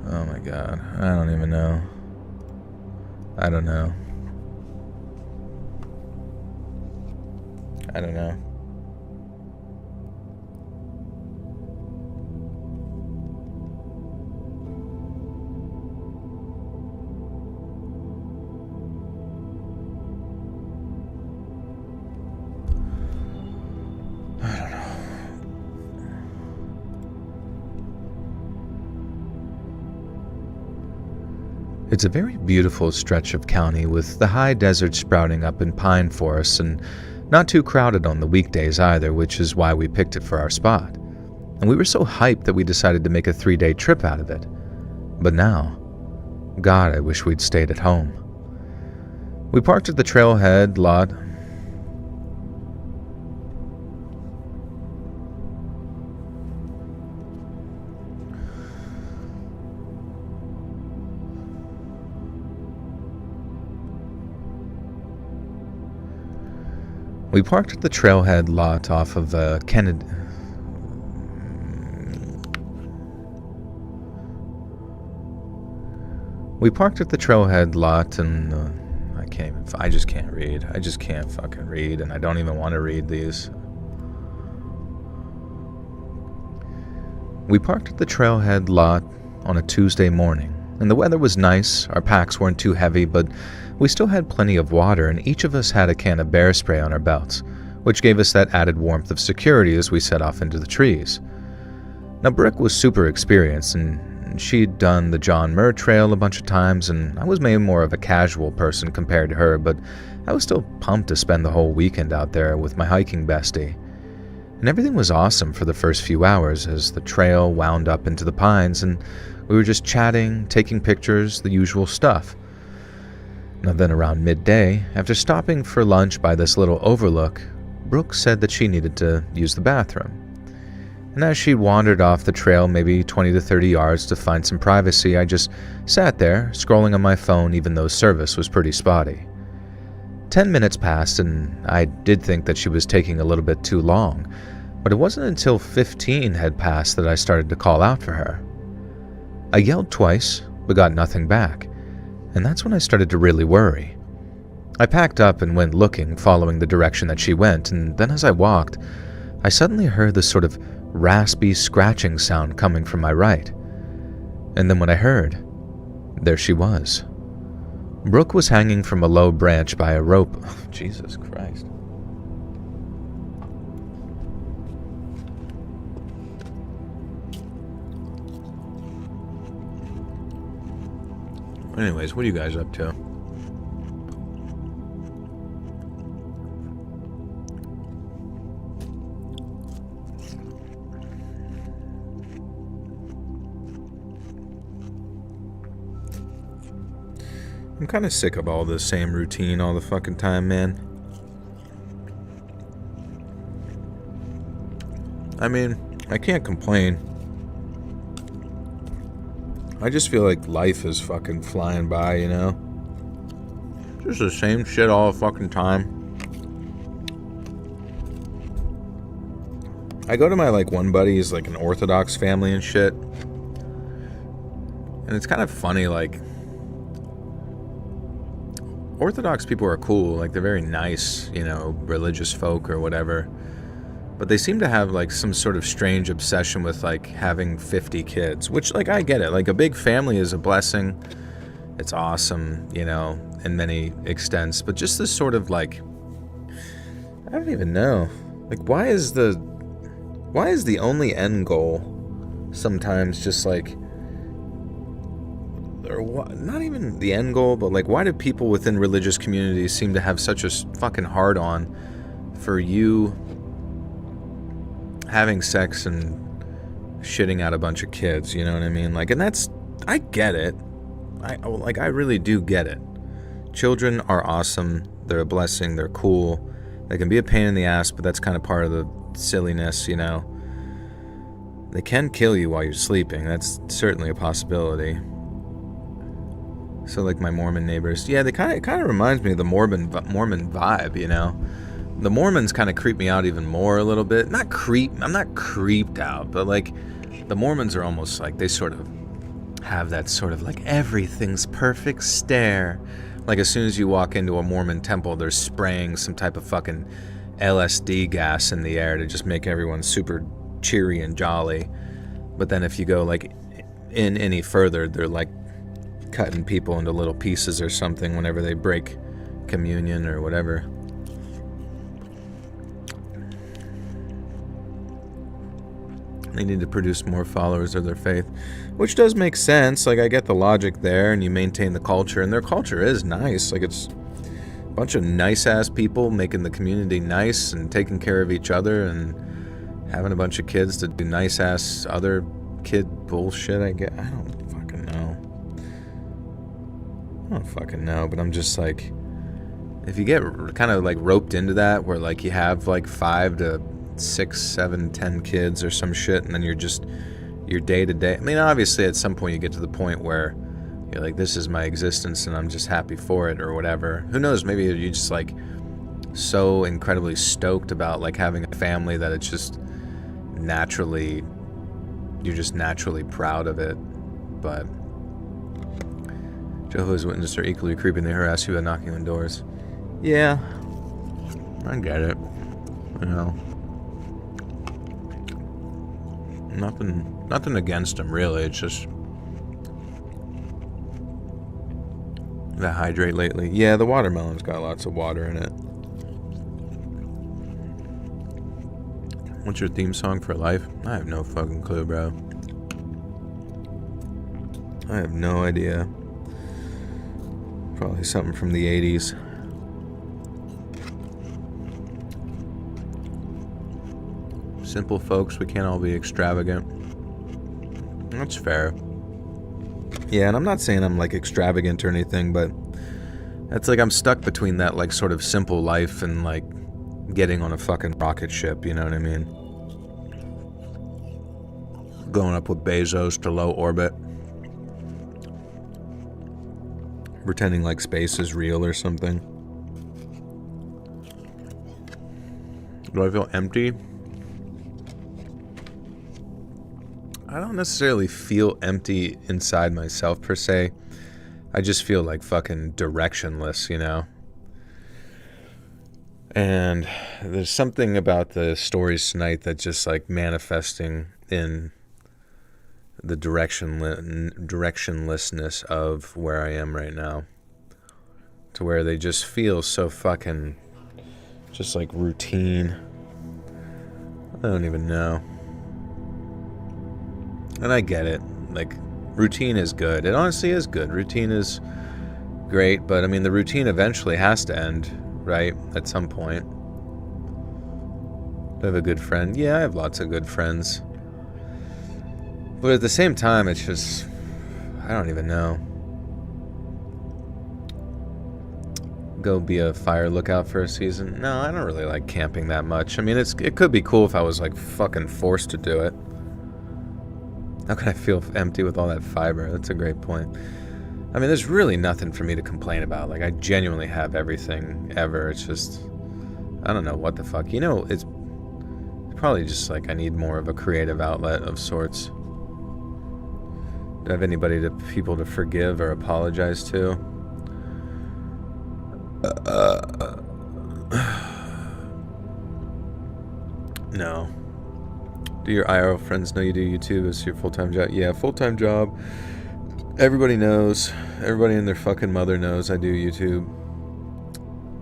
Oh my god. I don't even know. I don't know. I don't know. I don't know. It's a very beautiful stretch of county with the high desert sprouting up in pine forests and not too crowded on the weekdays either, which is why we picked it for our spot. And we were so hyped that we decided to make a 3-day trip out of it. But now, God, I wish we'd stayed at home. We parked at the trailhead lot. We parked at the trailhead lot off of Kennedy. We parked at the trailhead lot, and I just can't read. I just can't fucking read, and I don't even want to read these. We parked at the trailhead lot on a Tuesday morning, and the weather was nice. Our packs weren't too heavy, but we still had plenty of water, and each of us had a can of bear spray on our belts, which gave us that added warmth of security as we set off into the trees. Now, Brooke was super experienced, and she'd done the John Muir Trail a bunch of times, and I was maybe more of a casual person compared to her, but I was still pumped to spend the whole weekend out there with my hiking bestie. And everything was awesome for the first few hours as the trail wound up into the pines, and we were just chatting, taking pictures, the usual stuff. Now then, around midday, after stopping for lunch by this little overlook, Brooke said that she needed to use the bathroom. And as she wandered off the trail maybe 20 to 30 yards to find some privacy, I just sat there, scrolling on my phone even though service was pretty spotty. 10 minutes passed, and I did think that she was taking a little bit too long, but it wasn't until 15 had passed that I started to call out for her. I yelled twice, but got nothing back. And that's when I started to really worry. I packed up and went looking, following the direction that she went, and then as I walked, I suddenly heard this sort of raspy scratching sound coming from my right. And then when I heard, there she was. Brooke was hanging from a low branch by a rope. Oh, Jesus Christ. Anyways, what are you guys up to? I'm kind of sick of all the same routine all the fucking time, man. I mean, I can't complain. I just feel like life is fucking flying by, you know? Just the same shit all the fucking time. I go to my, one buddy's, an Orthodox family and shit. And it's kind of funny, Orthodox people are cool. They're very nice, religious folk or whatever. But they seem to have, some sort of strange obsession with, having 50 kids. Which, I get it. A big family is a blessing. It's awesome, in many extents. But just this sort of, I don't even know. Why is the only end goal sometimes just, or what, not even the end goal, but, why do people within religious communities seem to have such a fucking hard-on for you having sex and shitting out a bunch of kids, you know what I mean? And that's, I get it. I really do get it. Children are awesome. They're a blessing. They're cool. They can be a pain in the ass, but that's kind of part of the silliness, They can kill you while you're sleeping. That's certainly a possibility. So, my Mormon neighbors, yeah, they kind of reminds me of the Mormon vibe, The Mormons kind of creep me out even more a little bit. I'm not creeped out, but, the Mormons are almost they sort of have that sort of like everything's perfect stare. Like as soon as you walk into a Mormon temple, they're spraying some type of fucking LSD gas in the air to just make everyone super cheery and jolly. But then if you go like in any further, they're like cutting people into little pieces or something whenever they break communion or whatever. They need to produce more followers of their faith, which does make sense. Like, I get the logic there, and you maintain the culture, and their culture is nice. Like, it's a bunch of nice-ass people making the community nice and taking care of each other and having a bunch of kids to do nice-ass other kid bullshit, I guess. I don't fucking know, but I'm just like, if you get kind of like roped into that, where like you have like 5 to 6, 7, 10 kids or some shit, and then you're just your day to day. I mean, obviously at some point you get to the point where you're like, this is my existence and I'm just happy for it or whatever. Who knows, maybe you're just like so incredibly stoked about like having a family that it's just naturally, you're just naturally proud of it. But Jehovah's Witnesses are equally creepy and they harass you by knocking on doors. Yeah, I get it, you know. Nothing against them, really. It's just I hydrate lately. Yeah, the watermelon's got lots of water in it. What's your theme song for life? I have no fucking clue, bro. I have no idea. Probably something from the 80s. Simple folks, we can't all be extravagant. That's fair. Yeah, and I'm not saying I'm like extravagant or anything, but that's like I'm stuck between that like sort of simple life and like getting on a fucking rocket ship, you know what I mean? Going up with Bezos to low orbit. Pretending like space is real or something. Do I feel empty? I don't necessarily feel empty inside myself per se. I just feel like fucking directionless, you know? And there's something about the stories tonight that's just like manifesting in the directionlessness of where I am right now. To where they just feel so fucking just like routine. I don't even know. And I get it. Like, routine is good. It honestly is good. Routine is great, but I mean, the routine eventually has to end, right? At some point. Do I have a good friend? Yeah, I have lots of good friends. But at the same time, it's just, I don't even know. Go be a fire lookout for a season? No, I don't really like camping that much. I mean, it could be cool if I was like fucking forced to do it. How can I feel empty with all that fiber? That's a great point. I mean, there's really nothing for me to complain about. Like, I genuinely have everything ever. It's just, I don't know what the fuck. You know, it's probably just like I need more of a creative outlet of sorts. Do I have people to forgive or apologize to? No. Do your IRL friends know you do YouTube as your full-time job? Yeah, full-time job. Everybody knows. Everybody and their fucking mother knows I do YouTube.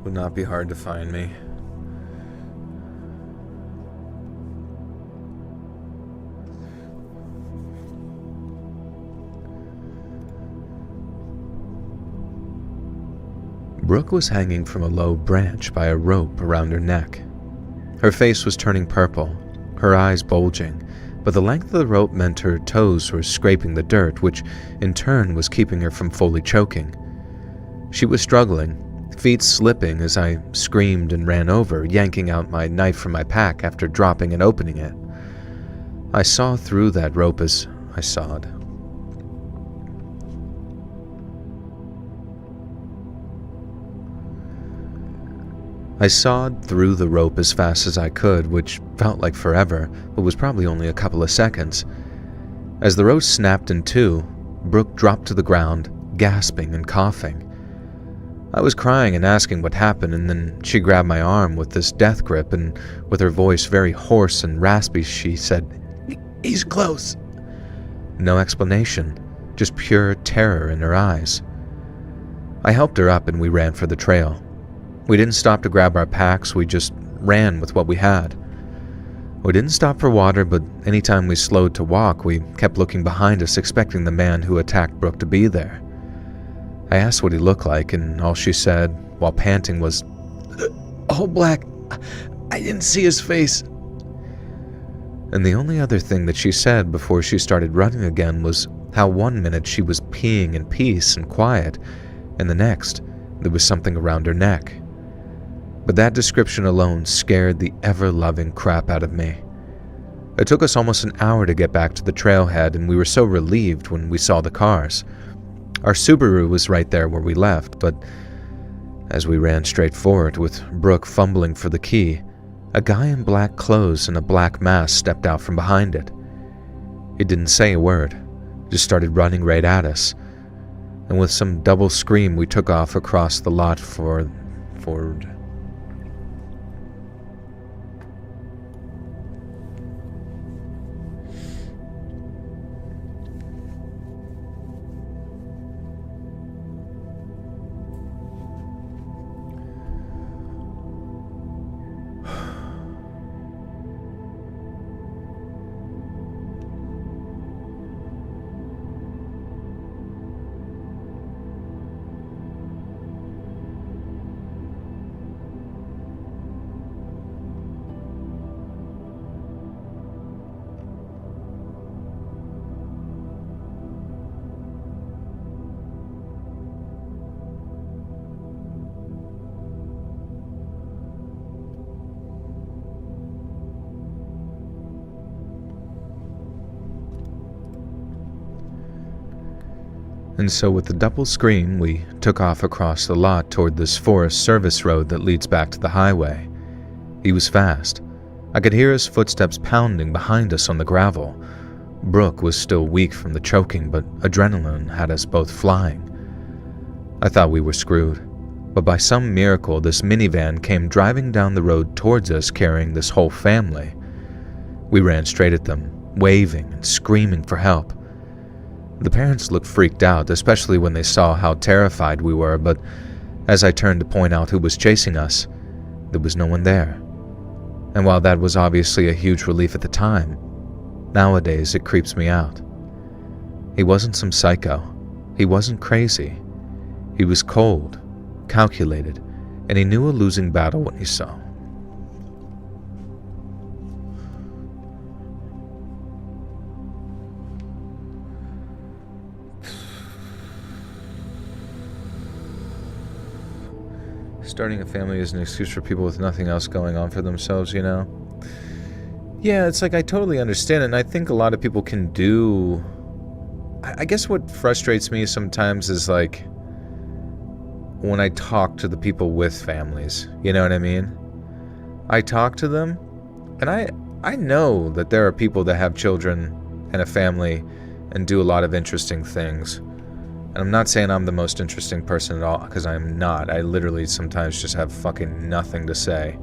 Would not be hard to find me. Brooke was hanging from a low branch by a rope around her neck. Her face was turning purple, her eyes bulging, but the length of the rope meant her toes were scraping the dirt, which in turn was keeping her from fully choking. She was struggling, feet slipping as I screamed and ran over, yanking out my knife from my pack after dropping and opening it. I saw through that rope as I sawed. I sawed through the rope as fast as I could, which felt like forever, but was probably only a couple of seconds. As the rope snapped in two, Brooke dropped to the ground, gasping and coughing. I was crying and asking what happened, and then she grabbed my arm with this death grip, and with her voice very hoarse and raspy, she said, "He's close." No explanation, just pure terror in her eyes. I helped her up and we ran for the trail. We didn't stop to grab our packs, we just ran with what we had. We didn't stop for water, but anytime we slowed to walk, we kept looking behind us, expecting the man who attacked Brooke to be there. I asked what he looked like, and all she said, while panting, was, "All black. I didn't see his face." And the only other thing that she said before she started running again was how 1 minute she was peeing in peace and quiet, and the next, there was something around her neck. But that description alone scared the ever-loving crap out of me. It took us almost an hour to get back to the trailhead, and we were so relieved when we saw the cars. Our Subaru was right there where we left, but as we ran straight for it, with Brooke fumbling for the key, a guy in black clothes and a black mask stepped out from behind it. He didn't say a word, just started running right at us, and with some double scream we took off across the lot forward. And so with the double scream, we took off across the lot toward this Forest Service road that leads back to the highway. He was fast. I could hear his footsteps pounding behind us on the gravel. Brooke was still weak from the choking, but adrenaline had us both flying. I thought we were screwed, but by some miracle this minivan came driving down the road towards us carrying this whole family. We ran straight at them, waving and screaming for help. The parents looked freaked out, especially when they saw how terrified we were, but as I turned to point out who was chasing us, there was no one there. And while that was obviously a huge relief at the time, nowadays it creeps me out. He wasn't some psycho. He wasn't crazy. He was cold, calculated, and he knew a losing battle when he saw. Starting a family is an excuse for people with nothing else going on for themselves, you know? Yeah, it's like I totally understand it, and I think a lot of people can do... I guess what frustrates me sometimes is like when I talk to the people with families, you know what I mean? I talk to them, and I know that there are people that have children and a family and do a lot of interesting things. And I'm not saying I'm the most interesting person at all, because I'm not. I literally sometimes just have fucking nothing to say,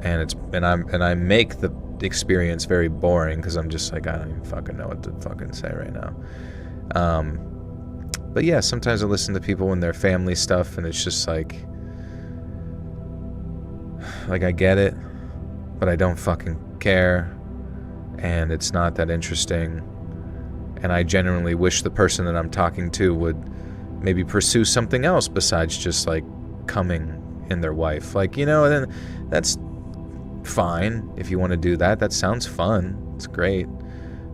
and I make the experience very boring because I'm just like, I don't even fucking know what to fucking say right now. But yeah, sometimes I listen to people and their family stuff, and it's just like I get it, but I don't fucking care, and it's not that interesting. And I genuinely wish the person that I'm talking to would maybe pursue something else besides just like coming in their wife. Like, you know, then that's fine if you want to do that. That sounds fun. It's great.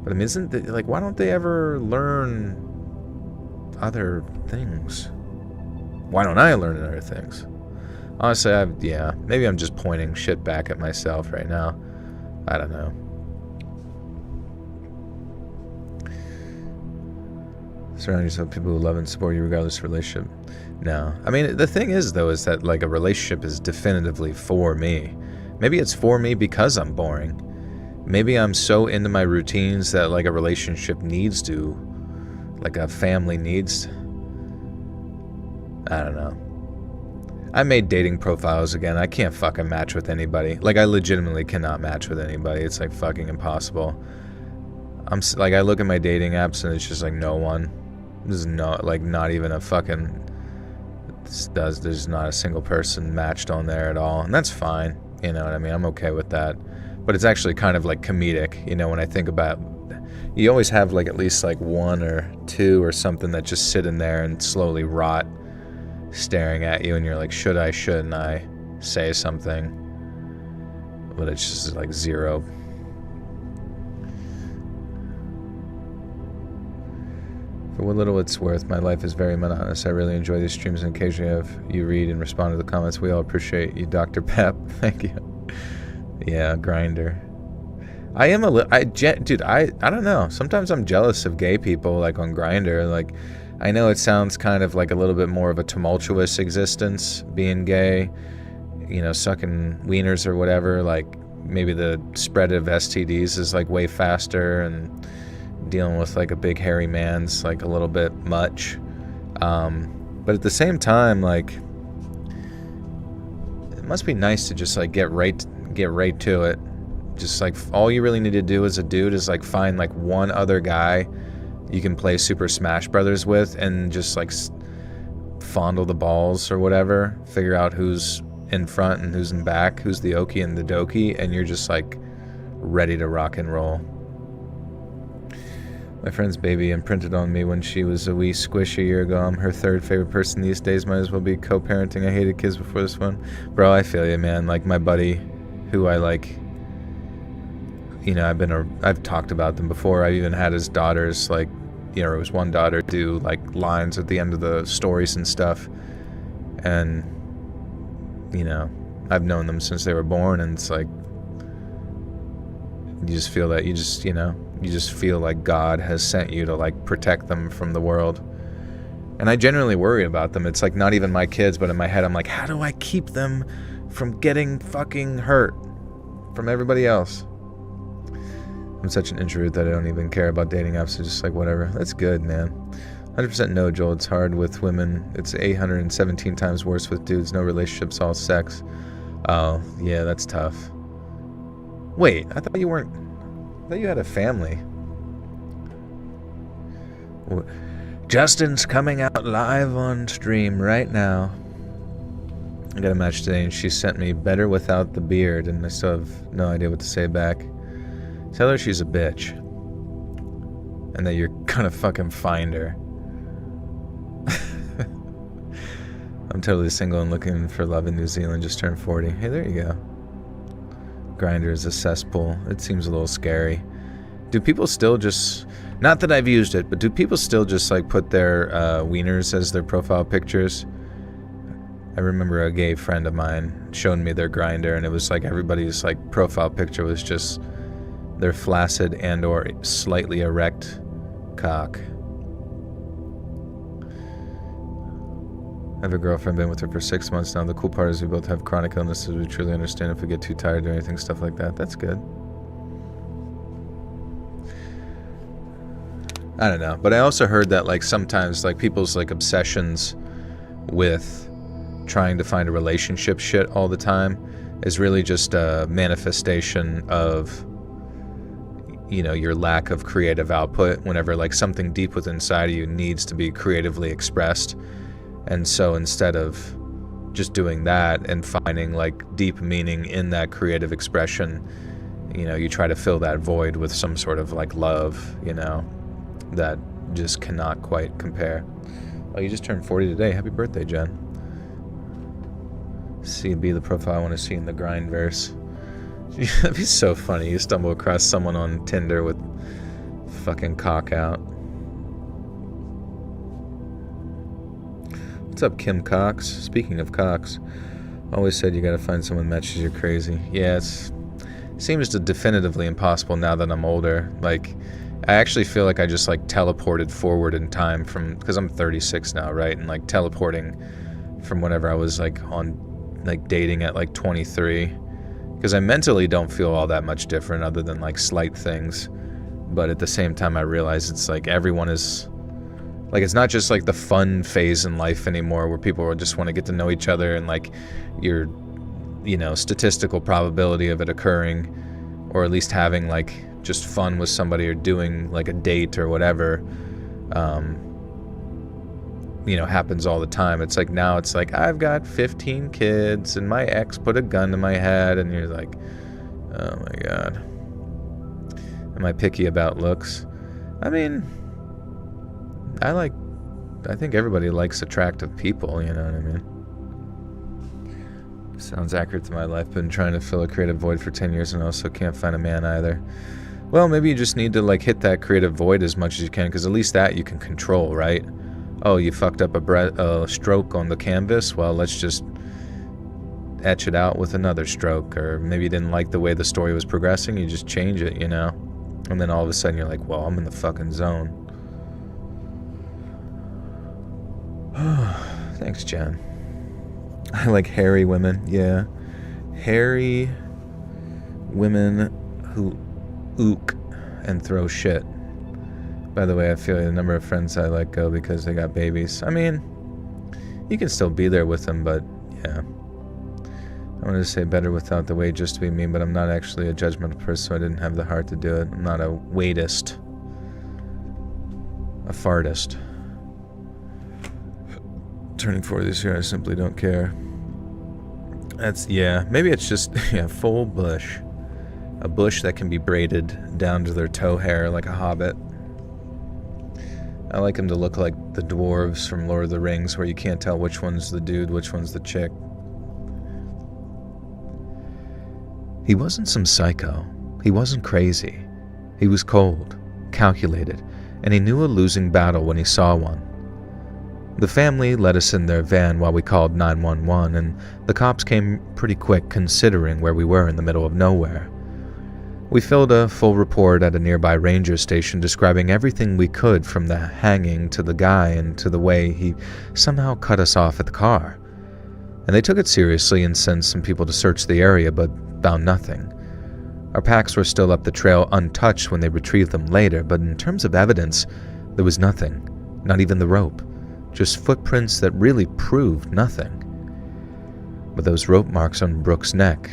But I mean, why don't they ever learn other things? Why don't I learn other things? Honestly, maybe I'm just pointing shit back at myself right now. I don't know. Surround yourself with people who love and support you regardless of relationship. No. I mean, the thing is, though, is that, like, a relationship is definitively for me. Maybe it's for me because I'm boring. Maybe I'm so into my routines that, like, a relationship needs to, like a family needs. I don't know. I made dating profiles again. I can't fucking match with anybody. Like, I legitimately cannot match with anybody. It's like fucking impossible. I look at my dating apps and it's just like no one. There's not even a fucking. There's not a single person matched on there at all, and that's fine. You know what I mean? I'm okay with that. But it's actually kind of like comedic, you know, when I think about. You always have like at least like one or two or something that just sit in there and slowly rot, staring at you, and you're like, shouldn't I say something? But it's just like zero. For what little it's worth, my life is very monotonous. I really enjoy these streams and occasionally have you read and respond to the comments. We all appreciate you, Dr. Pep. Thank you. Yeah, Grinder. I am dude, I don't know. Sometimes I'm jealous of gay people, like on Grinder. Like, I know it sounds kind of like a little bit more of a tumultuous existence, being gay, you know, sucking wieners or whatever. Like, maybe the spread of STDs is like way faster, and dealing with like a big hairy man's like a little bit much. But at the same time, like, it must be nice to just like get right to it. Just like all you really need to do as a dude is like find like one other guy you can play Super Smash Brothers with and just like fondle the balls or whatever, figure out who's in front and who's in back, who's the okie and the dokie, and you're just like ready to rock and roll. My friend's baby imprinted on me when she was a wee squish a year ago. I'm her third favorite person these days. Might as well be co-parenting. I hated kids before this one. Bro, I feel you, man. Like, my buddy, who I like, you know, I've talked about them before. I've even had his daughters, like, you know, it was one daughter do like lines at the end of the stories and stuff. And, you know, I've known them since they were born, and it's like, you just feel that, you just feel like God has sent you to like protect them from the world. And I genuinely worry about them. It's like not even my kids, but in my head I'm like, how do I keep them from getting fucking hurt from everybody else? I'm such an introvert that I don't even care about dating apps. It's just like, whatever. That's good, man. 100% no, Joel. It's hard with women. It's 817 times worse with dudes. No relationships, all sex. Oh, yeah, that's tough. Wait, I thought you had a family. Justin's coming out live on stream right now. I got a match today, and she sent me better without the beard, and I still have no idea what to say back. Tell her she's a bitch, and that you're gonna fucking find her. I'm totally single and looking for love in New Zealand. Just turned 40. Hey, there you go. Grindr is a cesspool. It seems a little scary. Do people still just, not that I've used it, but do people still just like put their wieners as their profile pictures? I remember a gay friend of mine showing me their Grindr, and it was like everybody's like profile picture was just their flaccid and or slightly erect cock. I have a girlfriend, been with her for 6 months now. The cool part is we both have chronic illnesses. We truly understand if we get too tired or anything, stuff like that. That's good. I don't know. But I also heard that like sometimes like people's like obsessions with trying to find a relationship shit all the time is really just a manifestation of, you know, your lack of creative output whenever like something deep within inside of you needs to be creatively expressed. And so instead of just doing that and finding like deep meaning in that creative expression, you know, you try to fill that void with some sort of like love, you know, that just cannot quite compare. Oh, you just turned 40 today. Happy birthday, Jen. See, be the profile I want to see in the Grindverse. That'd be so funny. You stumble across someone on Tinder with fucking cock out. What's up, Kim Cox? Speaking of cocks, always said you gotta find someone that matches you crazy. Yeah, it seems definitively impossible now that I'm older. Like, I actually feel like I just like teleported forward in time from, because I'm 36 now, right? And like teleporting from whenever I was like on like dating at like 23, because I mentally don't feel all that much different other than like slight things. But at the same time, I realize it's like everyone is Like, it's not just like the fun phase in life anymore where people just want to get to know each other and like your, statistical probability of it occurring, or at least having like just fun with somebody or doing like a date or whatever, happens all the time. It's like now it's like, I've got 15 kids and my ex put a gun to my head, and you're like, oh my God. Am I picky about looks? I mean, I think everybody likes attractive people, you know what I mean? Sounds accurate to my life. Been trying to fill a creative void for 10 years and also can't find a man either. Well, maybe you just need to like hit that creative void as much as you can, because at least that you can control, right? Oh, you fucked up a stroke on the canvas? Well, let's just etch it out with another stroke. Or maybe you didn't like the way the story was progressing, you just change it, And then all of a sudden you're like, well, I'm in the fucking zone. Thanks, Jen. I like hairy women, yeah. Hairy women who ook and throw shit. By the way, I feel like the number of friends I let go because they got babies. I mean, you can still be there with them, but yeah. I wanted to say better without the weight just to be mean, but I'm not actually a judgmental person, so I didn't have the heart to do it. I'm not a weightist. A fartist. Turning 40 this year, I simply don't care. Maybe it's just, full bush. A bush that can be braided down to their toe hair like a hobbit. I like him to look like the dwarves from Lord of the Rings, where you can't tell which one's the dude, which one's the chick. He wasn't some psycho. He wasn't crazy. He was cold, calculated, and he knew a losing battle when he saw one. The family let us in their van while we called 911, and the cops came pretty quick considering where we were in the middle of nowhere. We filled a full report at a nearby ranger station describing everything we could, from the hanging to the guy and to the way he somehow cut us off at the car. And they took it seriously and sent some people to search the area, but found nothing. Our packs were still up the trail untouched when they retrieved them later, but in terms of evidence, there was nothing, not even the rope, just footprints that really proved nothing. But those rope marks on Brooke's neck,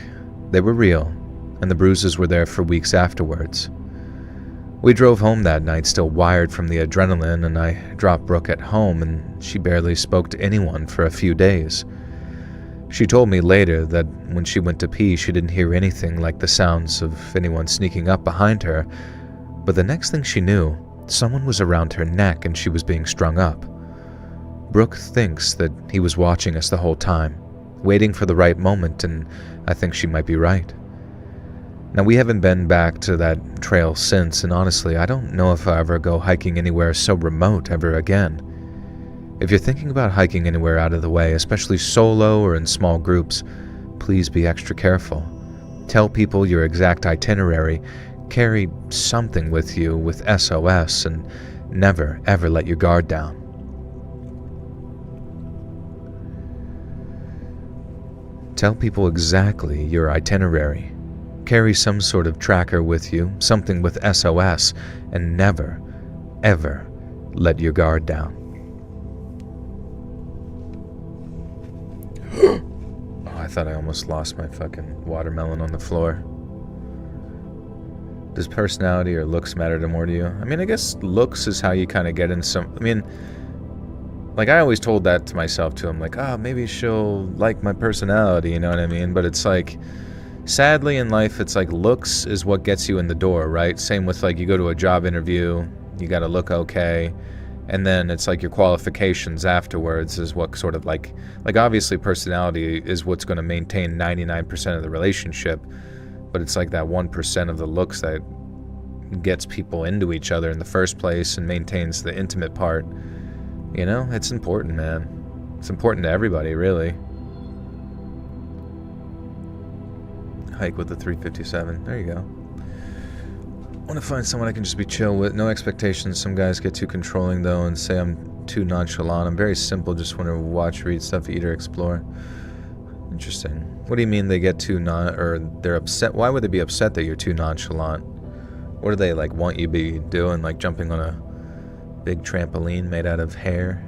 they were real, and the bruises were there for weeks afterwards. We drove home that night still wired from the adrenaline, and I dropped Brooke at home, and she barely spoke to anyone for a few days. She told me later that when she went to pee, she didn't hear anything like the sounds of anyone sneaking up behind her, but the next thing she knew, someone was around her neck and she was being strung up. Brooke thinks that he was watching us the whole time, waiting for the right moment, and I think she might be right. Now, we haven't been back to that trail since, and honestly, I don't know if I'll ever go hiking anywhere so remote ever again. If you're thinking about hiking anywhere out of the way, especially solo or in small groups, please be extra careful. Tell people your exact itinerary, carry something with you with SOS, and never, ever let your guard down. Tell people exactly your itinerary. Carry some sort of tracker with you, something with SOS, and never, ever let your guard down. Oh, I thought I almost lost my fucking watermelon on the floor. Does personality or looks matter more to you? I mean, I guess looks is how you kind of get in some... I mean, like, I always told that to myself, too. I'm like, maybe she'll like my personality, you know what I mean? But it's like... Sadly, in life, it's like looks is what gets you in the door, right? Same with, like, you go to a job interview, you got to look okay, and then it's like your qualifications afterwards is what sort of like obviously personality is what's going to maintain 99% of the relationship, but it's like that 1% of the looks that gets people into each other in the first place and maintains the intimate part. You know, it's important, man. It's important to everybody, really. Hike with the 357. There you go. I want to find someone I can just be chill with. No expectations. Some guys get too controlling, though, and say I'm too nonchalant. I'm very simple. Just want to watch, read stuff, eat, or explore. Interesting. What do you mean they get too or they're upset? Why would they be upset that you're too nonchalant? What do they, like, want you to be doing? Like, jumping on a Big trampoline made out of hair.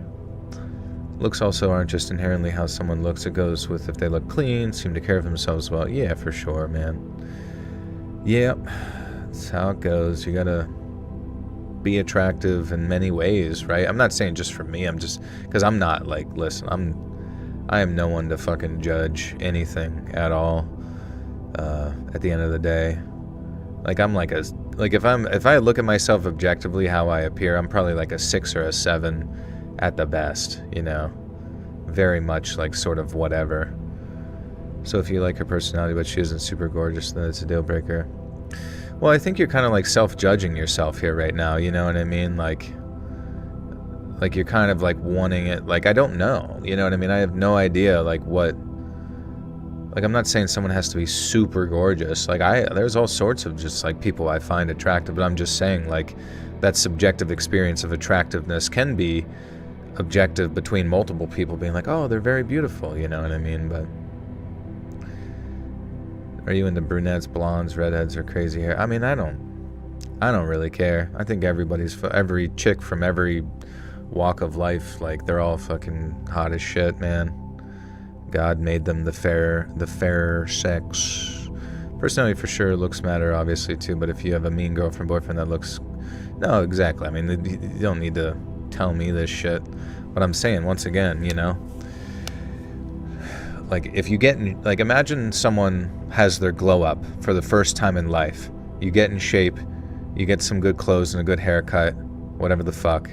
Looks also aren't just inherently how someone looks. It goes with if they look clean, seem to care of themselves well. Yeah, for sure, man. Yep, that's how it goes. You gotta be attractive in many ways, right? I'm not saying just for me. I'm just, because I'm not like, listen, I am no one to fucking judge anything at all. At the end of the day, like I'm like a, like if I look at myself objectively how I appear, I'm probably like a 6 or a 7 at the best, you know, very much like sort of whatever. So if you like her personality but she isn't super gorgeous, then it's a deal breaker. Well, I think you're kind of like self-judging yourself here right now, you know what I mean? Like you're kind of like wanting it, like I don't know, you know what I mean? I have no idea like what, like I'm not saying someone has to be super gorgeous, like there's all sorts of just like people I find attractive, but I'm just saying like that subjective experience of attractiveness can be objective between multiple people being like, oh, they're very beautiful, you know what I mean? But are you into brunettes, blondes, redheads, or crazy hair? I mean, I don't really care. I think every chick from every walk of life, like they're all fucking hot as shit, man. God made them the fairer sex. Personality for sure, looks matter obviously too, but if you have a mean girlfriend, boyfriend that looks, no, exactly. I mean, you don't need to tell me this shit. But I'm saying, once again, you know, like if you get in, like imagine someone has their glow up for the first time in life. You get in shape, you get some good clothes and a good haircut, whatever the fuck.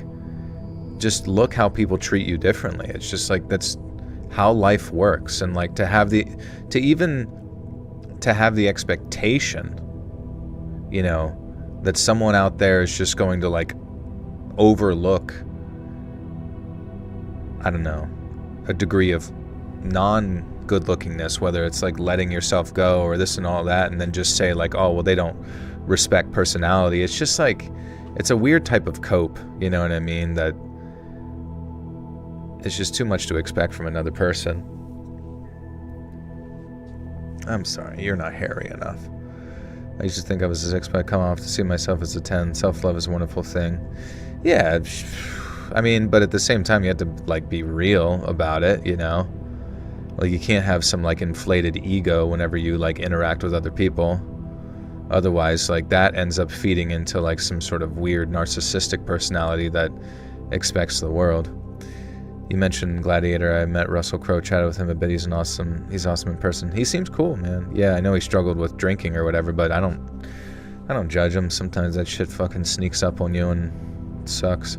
Just look how people treat you differently. It's just like that's how life works. And like to have the expectation, you know, that someone out there is just going to like overlook, I don't know, a degree of non-good lookingness, whether it's like letting yourself go or this and all that, and then just say like, oh, well, they don't respect personality. It's just like, it's a weird type of cope, you know what I mean? That it's just too much to expect from another person. I'm sorry, you're not hairy enough. I used to think I was a 6, but I come off to see myself as a 10. Self-love is a wonderful thing. Yeah, I mean, but at the same time, you have to like be real about it, you know? Like you can't have some like inflated ego whenever you like interact with other people. Otherwise, like that ends up feeding into like some sort of weird narcissistic personality that expects the world. You mentioned Gladiator. I met Russell Crowe, chatted with him a bit. He's awesome in person. He seems cool, man. Yeah, I know he struggled with drinking or whatever, but I don't judge him. Sometimes that shit fucking sneaks up on you and it sucks.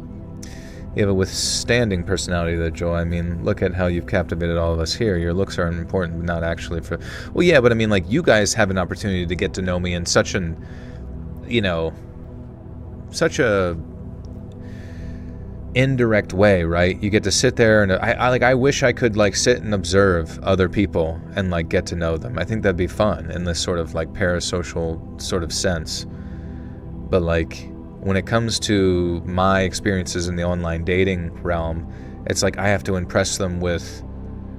You have a withstanding personality though, Joel. I mean, look at how you've captivated all of us here. Your looks are important, but not actually for... Well, yeah, but I mean, like, you guys have an opportunity to get to know me in such an, you know, such a indirect way, right? You get to sit there and I wish I could like sit and observe other people and like get to know them. I think that'd be fun in this sort of like parasocial sort of sense. But like when it comes to my experiences in the online dating realm, it's like I have to impress them with,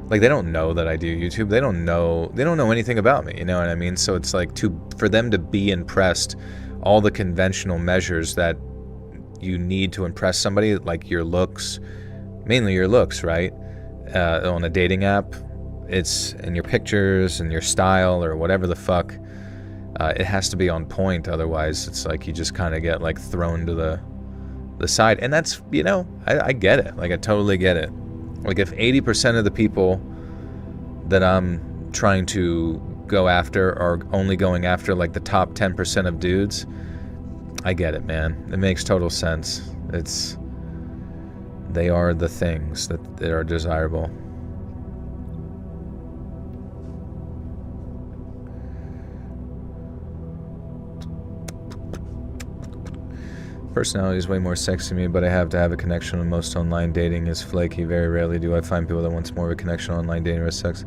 like, they don't know that I do YouTube. They don't know anything about me, you know what I mean? So it's like for them to be impressed, all the conventional measures that you need to impress somebody, like your looks, mainly your looks, right? On a dating app, it's in your pictures and your style or whatever the fuck. It has to be on point, otherwise it's like you just kind of get like thrown to the side. And that's, you know, I get it. Like I totally get it. Like if 80% of the people that I'm trying to go after are only going after like the top 10% of dudes, I get it, man. It makes total sense. They are the things that are desirable. Personality is way more sexy to me, but I have to have a connection with most online dating is flaky. Very rarely do I find people that wants more of a connection online dating or sex.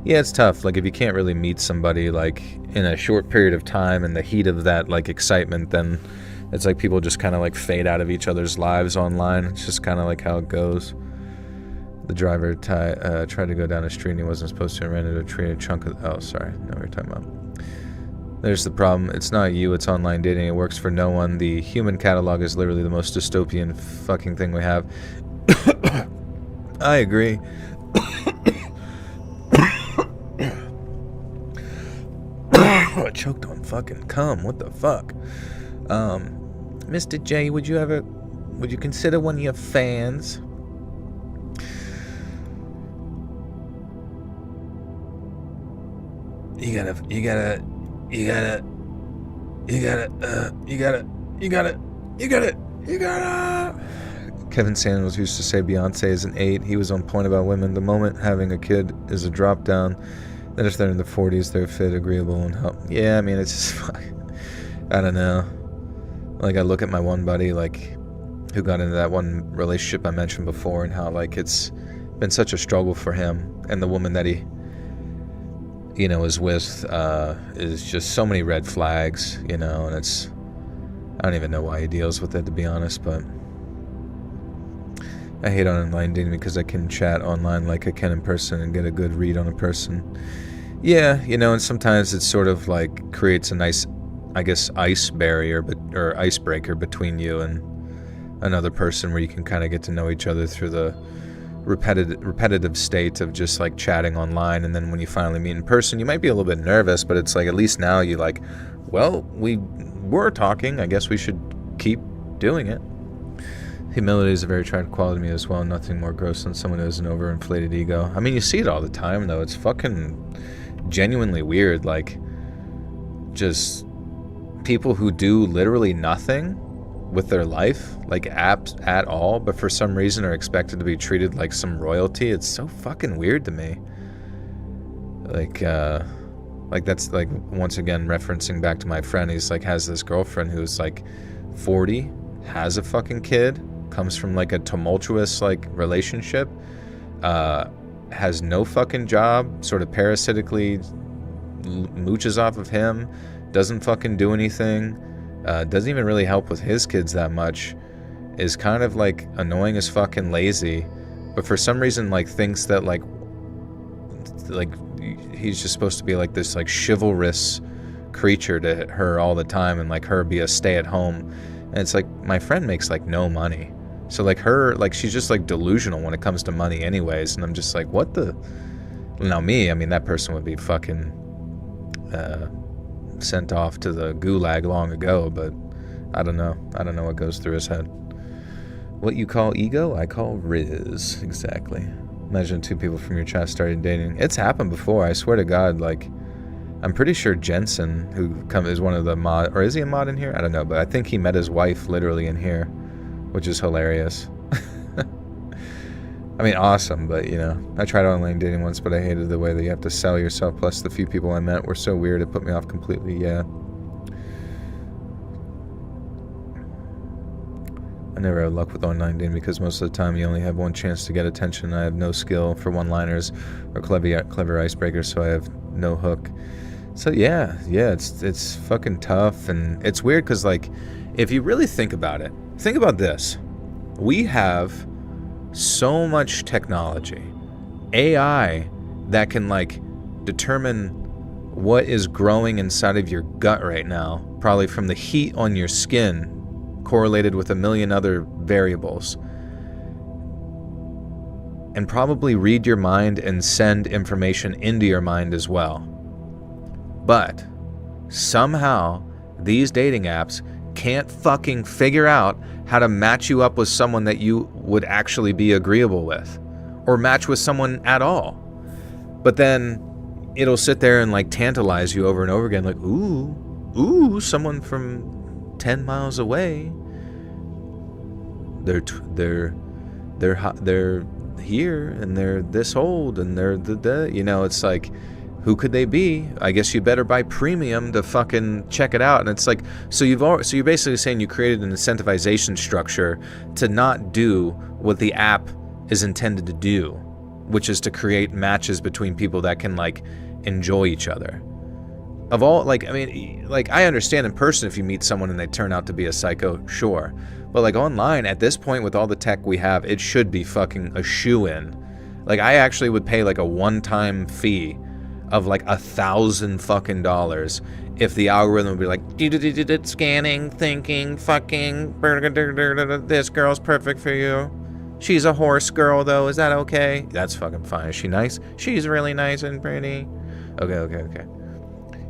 Yeah, it's tough. Like if you can't really meet somebody like in a short period of time in the heat of that like excitement, then it's like people just kind of like fade out of each other's lives online. It's just kind of like how it goes. The driver tried to go down a street and he wasn't supposed to and ran into a tree and a chunk of... Oh, sorry. No, we're talking about... There's the problem. It's not you, it's online dating. It works for no one. The human catalog is literally the most dystopian fucking thing we have. I agree. I choked on fucking cum. What the fuck? Mr. J, would you consider one of your fans? You gotta. Kevin Samuels used to say Beyonce is an 8. He was on point about women. The moment having a kid is a drop down. Then if they're in the 40s, they're fit, agreeable, and help. Yeah, I mean, it's just, I don't know. Like, I look at my one buddy, like, who got into that one relationship I mentioned before, and how, like, it's been such a struggle for him. And the woman that he, is with, is just so many red flags, and it's, I don't even know why he deals with it, to be honest, but I hate online dating because I can chat online like I can in person and get a good read on a person. Yeah, and sometimes it sort of like creates a nice, I guess, ice barrier, or icebreaker between you and another person, where you can kind of get to know each other through the repetitive state of just like chatting online. And then when you finally meet in person, you might be a little bit nervous, but it's like, at least now you like, well, we were talking, I guess we should keep doing it. Humility is a very attractive quality to me as well. Nothing more gross than someone who has an overinflated ego. I mean, you see it all the time, though. It's fucking genuinely weird. Like, just people who do literally nothing with their life, like at all, but for some reason are expected to be treated like some royalty. It's so fucking weird to me. Like that's like, once again, referencing back to my friend. He's like, has this girlfriend who's like 40, has a fucking kid, comes from like a tumultuous like relationship, has no fucking job, sort of parasitically mooches off of him, doesn't fucking do anything, doesn't even really help with his kids that much, is kind of like annoying as fucking lazy, but for some reason like thinks that like he's just supposed to be like this like chivalrous creature to her all the time, and like her be a stay-at-home. And it's like, my friend makes like no money, so like her, like she's just like delusional when it comes to money anyways. And I'm just like, what the, now me, I mean, that person would be fucking sent off to the gulag long ago, but I don't know what goes through his head. What you call ego, I call Riz. Exactly. Imagine 2 people from your chat started dating. It's happened before, I swear to God. Like, I'm pretty sure Jensen, who is one of the mod, or is he a mod in here? I don't know, but I think he met his wife literally in here, which is hilarious. I mean, awesome, but I tried online dating once, but I hated the way that you have to sell yourself, plus the few people I met were so weird, it put me off completely. Yeah. I never had luck with online dating because most of the time you only have one chance to get attention. I have no skill for one-liners or clever icebreakers, so I have no hook. So yeah, it's fucking tough, and it's weird because, like, if you really think about it, think about this. We have so much technology, AI, that can like determine what is growing inside of your gut right now, probably from the heat on your skin, correlated with a million other variables, and probably read your mind and send information into your mind as well. But somehow these dating apps can't fucking figure out how to match you up with someone that you would actually be agreeable with, or match with someone at all. But then it'll sit there and like tantalize you over and over again, like, ooh, someone from 10 miles away. They're here, and they're this old, and they're it's like, who could they be? I guess you better buy premium to fucking check it out. And it's like, so you're basically saying you created an incentivization structure to not do what the app is intended to do, which is to create matches between people that can like enjoy each other. Of all, like, I mean, like, I understand in person if you meet someone and they turn out to be a psycho, sure. But like online, at this point with all the tech we have, it should be fucking a shoe-in. Like, I actually would pay like a one-time fee of like $1,000 fucking dollars if the algorithm would be like, scanning, thinking, fucking, this girl's perfect for you. She's a horse girl, though. Is that okay? That's fucking fine. Is she nice? She's really nice and pretty. Okay.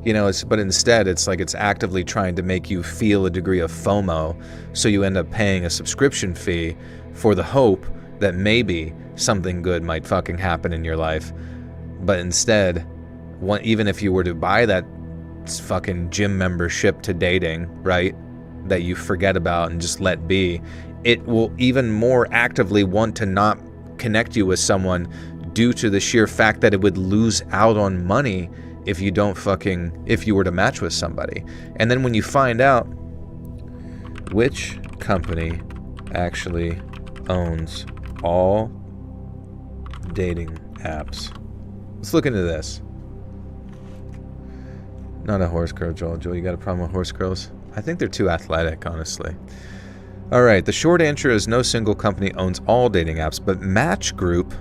You know, but instead, it's like it's actively trying to make you feel a degree of FOMO, so you end up paying a subscription fee for the hope that maybe something good might fucking happen in your life. But instead, even if you were to buy that fucking gym membership to dating, right, that you forget about and just let be, it will even more actively want to not connect you with someone due to the sheer fact that it would lose out on money if you were to match with somebody. And then when you find out which company actually owns all dating apps. Let's look into this. Not a horse girl, Joel. Joel, you got a problem with horse girls? I think they're too athletic, honestly. Alright, the short answer is no single company owns all dating apps, but Match Group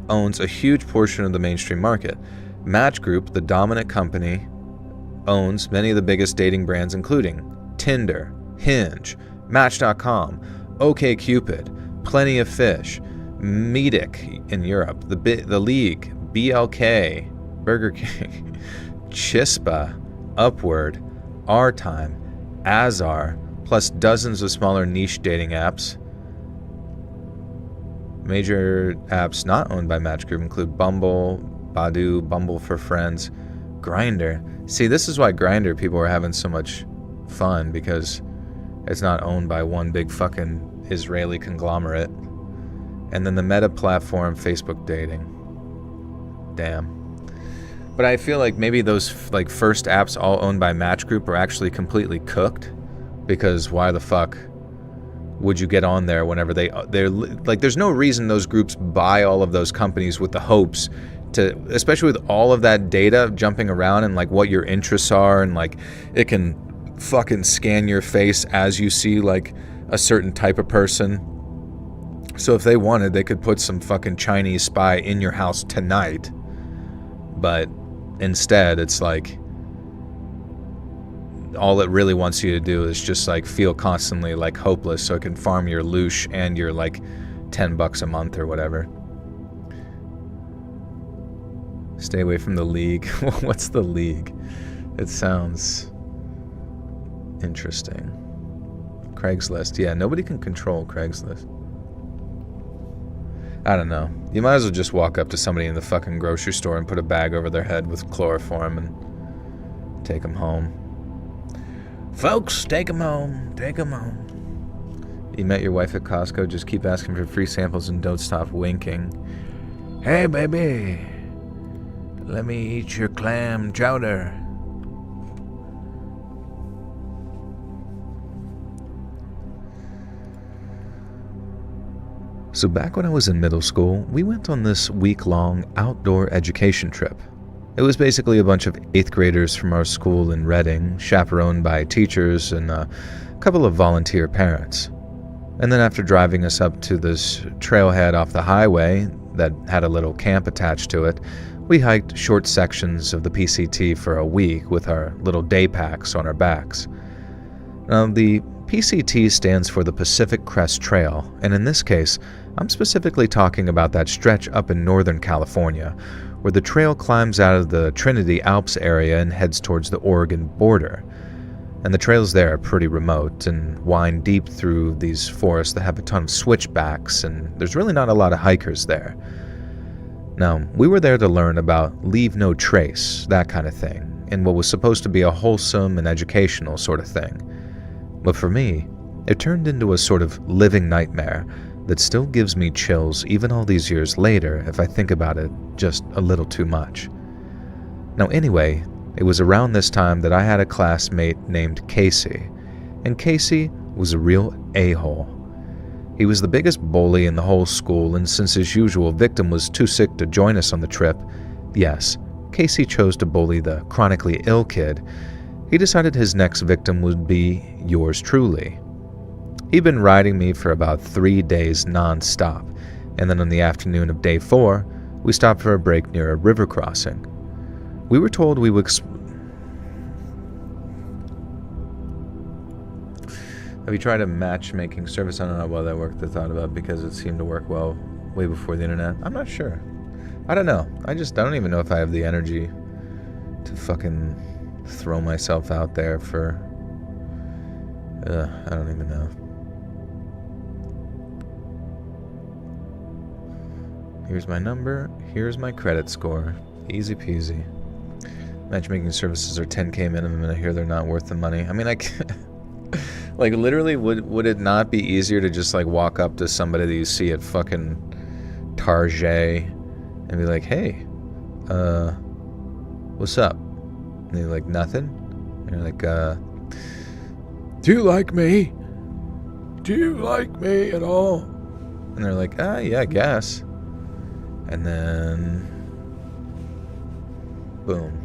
owns a huge portion of the mainstream market. Match Group, the dominant company, owns many of the biggest dating brands including Tinder, Hinge, Match.com, OkCupid, Plenty of Fish, Meetic in Europe, The League, BLK, Burger King, Chispa, Upward, Our Time, Azar, plus dozens of smaller niche dating apps. Major apps not owned by Match Group include Bumble, Badoo, Bumble for Friends, Grindr. See, this is why Grindr people are having so much fun, because it's not owned by one big fucking Israeli conglomerate. And then the meta platform, Facebook dating. Damn. But I feel like maybe those first apps all owned by Match Group are actually completely cooked, because why the fuck would you get on there whenever they're like, there's no reason those groups buy all of those companies with the hopes to, especially with all of that data jumping around and like what your interests are, and like it can fucking scan your face as you see like a certain type of person. So if they wanted, they could put some fucking Chinese spy in your house tonight. But instead, it's like all it really wants you to do is just like feel constantly like hopeless, so it can farm your loosh and your like $10 a month or whatever. Stay away from the League. What's the League? It sounds interesting. Craigslist. Yeah, nobody can control Craigslist. I don't know. You might as well just walk up to somebody in the fucking grocery store and put a bag over their head with chloroform and take them home. Folks, take them home. Take them home. You met your wife at Costco, just keep asking for free samples and don't stop winking. Hey, baby. Let me eat your clam chowder. So back when I was in middle school, we went on this week-long outdoor education trip. It was basically a bunch of 8th graders from our school in Reading, chaperoned by teachers and a couple of volunteer parents. And then after driving us up to this trailhead off the highway that had a little camp attached to it, we hiked short sections of the PCT for a week with our little day packs on our backs. Now, the PCT stands for the Pacific Crest Trail, and in this case, I'm specifically talking about that stretch up in Northern California, where the trail climbs out of the Trinity Alps area and heads towards the Oregon border. And the trails there are pretty remote and wind deep through these forests that have a ton of switchbacks, and there's really not a lot of hikers there. Now, we were there to learn about leave no trace, that kind of thing, in what was supposed to be a wholesome and educational sort of thing. But for me, it turned into a sort of living nightmare that still gives me chills even all these years later if I think about it just a little too much. Now anyway, it was around this time that I had a classmate named Casey, and Casey was a real a-hole. He was the biggest bully in the whole school, and since his usual victim was too sick to join us on the trip, yes, Casey chose to bully the chronically ill kid. He decided his next victim would be yours truly. He'd been riding me for about 3 days non-stop, and then on the afternoon of day 4, we stopped for a break near a river crossing. We were told we would Have you tried a matchmaking service? I don't know why that worked. I thought about because it seemed to work well way before the internet. I'm not sure. I don't know. I don't even know if I have the energy to fucking throw myself out there for... I don't even know. Here's my number. Here's my credit score. Easy peasy. Matchmaking services are 10K minimum, and I hear they're not worth the money. I mean, like, literally, would it not be easier to just, like, walk up to somebody that you see at fucking Target and be like, hey, what's up? And they're like, nothing? And you're like, do you like me? Do you like me at all? And they're like, yeah, I guess. And then, boom.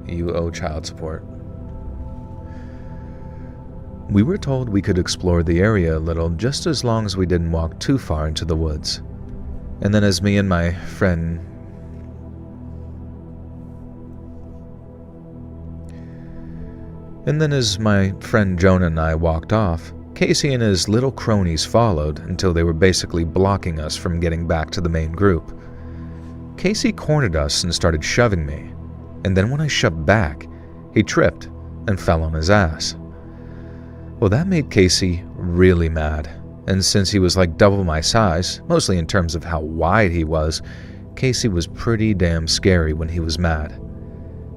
You owe child support. We were told we could explore the area a little, just as long as we didn't walk too far into the woods. And then as my friend Jonah and I walked off, Casey and his little cronies followed until they were basically blocking us from getting back to the main group. Casey cornered us and started shoving me, and then when I shoved back, he tripped and fell on his ass. Well, that made Casey really mad, and since he was like double my size, mostly in terms of how wide he was, Casey was pretty damn scary when he was mad.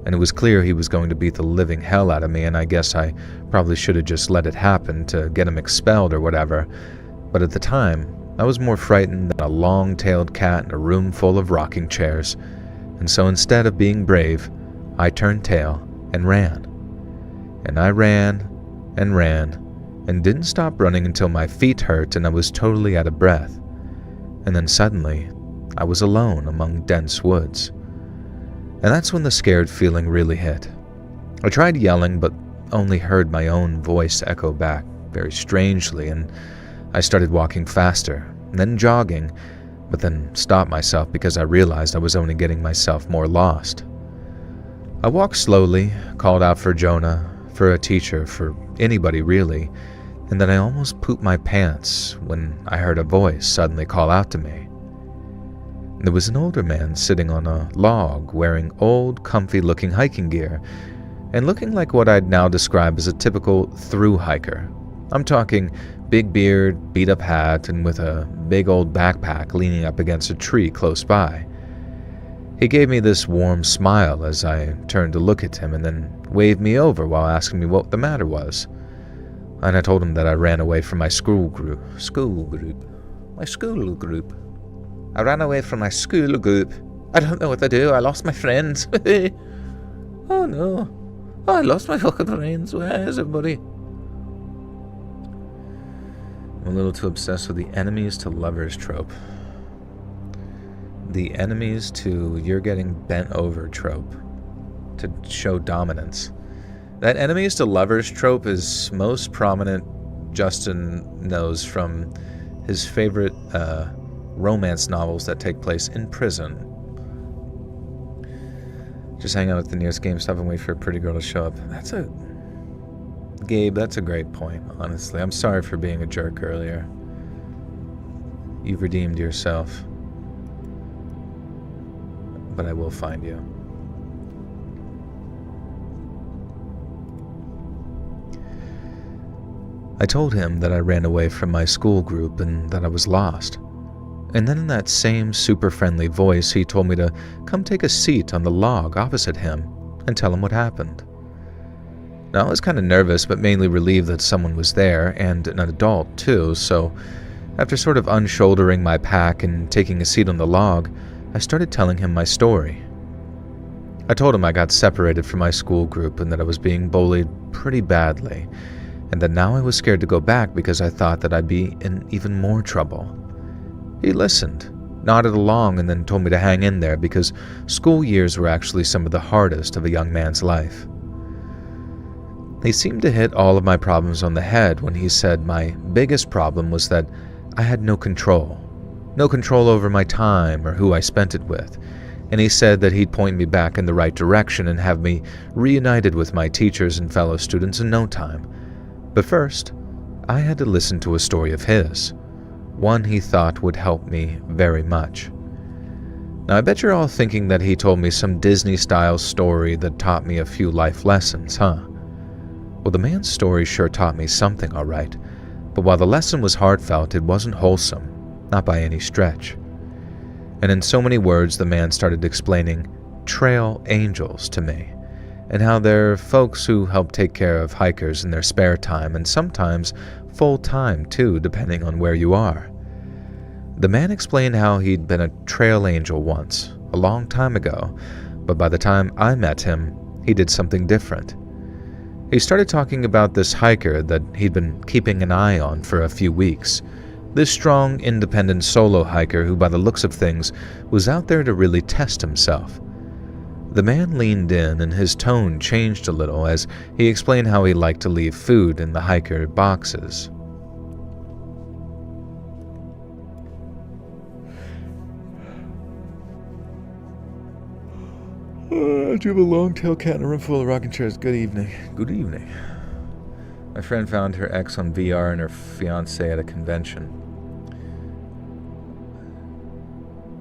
And it was clear he was going to beat the living hell out of me, and I guess I probably should have just let it happen to get him expelled or whatever, but at the time, I was more frightened than a long-tailed cat in a room full of rocking chairs, and so instead of being brave, I turned tail and ran. And I ran and ran, and didn't stop running until my feet hurt and I was totally out of breath. And then suddenly, I was alone among dense woods. And that's when the scared feeling really hit. I tried yelling, but only heard my own voice echo back very strangely, and I started walking faster, then jogging, but then stopped myself because I realized I was only getting myself more lost. I walked slowly, called out for Jonah, for a teacher, for anybody really, and then I almost pooped my pants when I heard a voice suddenly call out to me. There was an older man sitting on a log wearing old, comfy-looking hiking gear and looking like what I'd now describe as a typical thru hiker. I'm talking big beard, beat-up hat, and with a big old backpack leaning up against a tree close by. He gave me this warm smile as I turned to look at him and then waved me over while asking me what the matter was. And I told him that I ran away from my school group. I ran away from my school group. I don't know what to do. I lost my friends. Oh no. Oh, I lost my fucking friends. Where is everybody? I'm a little too obsessed with the enemies to lovers trope. The enemies to you're getting bent over trope. To show dominance. That enemies to lovers trope is most prominent, Justin knows, from his favorite romance novels that take place in prison. Just hang out at the nearest GameStop and wait for a pretty girl to show up. Gabe, that's a great point, honestly. I'm sorry for being a jerk earlier. You've redeemed yourself. But I will find you. I told him that I ran away from my school group and that I was lost. And then in that same super friendly voice, he told me to come take a seat on the log opposite him and tell him what happened. Now, I was kind of nervous, but mainly relieved that someone was there, and an adult too, so after sort of unshouldering my pack and taking a seat on the log, I started telling him my story. I told him I got separated from my school group and that I was being bullied pretty badly, and that now I was scared to go back because I thought that I'd be in even more trouble. He listened, nodded along, and then told me to hang in there because school years were actually some of the hardest of a young man's life. He seemed to hit all of my problems on the head when he said my biggest problem was that I had no control over my time or who I spent it with, and he said that he'd point me back in the right direction and have me reunited with my teachers and fellow students in no time. But first, I had to listen to a story of his, one he thought would help me very much. Now, I bet you're all thinking that he told me some Disney-style story that taught me a few life lessons, huh? Well, the man's story sure taught me something, all right, but while the lesson was heartfelt, it wasn't wholesome, not by any stretch. And in so many words, the man started explaining trail angels to me, and how they're folks who help take care of hikers in their spare time, and sometimes full time too, depending on where you are. The man explained how he'd been a trail angel once, a long time ago, but by the time I met him, he did something different. He started talking about this hiker that he'd been keeping an eye on for a few weeks. This strong, independent solo hiker who, by the looks of things, was out there to really test himself. The man leaned in and his tone changed a little as he explained how he liked to leave food in the hiker boxes. Do you have a long-tailed cat in a room full of rocking chairs? Good evening. Good evening. My friend found her ex on VR and her fiancé at a convention.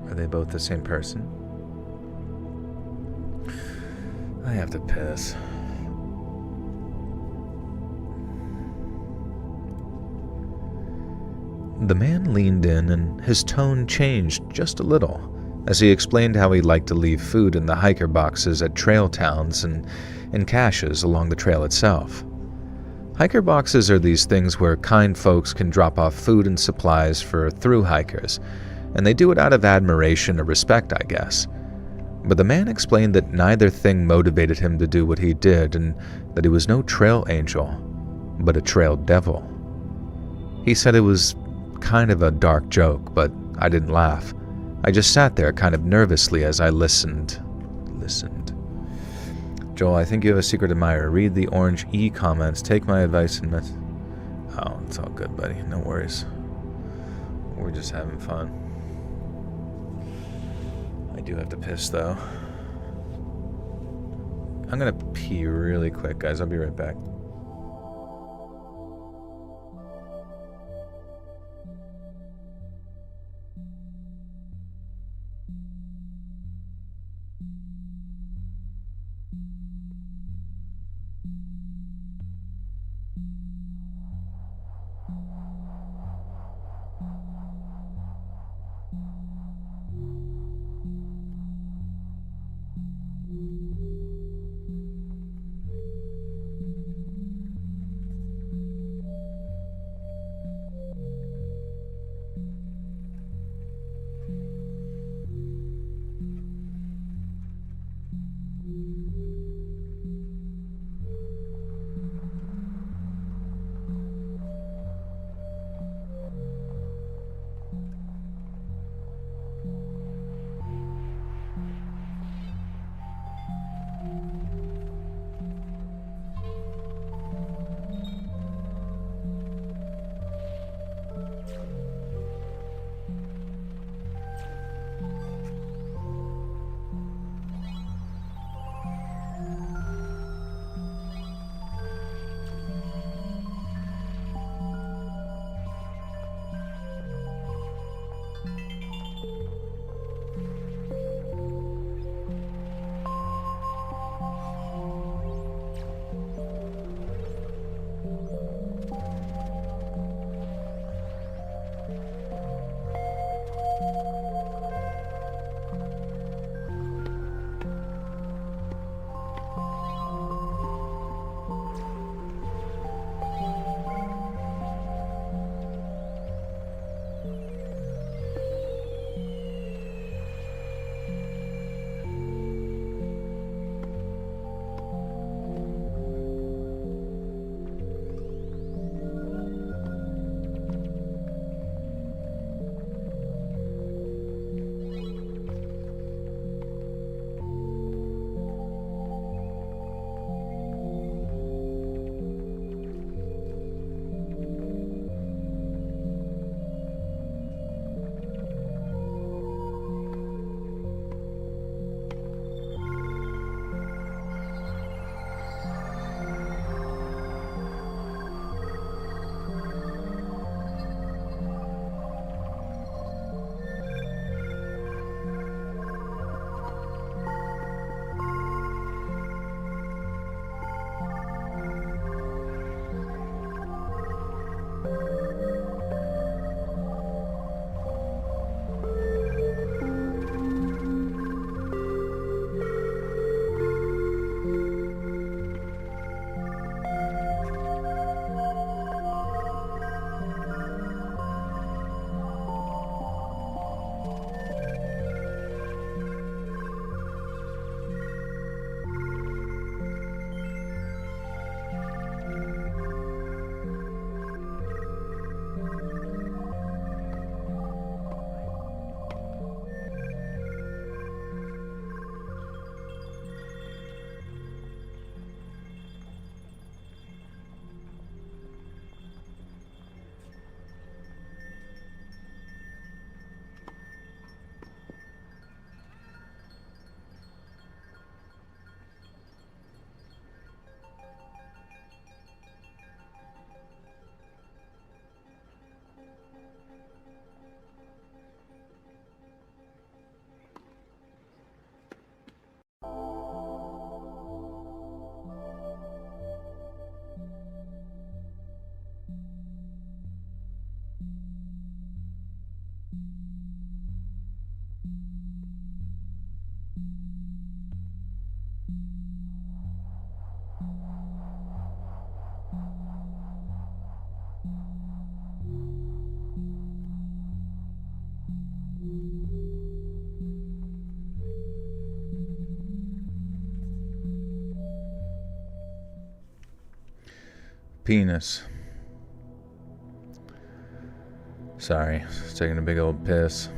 Are they both the same person? I have to piss. The man leaned in and his tone changed just a little as he explained how he liked to leave food in the hiker boxes at trail towns and in caches along the trail itself. Hiker boxes are these things where kind folks can drop off food and supplies for thru hikers, and they do it out of admiration or respect, I guess. But the man explained that neither thing motivated him to do what he did, and that he was no trail angel, but a trail devil. He said it was kind of a dark joke, but I didn't laugh. I just sat there kind of nervously as I listened. Joel, I think you have a secret admirer. Read the orange E comments. Take my advice and Oh, it's all good, buddy. No worries. We're just having fun. I do have to piss, though. I'm gonna pee really quick, guys. I'll be right back. Penis. Sorry, just taking a big old piss.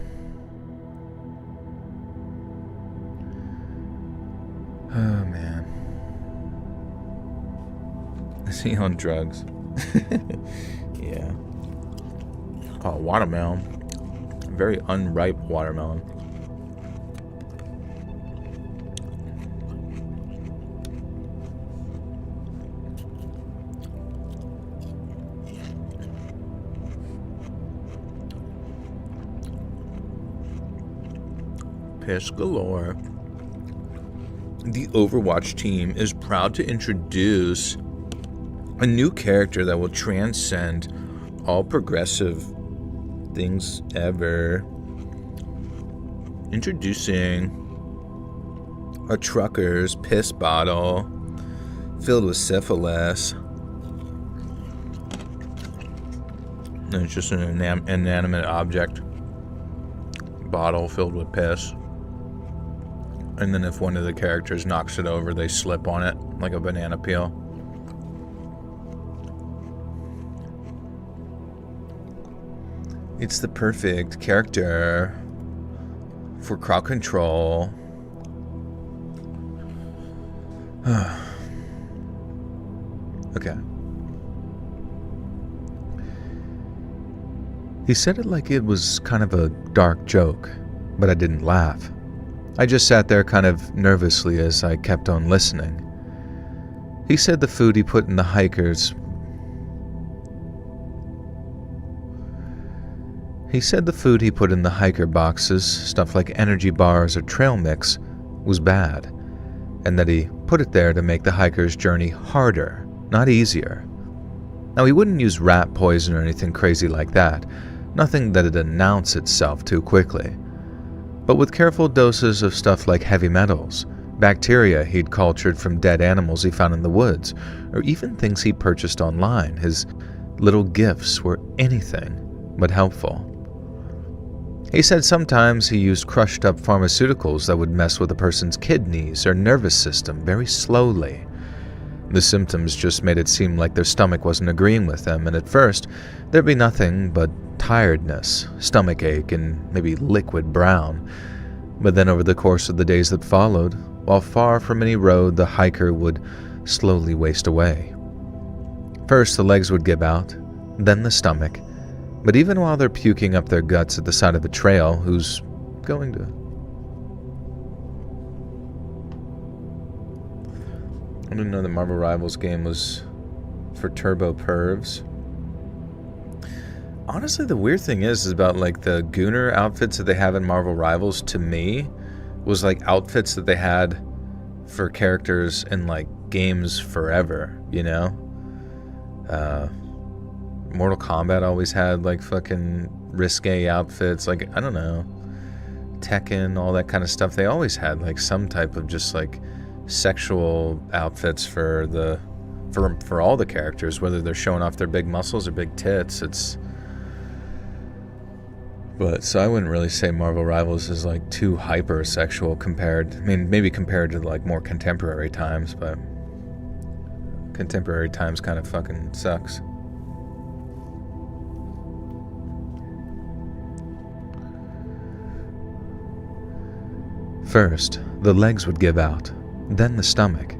Oh man. Is he on drugs? Yeah. Oh, watermelon. Very unripe watermelon. Piss galore. The Overwatch team is proud to introduce a new character that will transcend all progressive things ever. Introducing a trucker's piss bottle filled with syphilis. And it's just an inanimate object. Bottle filled with piss. And then if one of the characters knocks it over, they slip on it like a banana peel. It's the perfect character for crowd control. Okay. He said it like it was kind of a dark joke, but I didn't laugh. I just sat there kind of nervously as I kept on listening. He said the food he put in the hikers... He said the food he put in the hiker boxes, stuff like energy bars or trail mix, was bad, and that he put it there to make the hiker's journey harder, not easier. Now, he wouldn't use rat poison or anything crazy like that, nothing that'd announce itself too quickly. But with careful doses of stuff like heavy metals, bacteria he'd cultured from dead animals he found in the woods, or even things he purchased online, his little gifts were anything but helpful. He said sometimes he used crushed up pharmaceuticals that would mess with a person's kidneys or nervous system very slowly. The symptoms just made it seem like their stomach wasn't agreeing with them, and at first there'd be nothing but tiredness, stomach ache, and maybe liquid brown. But then over the course of the days that followed, while far from any road, the hiker would slowly waste away. First the legs would give out, then the stomach, but even while they're puking up their guts at the side of a trail, who's going to... I didn't know the Marvel Rivals game was for turbo pervs. Honestly, the weird thing is about like the Gooner outfits that they have in Marvel Rivals, to me, was like outfits that they had for characters in like games forever, you know? Mortal Kombat always had like fucking risque outfits, like, I don't know, Tekken, all that kind of stuff. They always had like some type of just like sexual outfits for all the characters, whether they're showing off their big muscles or big tits. But so I wouldn't really say Marvel Rivals is like too hypersexual compared, I mean, maybe compared to like more contemporary times, but contemporary times kind of fucking sucks. First, the legs would give out, then the stomach.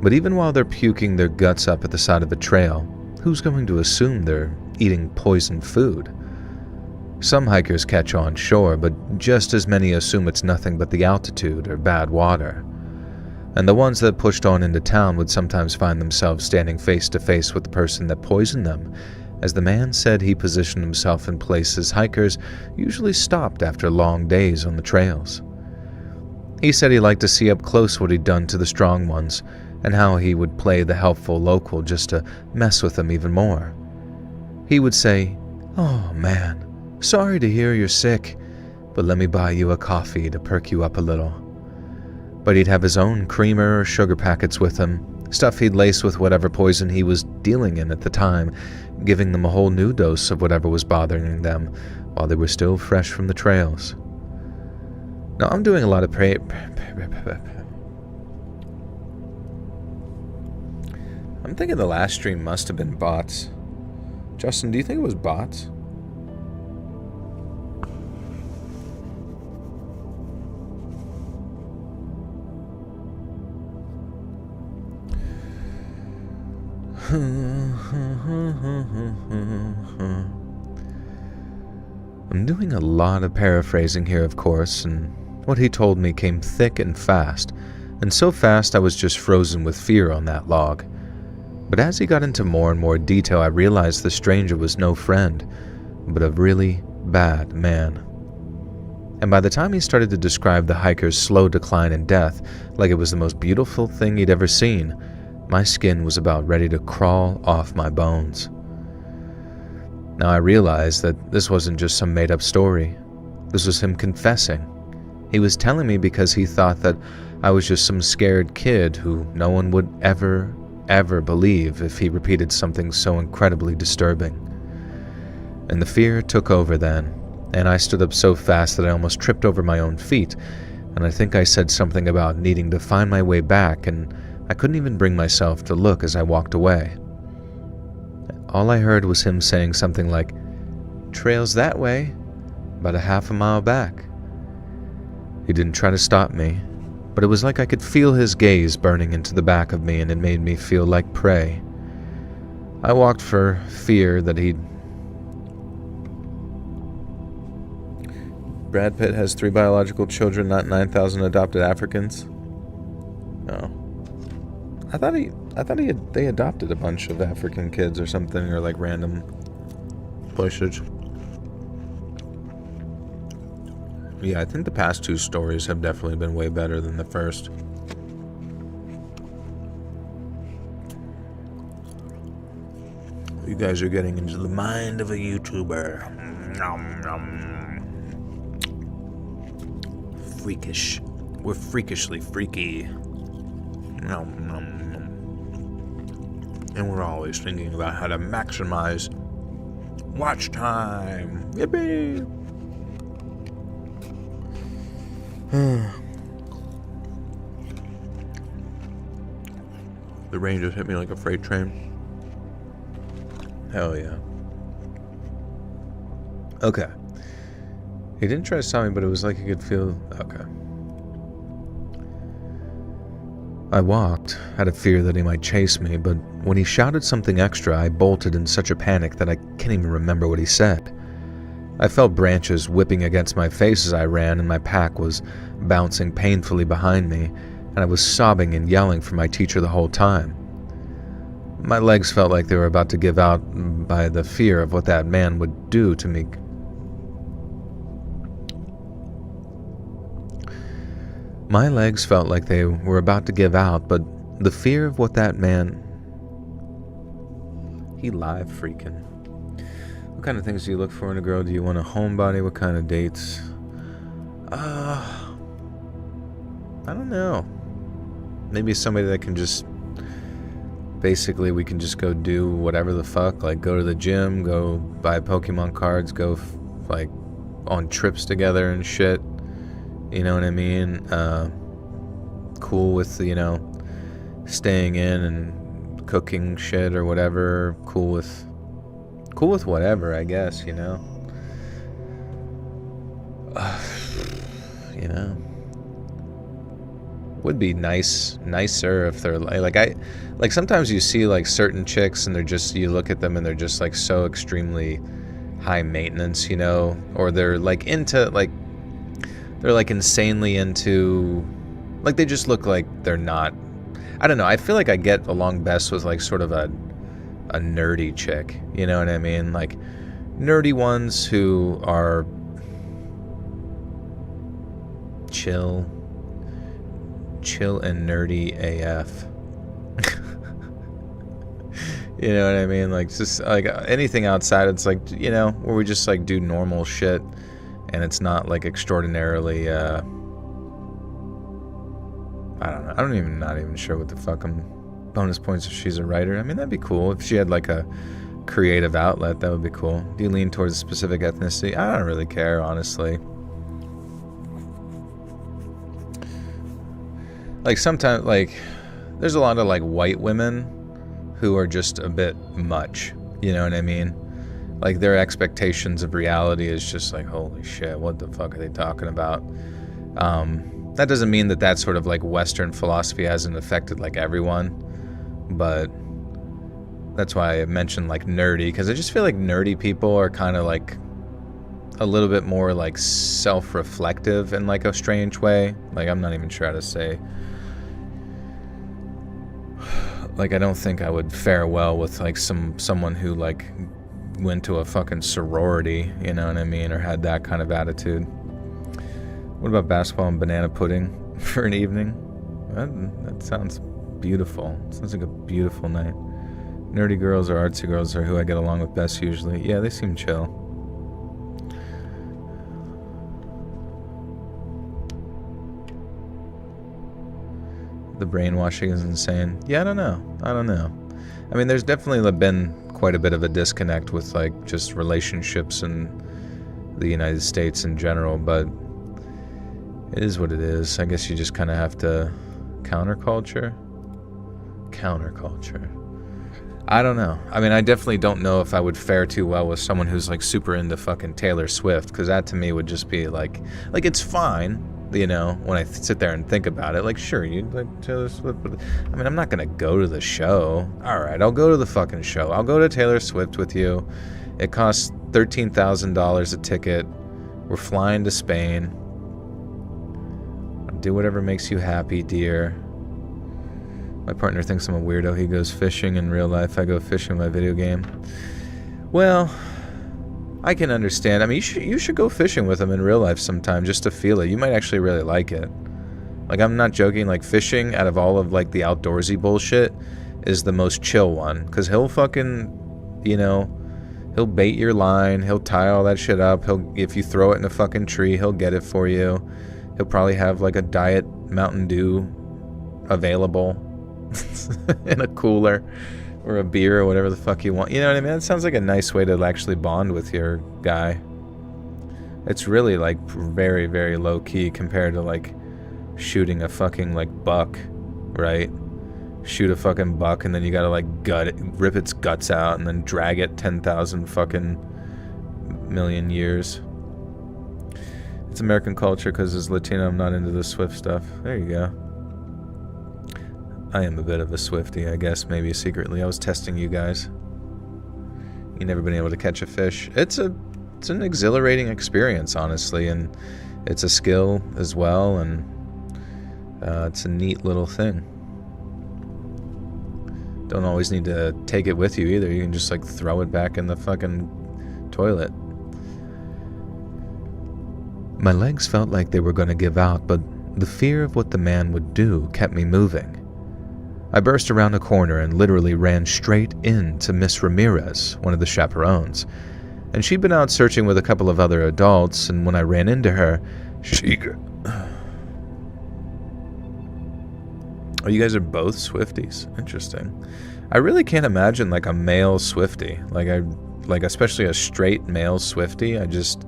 But even while they're puking their guts up at the side of a trail, who's going to assume they're eating poisoned food? Some hikers catch on, sure, but just as many assume it's nothing but the altitude or bad water. And the ones that pushed on into town would sometimes find themselves standing face to face with the person that poisoned them, as the man said he positioned himself in places hikers usually stopped after long days on the trails. He said he liked to see up close what he'd done to the strong ones, and how he would play the helpful local just to mess with them even more. He would say, "Oh man, Sorry to hear you're sick, but let me buy you a coffee to perk you up a little. But he'd have his own creamer or sugar packets with him, stuff he'd lace with whatever poison he was dealing in at the time, giving them a whole new dose of whatever was bothering them while they were still fresh from the trails. Now, I'm doing a lot of I'm thinking the last stream must have been bots. Justin, do you think it was bots? I'm doing a lot of paraphrasing here, of course, and what he told me came thick and fast, and so fast I was just frozen with fear on that log. But as he got into more and more detail, I realized the stranger was no friend, but a really bad man. And by the time he started to describe the hiker's slow decline and death like it was the most beautiful thing he'd ever seen, my skin was about ready to crawl off my bones. Now I realized that this wasn't just some made-up story. This was him confessing. He was telling me because he thought that I was just some scared kid who no one would ever believe if he repeated something so incredibly disturbing. And the fear took over then, and I stood up so fast that I almost tripped over my own feet, and I think I said something about needing to find my way back, and I couldn't even bring myself to look as I walked away. All I heard was him saying something like, "Trail's that way, about a half a mile back." He didn't try to stop me, but it was like I could feel his gaze burning into the back of me, and it made me feel like prey. I walked for fear that he'd... Brad Pitt has 3 biological children, not 9,000 adopted Africans. Oh. I thought they adopted a bunch of African kids or something, or like random places. Yeah, I think the past 2 stories have definitely been way better than the first. You guys are getting into the mind of a YouTuber. Nom, nom. Freakish. We're freakishly freaky. Nom, nom, nom. And we're always thinking about how to maximize watch time. Yippee! The rain just hit me like a freight train. Hell yeah. Okay. He didn't try to stop me, but it was like he could feel... Okay. I walked, out of fear that he might chase me, but when he shouted something extra, I bolted in such a panic that I can't even remember what he said. I felt branches whipping against my face as I ran, and my pack was bouncing painfully behind me, and I was sobbing and yelling for my teacher the whole time. My legs felt like they were about to give out by the fear of what that man would do to me. My legs felt like they were about to give out, but the fear of what that man... He live freaking. What kind of things do you look for in a girl? Do you want a homebody? What kind of dates? I don't know. Maybe somebody that can just... Basically, we can just go do whatever the fuck. Like, go to the gym, go buy Pokemon cards, go, like, on trips together and shit. You know what I mean? Cool with, you know, staying in and cooking shit or whatever. Cool with whatever, I guess, you know? You know? Would be nicer if they're like sometimes you see like certain chicks and they're just, you look at them and they're just like so extremely high maintenance, you know? Or they're like into like, they're like insanely into, like they just look like they're not, I don't know, I feel like I get along best with like sort of a nerdy chick, you know what I mean? Like nerdy ones who are chill and nerdy AF. You know what I mean? Like, just like anything outside, it's like, you know, where we just like do normal shit, and it's not like extraordinarily. I don't know. Not even sure what the fuck bonus points if she's a writer. I mean, that'd be cool if she had like a creative outlet. That would be cool. Do you lean towards a specific ethnicity? I don't really care, honestly. Like sometimes, like there's a lot of like white women who are just a bit much. You know what I mean? Like their expectations of reality is just like, holy shit, what the fuck are they talking about? That doesn't mean that that sort of like Western philosophy hasn't affected like everyone, but that's why I mentioned like nerdy, because I just feel like nerdy people are kind of like a little bit more like self-reflective in like a strange way. Like I'm not even sure how to say. Like I don't think I would fare well with like someone who like went to a fucking sorority, you know what I mean, or had that kind of attitude. What about basketball and banana pudding for an evening? That sounds beautiful. Sounds like a beautiful night. Nerdy girls or artsy girls are who I get along with best usually. Yeah, they seem chill. The brainwashing is insane. Yeah, I don't know. I mean, there's definitely been quite a bit of a disconnect with like just relationships in the United States in general, but it is what it is. I guess you just kind of have to counterculture. I don't know. I mean, I definitely don't know if I would fare too well with someone who's like super into fucking Taylor Swift, because that to me would just be like it's fine, you know, when I sit there and think about it. Like, sure, you'd like Taylor Swift, but I mean, I'm not gonna go to the show. All right, I'll go to the fucking show. I'll go to Taylor Swift with you. It costs $13,000 a ticket. We're flying to Spain. Do whatever makes you happy, dear. My partner thinks I'm a weirdo. He goes fishing in real life. I go fishing in my video game. Well, I can understand. I mean, you should go fishing with him in real life sometime just to feel it. You might actually really like it. Like, I'm not joking. Like, fishing, out of all of, like, the outdoorsy bullshit, is the most chill one. Because he'll fucking, you know, he'll bait your line. He'll tie all that shit up. If you throw it in a fucking tree, he'll get it for you. He'll probably have like a Diet Mountain Dew available in a cooler, or a beer, or whatever the fuck you want. You know what I mean? That sounds like a nice way to actually bond with your guy. It's really like very, very low key compared to like shooting a fucking like buck, right? Shoot a fucking buck and then you gotta like rip its guts out and then drag it 10,000 fucking million years. It's American culture because as Latino, I'm not into the Swift stuff. There you go. I am a bit of a Swiftie, I guess, maybe secretly. I was testing you guys. You never been able to catch a fish. It's an exhilarating experience, honestly, and it's a skill as well, and it's a neat little thing. Don't always need to take it with you either. You can just like throw it back in the fucking toilet. My legs felt like they were going to give out, but the fear of what the man would do kept me moving. I burst around a corner and literally ran straight into Miss Ramirez, one of the chaperones. And she'd been out searching with a couple of other adults, and when I ran into her, Oh, you guys are both Swifties. Interesting. I really can't imagine like a male Swiftie. Like especially a straight male Swiftie. I just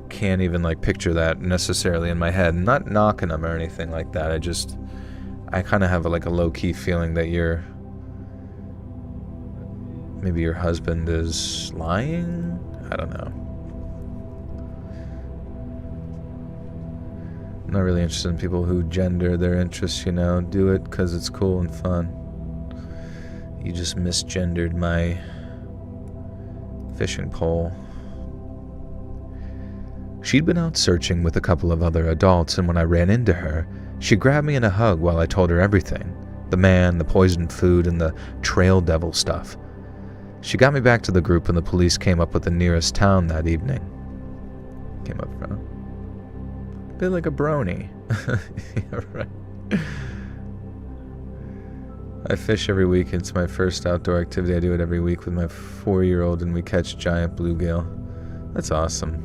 can't even like picture that necessarily in my head. Not knocking them or anything like that. I kind of have like a low-key feeling that maybe your husband is lying. I don't know. I'm not really interested in people who gender their interests, you know, do it because it's cool and fun. You just misgendered my fishing pole. She'd been out searching with a couple of other adults, and when I ran into her, she grabbed me in a hug while I told her everything. The man, the poisoned food, and the trail devil stuff. She got me back to the group when the police came up with the nearest town that evening. Came up from? A bit like a brony. Yeah, right. I fish every week. It's my first outdoor activity. I do it every week with my 4-year-old, and we catch giant bluegill. That's awesome.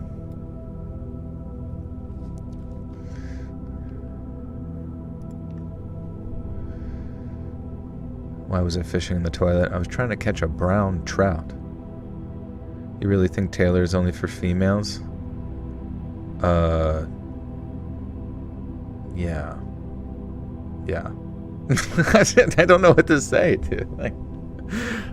Why was I fishing in the toilet? I was trying to catch a brown trout. You really think Taylor is only for females? Yeah. Yeah. I don't know what to say, dude. Like,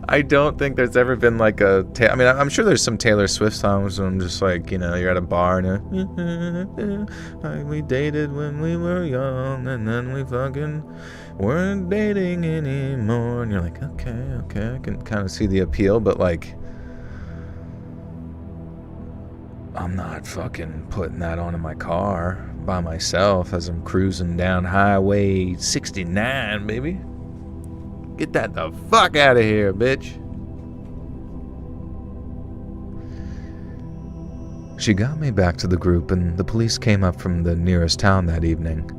I don't think there's ever been like a... I mean, I'm sure there's some Taylor Swift songs where I'm just like, you know, you're at a bar and we dated when we were young and then we fucking weren't dating anymore. And you're like, okay, I can kind of see the appeal, but like... I'm not fucking putting that on in my car by myself as I'm cruising down Highway 69, baby. Get that the fuck out of here, bitch. She got me back to the group, and the police came up from the nearest town that evening.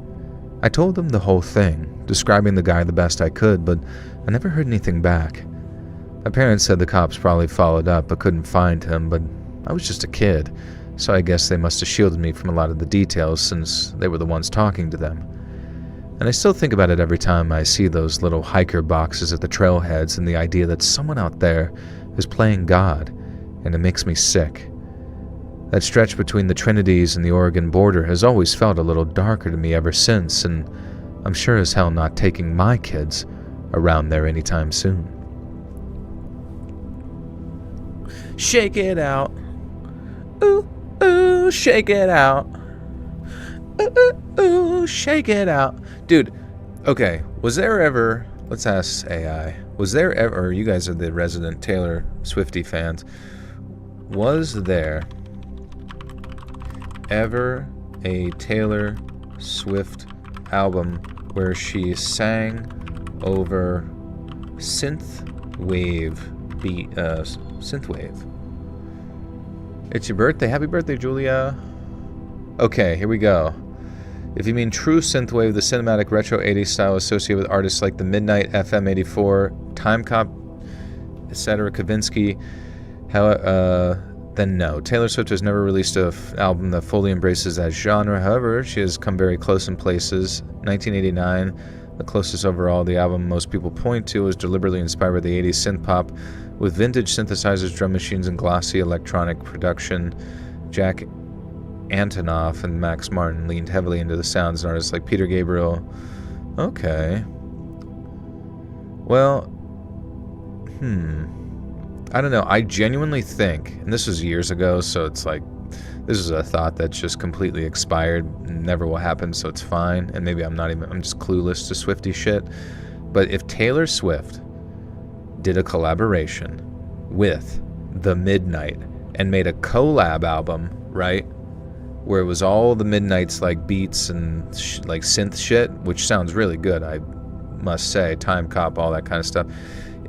I told them the whole thing, describing the guy the best I could, but I never heard anything back. My parents said the cops probably followed up but couldn't find him, but I was just a kid, so I guess they must have shielded me from a lot of the details since they were the ones talking to them. And I still think about it every time I see those little hiker boxes at the trailheads and the idea that someone out there is playing God, and it makes me sick. That stretch between the Trinities and the Oregon border has always felt a little darker to me ever since, and I'm sure as hell not taking my kids around there anytime soon. Shake it out. Ooh, ooh, shake it out. Ooh, ooh, ooh, shake it out. Dude, okay, was there ever, let's ask AI, was there ever, or you guys are the resident Taylor Swiftie fans, was there ever a Taylor Swift album where she sang over synthwave beat, synthwave? It's your birthday. Happy birthday, Julia. Okay, here we go. If you mean true synthwave, the cinematic retro 80s style associated with artists like the Midnight FM 84, Time Cop, etc., Kavinsky, then no. Taylor Swift has never released an album that fully embraces that genre. However, she has come very close in places. 1989, the closest overall. The album most people point to is deliberately inspired by the 80s synth pop, with vintage synthesizers, drum machines, and glossy electronic production. Jack Antonoff and Max Martin leaned heavily into the sounds and artists like Peter Gabriel. Okay. Well, I don't know. I genuinely think, and this was years ago, so it's like, this is a thought that's just completely expired, never will happen, so it's fine. And maybe I'm just clueless to Swiftie shit. But if Taylor Swift did a collaboration with The Midnight and made a collab album, right, where it was all the Midnight's like beats and like synth shit, which sounds really good, I must say, Time Cop, all that kind of stuff.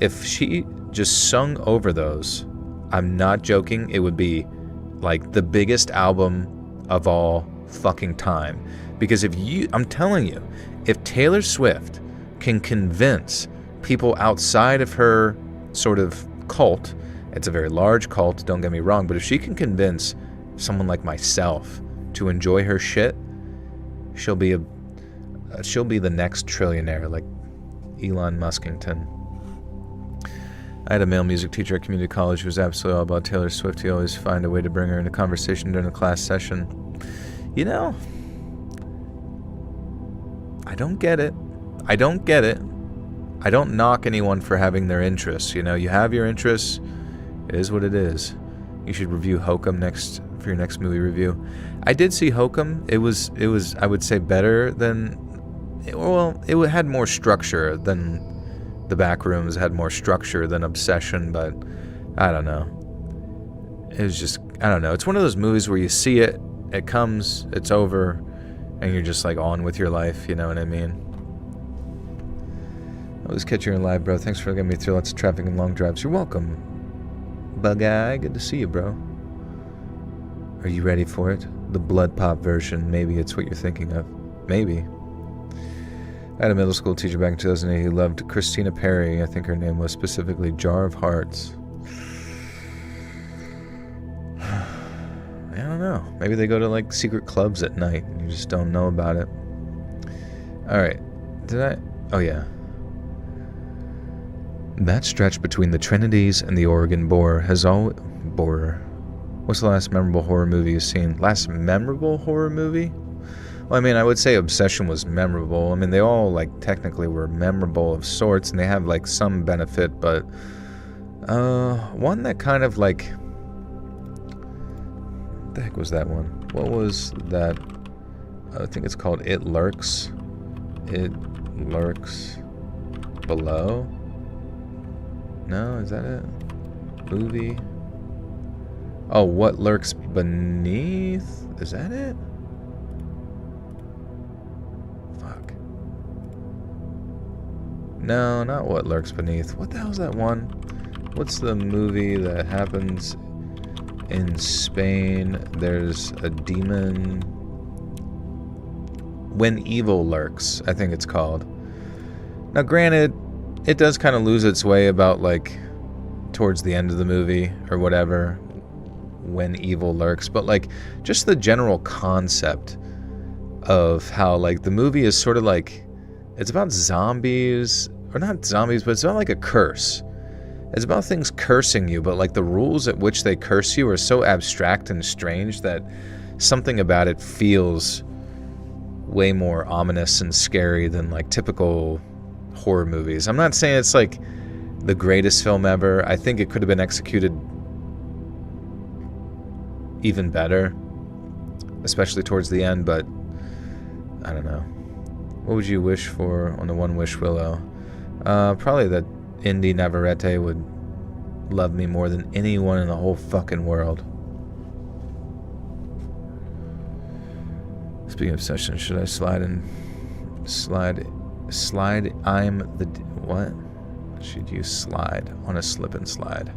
If she just sung over those, I'm not joking, it would be like the biggest album of all fucking time. Because I'm telling you, if Taylor Swift can convince people outside of her sort of cult, it's a very large cult, don't get me wrong, but if she can convince someone like myself to enjoy her shit, she'll be the next trillionaire, like Elon Muskington. I had a male music teacher at community college who was absolutely all about Taylor Swift. He always find a way to bring her into conversation during a class session. You know, I don't get it. I don't knock anyone for having their interests. You know, you have your interests. It is what it is. You should review Hokum for your next movie review. I did see Hokum. It was I would say better than, well, it had more structure than The Backrooms, had more structure than Obsession, but I don't know. It was just, I don't know. It's one of those movies where you see it, it comes, it's over, and you're just like on with your life, you know what I mean? I was catching you in live, bro. Thanks for getting me through lots of traffic and long drives. You're welcome, bug eye. Good to see you, bro. Are you ready for it? The blood pop version. Maybe it's what you're thinking of. Maybe. I had a middle school teacher back in 2008 who loved Christina Perri. I think her name was specifically Jar of Hearts. I don't know. Maybe they go to like secret clubs at night and you just don't know about it. Alright. Oh yeah. That stretch between the Trinities and the Oregon border has all... Border. What's the last memorable horror movie you've seen? Last memorable horror movie? Well, I mean, I would say Obsession was memorable. I mean, they all, like, technically were memorable of sorts, and they have, like, some benefit, but... one that kind of, like... What the heck was that one? What was that? I think it's called It Lurks. It Lurks Below? No, is that it? Movie? Oh, What Lurks Beneath? Is that it? Fuck. No, not What Lurks Beneath. What the hell's that one? What's the movie that happens in Spain? There's a demon. When Evil Lurks, I think it's called. Now, granted, it does kind of lose its way about, like, towards the end of the movie or whatever, when evil lurks, but, like, just the general concept of how, like, the movie is sort of like, it's about zombies, or not zombies, but it's about, like, a curse. It's about things cursing you, but, like, the rules at which they curse you are so abstract and strange that something about it feels way more ominous and scary than, like, typical horror movies. I'm not saying it's like the greatest film ever. I think it could have been executed even better, especially towards the end, but I don't know. What would you wish for on the One Wish Willow? Probably that Indy Navarrete would love me more than anyone in the whole fucking world. Speaking of sessions, should I slide I'm the... What? Should you slide on a slip and slide?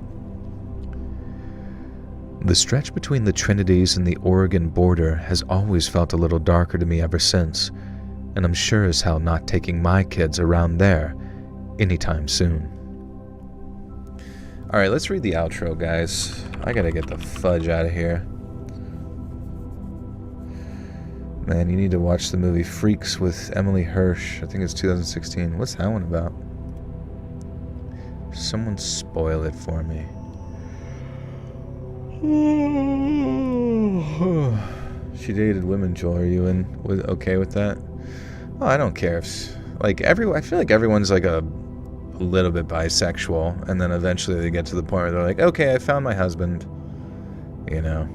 The stretch between the Trinities and the Oregon border has always felt a little darker to me ever since, and I'm sure as hell not taking my kids around there anytime soon. Alright, let's read the outro, guys. I gotta get the fudge out of here. Man, you need to watch the movie Freaks with Emily Hirsch. I think it's 2016. What's that one about? Someone spoil it for me. She dated women, Joel. Are you okay with that? Oh, I don't care if, like, I feel like everyone's like a little bit bisexual, and then eventually they get to the point where they're like, okay, I found my husband. You know.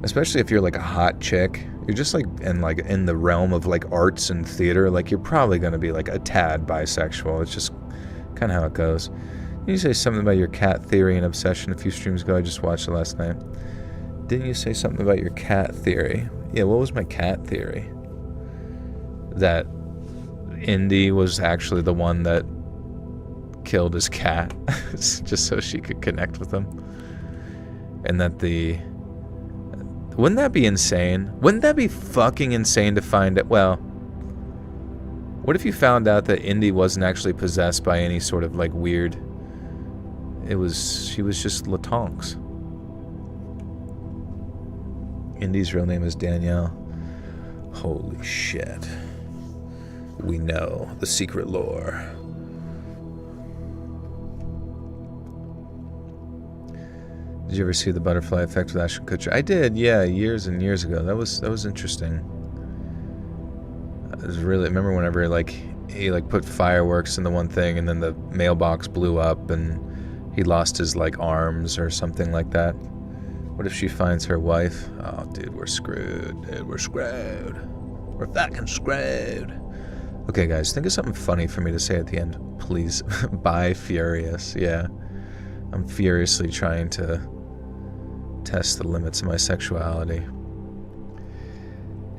Especially if you're like a hot chick, you're just like in the realm of like arts and theater, like you're probably gonna be like a tad bisexual. It's just kind of how it goes. You say something about your cat theory and obsession a few streams ago. I just watched it last night. Didn't you say something about your cat theory? Yeah, what was my cat theory? That Indy was actually the one that killed his cat just so she could connect with him. And that wouldn't that be insane? Wouldn't that be fucking insane to find it? Well, what if you found out that Indy wasn't actually possessed by any sort of like weird... She was just Latonks. Indy's real name is Danielle. Holy shit. We know the secret lore. Did you ever see The Butterfly Effect with Ashton Kutcher? I did, yeah, years and years ago. That was interesting. It was really, I remember whenever he put fireworks in the one thing and then the mailbox blew up and he lost his like arms or something like that. What if she finds her wife? Oh, dude, we're screwed. Dude, we're screwed. We're fucking screwed. Okay, guys, think of something funny for me to say at the end, please. Bye, Furious. Yeah, I'm furiously trying to test the limits of my sexuality.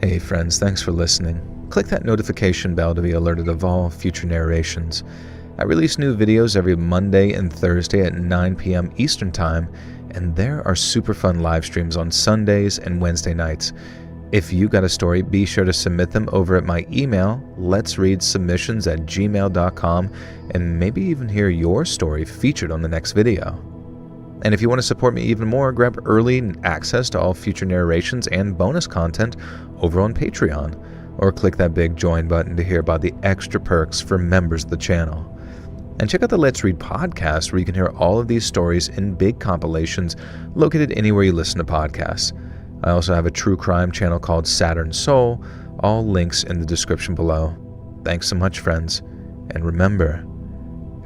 Hey, friends, thanks for listening. Click that notification bell to be alerted of all future narrations. I release new videos every Monday and Thursday at 9 p.m. Eastern Time, and there are super fun live streams on Sundays and Wednesday nights. If you got a story, be sure to submit them over at my email, letsreadsubmissions@gmail.com, and maybe even hear your story featured on the next video. And if you want to support me even more, grab early access to all future narrations and bonus content over on Patreon, or click that big join button to hear about the extra perks for members of the channel. And check out the Let's Read podcast, where you can hear all of these stories in big compilations located anywhere you listen to podcasts. I also have a true crime channel called Saturn Soul, all links in the description below. Thanks so much, friends, and remember,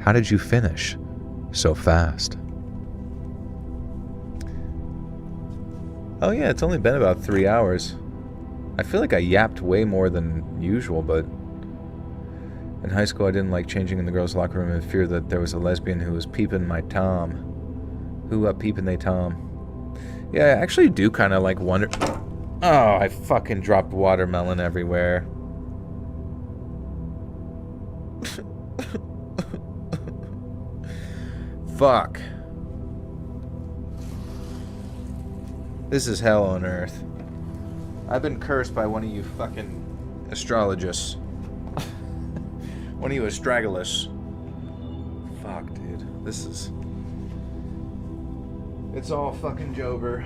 how did you finish so fast? Oh yeah, it's only been about 3 hours. I feel like I yapped way more than usual, but in high school I didn't like changing in the girls' locker room in fear that there was a lesbian who was peeping my tom. Who up peeping they tom? Yeah, I actually do kind of like wonder... Oh, I fucking dropped watermelon everywhere. Fuck. This is hell on earth. I've been cursed by one of you fucking astrologists. One of you astragalus. Fuck, dude. This is... It's all fucking Jover.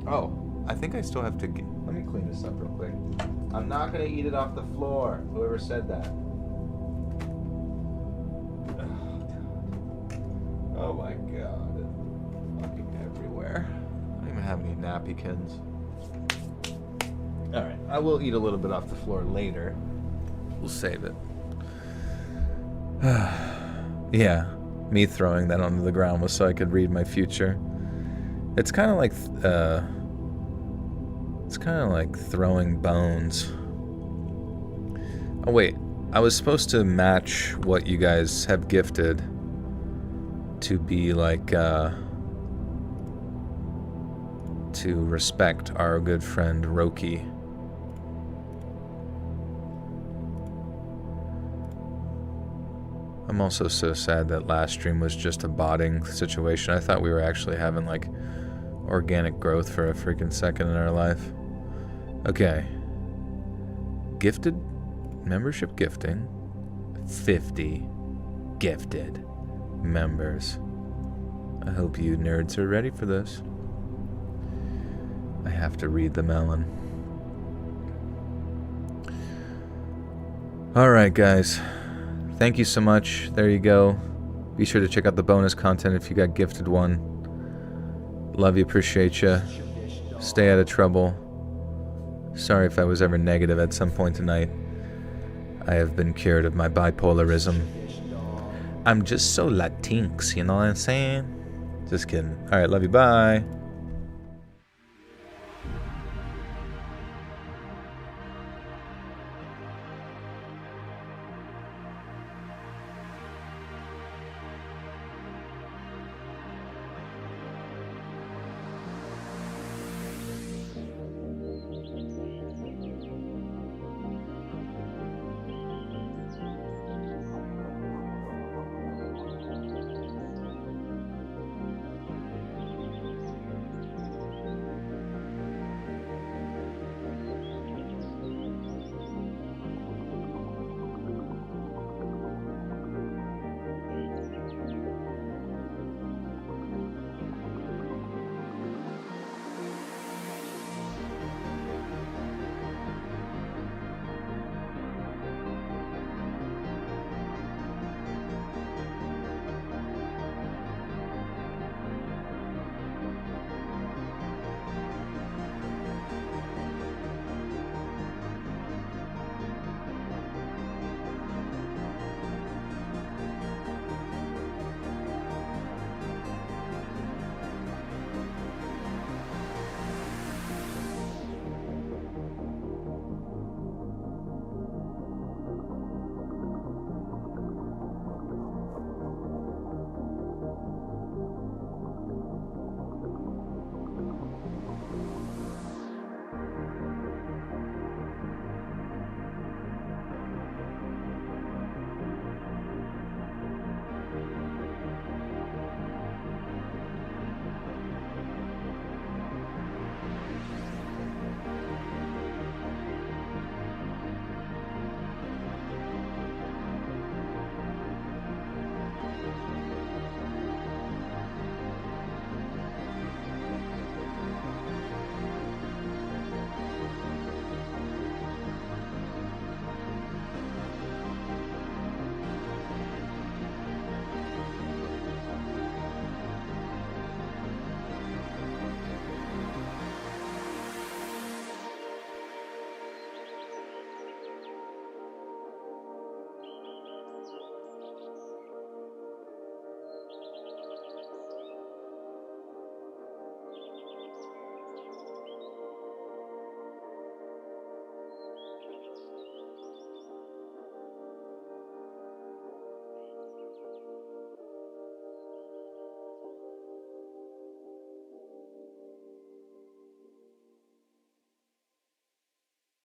Oh, I think I still have to get... Let me clean this up real quick. I'm not gonna eat it off the floor. Whoever said that. Oh my god. Fucking everywhere. I don't even have any napkins. Alright, I will eat a little bit off the floor later. We'll save it. Yeah, me throwing that onto the ground was so I could read my future. It's kind of like throwing bones. Oh wait, I was supposed to match what you guys have gifted to be like to respect our good friend Roki. I'm also so sad that last stream was just a botting situation. I thought we were actually having like organic growth for a freaking second in our life. Okay. Gifted membership gifting. 50 gifted members. I hope you nerds are ready for this. I have to read the melon. Alright, guys. Thank you so much. There you go. Be sure to check out the bonus content if you got gifted one. Love you, appreciate you. Stay out of trouble. Sorry if I was ever negative at some point tonight. I have been cured of my bipolarism. I'm just so Latinx, you know what I'm saying? Just kidding. Alright, love you, bye.